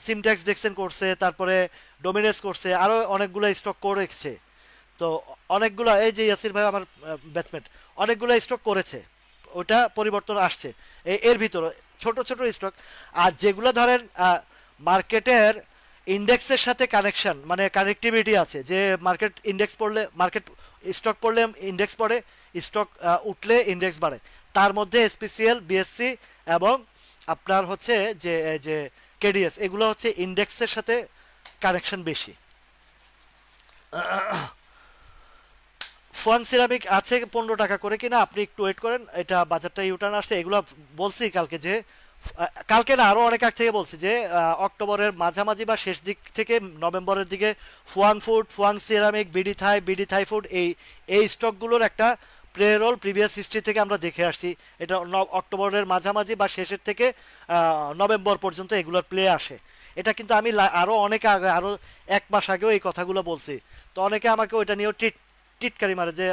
সিমট্যাক্স দেখছেন করছে, তারপরে ডোমিনেস করছে, আরও অনেকগুলো স্টক করেছে। তো অনেকগুলো, এই যে ইয়াসির ভাই আমার ব্যাটসম্যান, অনেকগুলো স্টক করেছে, ওটা পরিবর্তন আসছে এর ভিতরে, ছোট ছোট স্টক। আর যেগুলো ধরেন মার্কেটের ইন্ডেক্সের সাথে কানেকশন, মানে কানেক্টিভিটি আছে, যে মার্কেট ইন্ডেক্স পড়লে মার্কেট, স্টক পড়লে ইন্ডেক্স পড়ে, স্টক উঠলে ইন্ডেক্স বাড়ে, তার মধ্যে এসপিসিএল, বিএসসি এবং আপনার হচ্ছে যে যে কেডিএস, এগুলো হচ্ছে ইন্ডেক্সের সাথে কানেকশন বেশি। ফোয়াং সিরামিক আছে 15 টাকা করে কিনা, আপনি একটু ওয়েট করেন, এটা বাজারটা ইউটার্ন আসছে, এগুলো বলছি কালকে যে কালকে না, আরো অনেক আগ থেকে বলছি যে অক্টোবরের মাঝামাঝি বা শেষ দিক থেকে নভেম্বরের দিকে Fu-Wang food, Fu-Wang ceramic, BD Thai food, এই স্টকগুলোর একটা প্লে রোল প্রিভিয়াস হিস্ট্রি থেকে আমরা দেখে আসছি। এটা অক্টোবরের মাঝামাঝি বা শেষের থেকে নভেম্বর পর্যন্ত এগুলোর প্লে আসে। এটা কিন্তু আমি আরো অনেক আগে, আরো 1 মাস আগেও এই কথাগুলো বলছি। তো অনেকে আমাকে ওইটা নিয়েও টিটকারি মারে যে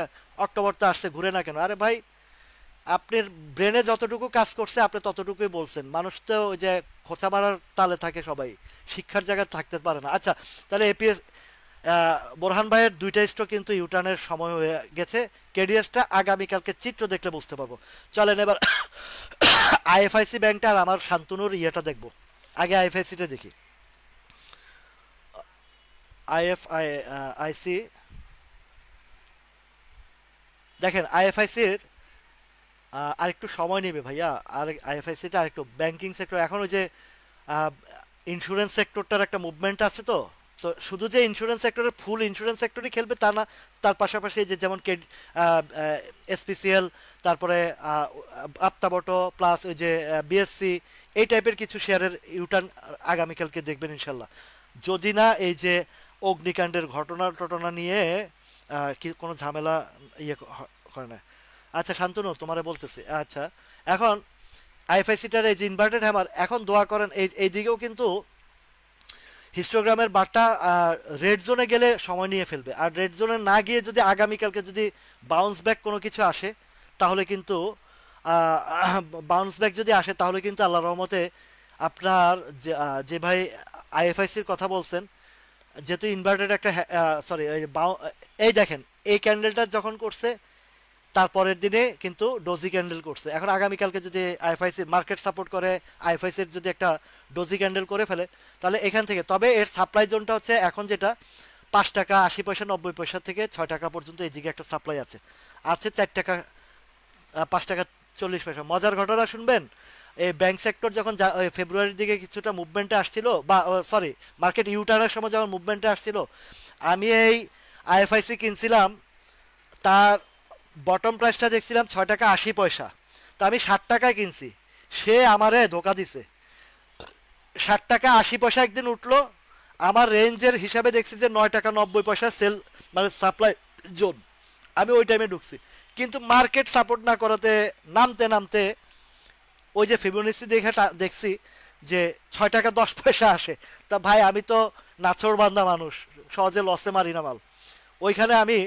অক্টোবর তো আসছে, ঘুরে না কেন। আরে ভাই, আপনার ব্রেনে যতটুকু কাজ করছে আপনি ততটুকুই বলছেন। মানুষ তো ওই যে খোঁচা মারার তালে থাকে, সবাই শিক্ষার জায়গায় থাকতে পারে না। আচ্ছা, তাহলে এপিএস বোরহান ভাইয়ের 2টা স্টক কিন্তু ইউটার্নের সময় হয়ে গেছে। কেডিএসটা আগামীকালকে চিত্র দেখলে বুঝতে পারবো। চলেন এবার আইএফআইসি ব্যাংকটা আর আমার শান্তনুর ইয়েটা দেখবো। আগে আইএফআইসিটা দেখি। আইএফআইসি, দেখেন আইএফআইসির আরেকটু সময় নেবে ভাইয়া। আর আইএফআইসিটা আরেকটু ব্যাংকিং সেক্টর, এখন ওই যে ইন্স্যুরেন্স সেক্টরটার একটা মুভমেন্ট আছে। তো তো শুধু যে ইন্স্যুরেন্স সেক্টরের ফুল ইন্স্যুরেন্স সেক্টরই খেলবে তা না, তার পাশাপাশি যে যেমন এসপিসিএল, তারপরে আপ্তাবটো, প্লাস ওই যে বিএসসি, এই টাইপের কিছু শেয়ারের ইউটার্ন আগামীকালকে দেখবেন ইনশাল্লাহ। যদি না এই যে অগ্নিকাণ্ডের ঘটনা টটনা নিয়ে কি কোনো ঝামেলা ইয়ে করে না। আচ্ছা শান্তনু, তোমারে বলতেছি। আচ্ছা, এখন আইএফআইসিটার এই যে ইনভার্টেড হ্যামার, এখন দোয়া করেন এই দিকেও কিন্তু হিস্টোগ্রামের বারটা রেড জোনে গেলে সময় নিয়ে ফেলবে। আর রেড জোনে না গিয়ে যদি আগামীকালকে যদি বাউন্স ব্যাক কোনো কিছু আসে, তাহলে কিন্তু বাউন্স ব্যাক যদি আসে তাহলে কিন্তু আল্লাহ রহমতে আপনার যে ভাই আইএফআইসির কথা বলছেন, যেহেতু ইনভার্টেড একটা, সরি, এই দেখেন, এই ক্যান্ডেলটা যখন করছে তারপরের দিনে কিন্তু ডোজি ক্যান্ডেল করছে। এখন আগামীকালকে যদি আইএফআইসি মার্কেট সাপোর্ট করে, আইএফআইসির যদি একটা ডোজি ক্যান্ডেল করে ফেলে, তাহলে এখান থেকে, তবে এর সাপ্লাই জোনটা হচ্ছে এখন যেটা 5 টাকা 80 পয়সা 90 পয়সা থেকে 6 টাকা পর্যন্ত, এই দিকে একটা সাপ্লাই আছে, আছে 4 টাকা 5 টাকা 40 পয়সা। মজার ঘটনা শুনবেন, এই ব্যাংক সেক্টর যখন ফেব্রুয়ারির দিকে কিছুটা মুভমেন্টে আসছিল, বা সরি, মার্কেট ইউটার্নের সময় যখন মুভমেন্টে আসছিল, আমি এই আইএফআইসি কিনছিলাম, তার বটম প্রাইসটা দেখছিলাম 6 টাকা 80 পয়সা। তো আমি 60 টাকায় কিনছি, সে আমারে ধোকা দিছে। 60 টাকা 80 পয়সা একদিন উঠলো, আমার রেঞ্জের হিসাবে দেখছি যে 9 টাকা 90 পয়সা সেল, মানে সাপ্লাই জোন। আমি ওই টাইমে ঢুকছি, কিন্তু মার্কেট সাপোর্ট না করাতে নামতে নামতে ওই যে ফিবোনাচি দেখে দেখছি যে 6 টাকা 10 পয়সা আসে। তা ভাই, আমি তো নাছোড় বান্দা মানুষ, সহজে লসে মারি না মাল। ওইখানে আমি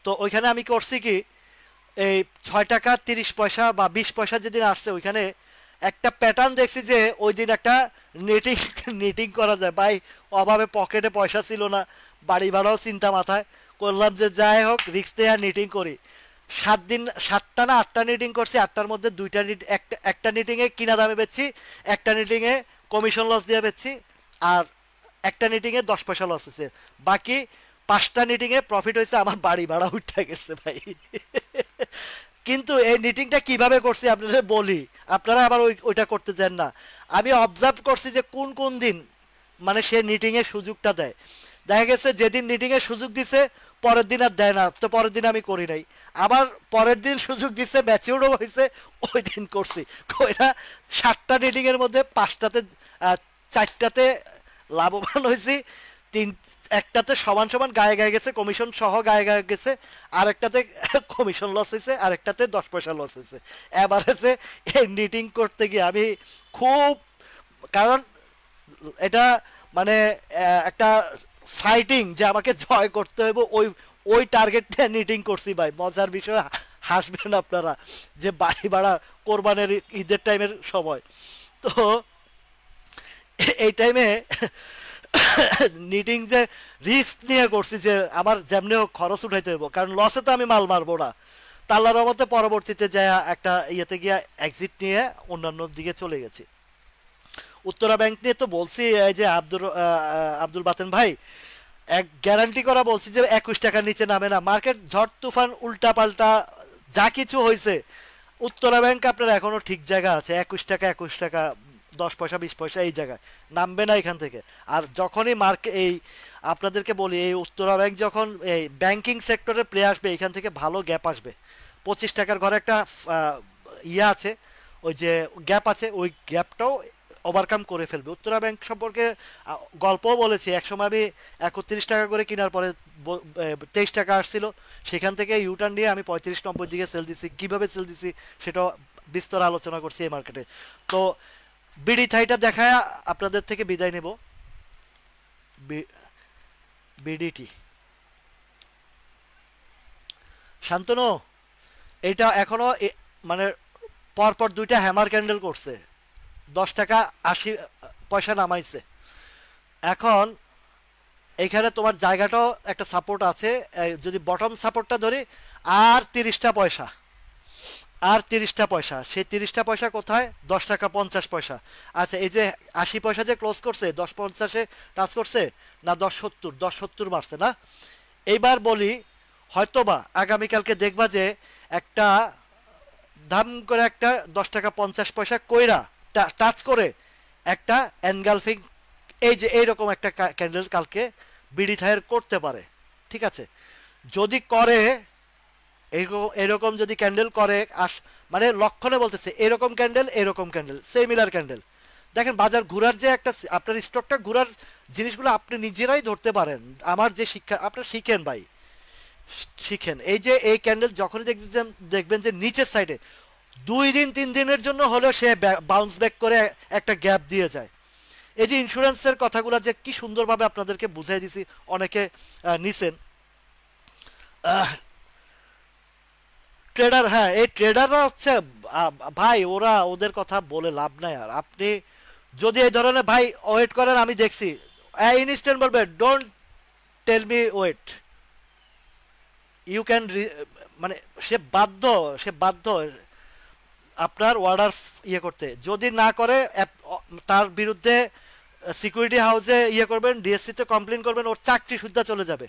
তো ওইখানে আমি করছি কি, এই 6 টাকা 30 পয়সা বা 20 পয়সা যেদিন আসছে, ওইখানে একটা প্যাটার্ন দেখছি যে ওই দিন একটা নেটিং নেটিং করা যায় ভাই। অভাবে পকেটে পয়সা ছিল না, বাড়ি ভাড়াও চিন্তা মাথায়, করলাম যে যাই হোক রিক্স দিয়ে নিটিং করি। 7 দিন, 7টা না 8টা নিটিং করছি, 8টার মধ্যে 2টা একটা নিটিংয়ে কিনা দামে বেচছি, একটা নিটিংয়ে কমিশন লস দিয়ে বেচছি, আর একটা নিটিংয়ে 10 পয়সা লস হয়েছে। বাকি 5টা নিটিং এ প্রফিট হয়েছে, আমার বাড়ি ভাড়া উঠে গেছে ভাই। কিন্তু এই নিটিংটা কিভাবে করছি আপনাদের বলি, আপনারা আবার ওইটা করতে চান না। আমি অবজার্ভ করছি যে কোন কোন দিন মানে সে নিটিং এর সুযোগটা দেয়। দেখা গেছে যেদিন নিটিং এর সুযোগ দিছে পরের দিন আর দেয় না, তো পরের দিন আমি করি নাই। আবার পরের দিন সুযোগ দিছে, ম্যাচিউরও হয়েছে, ওই দিন করছি। কইরা 7টা নিটিং এর মধ্যে 5টাতে 4টাতে লাভবান হয়েছি, তিন একটাতে সমান সমান গায়ে গায়ে গেছে, কমিশন সহ গায়ে গায়ে গেছে, আরেকটাতে কমিশন লস হয়েছে, আরেকটাতে 10 পয়সা লস হয়েছে। এভারেজে এই নিটিং করতে গিয়ে আমি খুব, কারণ এটা মানে একটা ফাইটিং যে আমাকে জয় করতে হইব, ওই ওই টার্গেটটা নিটিং করছি ভাই। মজার বিষয়, হাসবেন আপনারা, যে বাড়ি ভাড়া কোরবানের ঈদের টাইমের সময়। তো এই টাইমে নিটিং যে রিস্ক নিয়ে করছি, যে আমার যেমনি হোক খরচ উঠাইতে হইব, কারণ লসে তো আমি মাল মারবো না। তাল্লার রহমতে পরবর্তীতে যায় একটা ইয়েতে গিয়া এক্সিট নিয়ে অন্যান্য দিকে চলে গেছি। উত্তরা ব্যাংক নিয়ে তো বলছি, এই যে আব্দুল বাতেন ভাই, এক গ্যারান্টি করা বলছি যে 21 টাকার নিচে নামে না। মার্কেট ঝড় তুফান উল্টা পাল্টা যা কিছু হয়েছে, উত্তরা ব্যাংক আপনার এখনো ঠিক জায়গা আছে, 21 টাকা 21 টাকা 10 পয়সা 20 পয়সা এই জায়গায় নামবে না এখান থেকে। আর যখনই মার্কেট এই আপনাদেরকে বলি, এই উত্তরা ব্যাংক যখন এই ব্যাংকিং সেক্টরে প্লে আসবে, এখান থেকে ভালো গ্যাপ আসবে। 25 টাকার ঘরে একটা ইয়ে আছে, ওই যে গ্যাপ আছে, ওই গ্যাপটাও ওভারকাম করে ফেলবে। উত্তরা ব্যাংক সম্পর্কে গল্পও বলেছি, একসময় আমি 31 টাকা করে কেনার পরে 23 টাকা আসছিল, সেখান থেকে ইউটার্ন নিয়ে আমি 35-90 দিকে সেল দিছি। কীভাবে সেল দিছি সেটা বিস্তর আলোচনা করছি এই মার্কেটে। তো বিডি থাইটা দেখায় আপনাদের থেকে বিদায় নেব। বিডিটি শান্তনু, এটা এখনো মানে পরপর 2টা হ্যামার ক্যান্ডেল করছে, 10 টাকা 80 পয়সা নামাইছে। এখন এইখানে তোমার জায়গাটাও একটা সাপোর্ট আছে, যদি বটম সাপোর্টটা ধরি, আর 30টা পয়সা, আর 30টা পয়সা, সেই 30টা পয়সা কোথায়? 10 টাকা 50 পয়সা। আচ্ছা, এই যে 80 পয়সা যে ক্লোজ করছে, 10.50-এ টাচ করছে না, 10.70, 10.70 মারছে না। এইবার বলি, হয়তোবা আগামীকালকে দেখবা যে একটা দাম করে একটা 10 টাকা 50 পয়সা কইরা টাচ করে একটা এনগালফিং, এই যে এইরকম একটা ক্যান্ডেল কালকে বিডি থাইয়ের করতে পারে। ঠিক আছে, যদি করে, এরকম এরকম যদি ক্যান্ডেল করে, মানে লক্ষণে বলতেছে এরকম ক্যান্ডেল, এরকম ক্যান্ডেল, সিমিলার ক্যান্ডেল। দেখেন বাজার ঘুরার যে একটা, আপনার স্টকটা ঘুরার জিনিসগুলো আপনি নিজেরাই ধরতে পারেন। আমার যে শিক্ষা, আপনার শিখেন ভাই, শিখেন। এই যে এই ক্যান্ডেল যখনই দেখবেন যে নিচের সাইডে 2 দিন 3 দিনের জন্য হলেও সে বাউন্স ব্যাক করে একটা গ্যাপ দিয়ে যায়। এই যে ইন্স্যুরেন্সের কথাগুলো যে কি সুন্দরভাবে আপনাদেরকে বুঝাই দিছি, অনেকে নিছেন। ট্রেডার, হ্যাঁ, এই ট্রেডাররা হচ্ছে ভাই, ওরা ওদের কথা বলে লাভ নাই। আর আপনি যদি এই ধরনের ভাই ওয়েট করেন, আমি দেখছি ইনস্ট্যান্ট বলবে don't tell me wait, you can, মানে সে বাধ্য আপনার অর্ডার ইয়ে করতে। যদি না করে তার বিরুদ্ধে সিকিউরিটি হাউসে ইয়ে করবেন, ডিএসসি তে কমপ্লেন করবেন, ওর চাকরি সুদ্ধা চলে যাবে।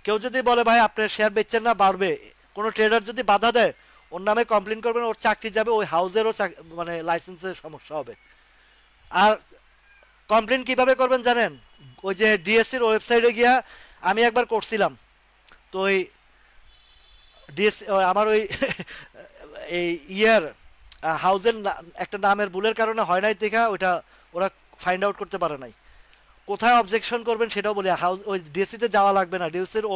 কেউ যদি বলে ভাই আপনার শেয়ার বেচছেন না, বাড়বে, কোনো ট্রেডার যদি বাধা দেয়, ওর নামে কমপ্লেন করবেন, ওর চাকরি যাবে, ওই হাউসেরও মানে লাইসেন্সের সমস্যা হবে। আর কমপ্লেন কিভাবে করবেন জানেন? ওই যে ডিএসসির ওয়েবসাইটে গিয়া আমি একবার করছিলাম, তো ওই ডিএসসি আমার ওই এই ইয়ার হাউজের একটা নামের ভুলের কারণে হয় নাই দেখা, ওইটা ওরা ফাইন্ড আউট করতে পারে নাই। কোথায় অবজেকশন করবেন সেটাও বলি, হাউস ওই ডিএসসিতে যাওয়া লাগবে না, ডিএসসির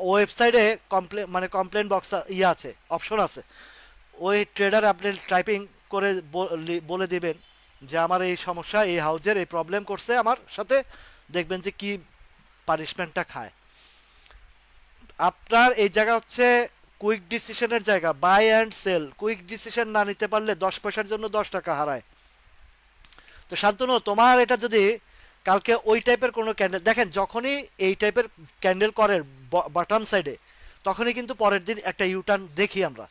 ওয়েবসাইটে কমপ্লেন, মানে কমপ্লেন বক্স ইয়ে আছে, অপশন আছে। ওই ট্রেডার আপনি টাইপিং করে বলে দিবেন যে আমার এই সমস্যা, এই হাউজের এই প্রবলেম করছে আমার সাথে, দেখবেন যে কি পানিশমেন্টটা খায়। আপনার এই জায়গা হচ্ছে কুইক ডিসিশনের জায়গা, buy and sell. Quick decision না নিতে পারলে 10 পয়সার জন্য 10 টাকা হারায়। তো শান্তনু, তোমার এটা যদি কালকে ওই টাইপের কোনো ক্যান্ডেল দেখেন, যখনই এই টাইপের ক্যান্ডেল করে বটম সাইডে, তখনই কিন্তু পরের দিন একটা ইউটার্ন দেখি আমরা।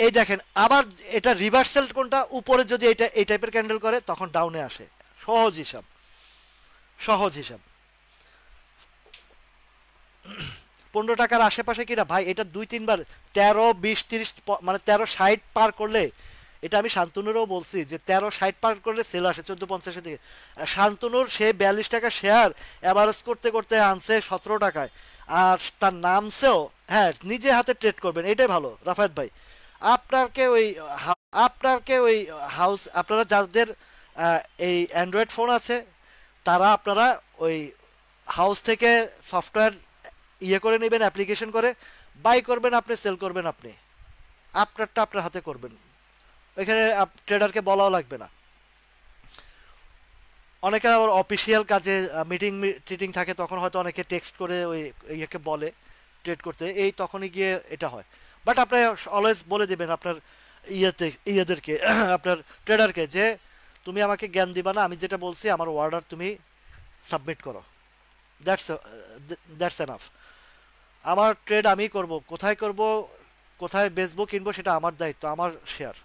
এই দেখেন আবার এটা রিভার্সাল কোনটা, উপরে যদি এটা এই টাইপের ক্যান্ডেল করে তখন ডাউনে আসে। সহজ হিসাব, সহজ হিসাব। 15 টাকার আশেপাশে কিনা ভাই, এটা 2-3 বার 13, 20, 30 মানে 1360 পার করলে, এটা আমি শান্তনুরও বলছি যে 1360 পার করলে সেল আসে 1450-এর দিকে। শান্তনুর সে 42 টাকা শেয়ার অ্যাভারেজ করতে করতে আনছে 17 টাকায়, আর তার নামছেও। হ্যাঁ, নিজে হাতে ট্রেড করবেন, এটাই ভালো রাফায়েত ভাই। আপনারকে ওই আপনারকে ওই হাউস, আপনারা যাদের এই অ্যান্ড্রয়েড ফোন আছে, তারা আপনারা ওই হাউস থেকে সফটওয়্যার ইয়ে করে নেবেন, অ্যাপ্লিকেশন করে বাই করবেন আপনি, সেল করবেন আপনি, আপনারটা আপনার হাতে করবেন। ওইখানে ট্রেডারকে বলাও লাগবে না। অনেকে আবার অফিসিয়াল কাজে মিটিং টিটিং থাকে, তখন হয়তো অনেকে টেক্সট করে ওই ইয়েকে বলে ট্রেড করতে, এই তখনই গিয়ে এটা হয়। বাট আপনি অলওয়েজ বলে দিবেন আপনার ইয়েদেরকে আপনার ট্রেডারকে যে তুমি আমাকে জ্ঞান দিবা না, আমি যেটা বলছি আমার অর্ডার তুমি সাবমিট করো। That's that's enough. আমার ট্রেড আমি করব, কোথায় করব, কোথায় বেচবো কিনবো সেটা আমার দায়িত্ব, আমার শেয়ার।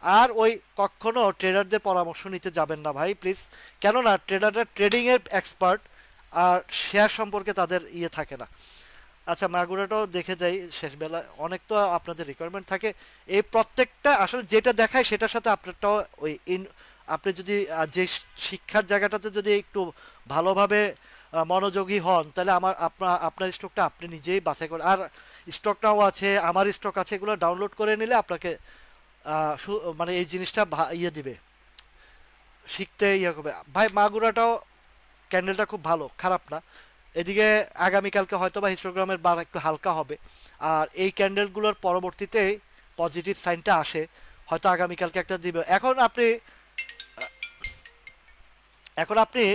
আর ওই কখনো ট্রেডারদের পরামর্শ নিতে যাবেন না ভাই, প্লিজ। কেননা ট্রেডাররা ট্রেডিং এর এক্সপার্ট, আর শেয়ার সম্পর্কে তাদের ইয়ে থাকে না। আচ্ছা, মাগুরাটাও দেখে যাই শেষ বেলা, অনেক তো আপনাদের রিকোয়ারমেন্ট থাকে। এই প্রত্যেকটা আসলে যেটা দেখায় সেটার সাথে আপনারটাও ওই আপনি যদি যে শিক্ষার জায়গাটাতে যদি একটু ভালোভাবে মনোযোগী হন, তাহলে আপনার স্টকটা আপনি নিজেই বাছাই করেন। আর স্টকটাও আছে, আমার স্টক আছে, এগুলো ডাউনলোড করে নিলে আপনাকে মানে এই জিনিসটা ইয়ে দিবে, শিখতে ইয়ে করবে ভাই। মাগুরাটাও ক্যান্ডেলটা খুব ভালো, খারাপ না। এদিকে আগামীকালকে হয়তো বা হিস্টোগ্রামের বার একটু হালকা হবে, আর এই ক্যান্ডেলগুলোর পরবর্তীতে পজিটিভ সাইনটা আসে, হয়তো আগামীকালকে একটা দিবে। এখন আপনি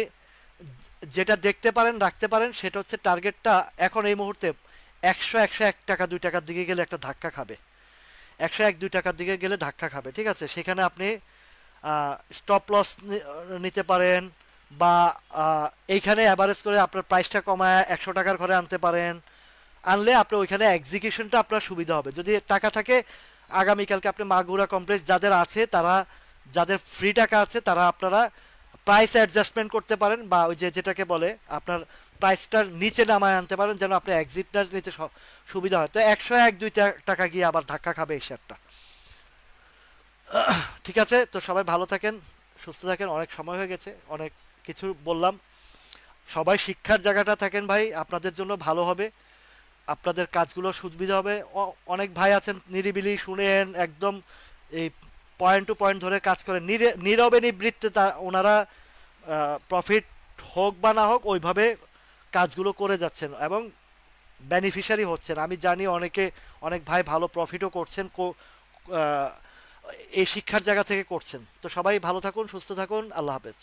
যেটা দেখতে পারেন রাখতে পারেন, সেটা হচ্ছে টার্গেটটা এখন এই মুহূর্তে 100, 101 টাকা 2 টাকার দিকে গেলে একটা ধাক্কা খাবে। 101, 2 টাকার দিকে গেলে ধাক্কা খাবে, ঠিক আছে। সেখানে আপনি স্টপ লস নিতে পারেন, বা এইখানে অ্যাভারেজ করে আপনার প্রাইসটা কমায় 100 টাকার ঘরে আনতে পারেন। আনলে আপনার ওইখানে এক্সিকিউশনটা আপনার সুবিধা হবে যদি টাকা থাকে। আগামীকালকে আপনি মাগুরা কমপ্লেক্স যাদের আছে, তারা যাদের ফ্রি টাকা আছে, তারা আপনারা প্রাইস অ্যাডজাস্টমেন্ট করতে পারেন, বা ওই যে যেটাকে বলে আপনার প্রাইসটার নিচে নামায় আনতে পারেন, যেন আপনার এক্সিটটা নিতে সুবিধা হয়। তো 101, 2 টাকা গিয়ে আবার ধাক্কা খাবে এই শেয়ারটা। ঠিক আছে, তো সবাই ভালো থাকেন, সুস্থ থাকেন। অনেক সময় হয়ে গেছে, অনেক কিছু বললাম। সবাই শিক্ষার জায়গাটা থাকেন ভাই, আপনাদের জন্য ভালো হবে, আপনাদের কাজগুলো সুবিধা হবে। অনেক ভাই আছেন নিরিবিলি শুনেন একদম, এই পয়েন্ট টু পয়েন্ট ধরে কাজ করেন, নীরবে নিবৃত্তে ওনারা প্রফিট হোক বা না হোক ওইভাবে কাজগুলো করে যাচ্ছেন এবং বেনিফিশিয়ারি হচ্ছেন। আমি জানি অনেক ভাই ভালো প্রফিটও করছেন, আহ, এই শিক্ষার জায়গা থেকে করছেন। তো সবাই ভালো থাকুন, সুস্থ থাকুন, আল্লাহ হাফেজ।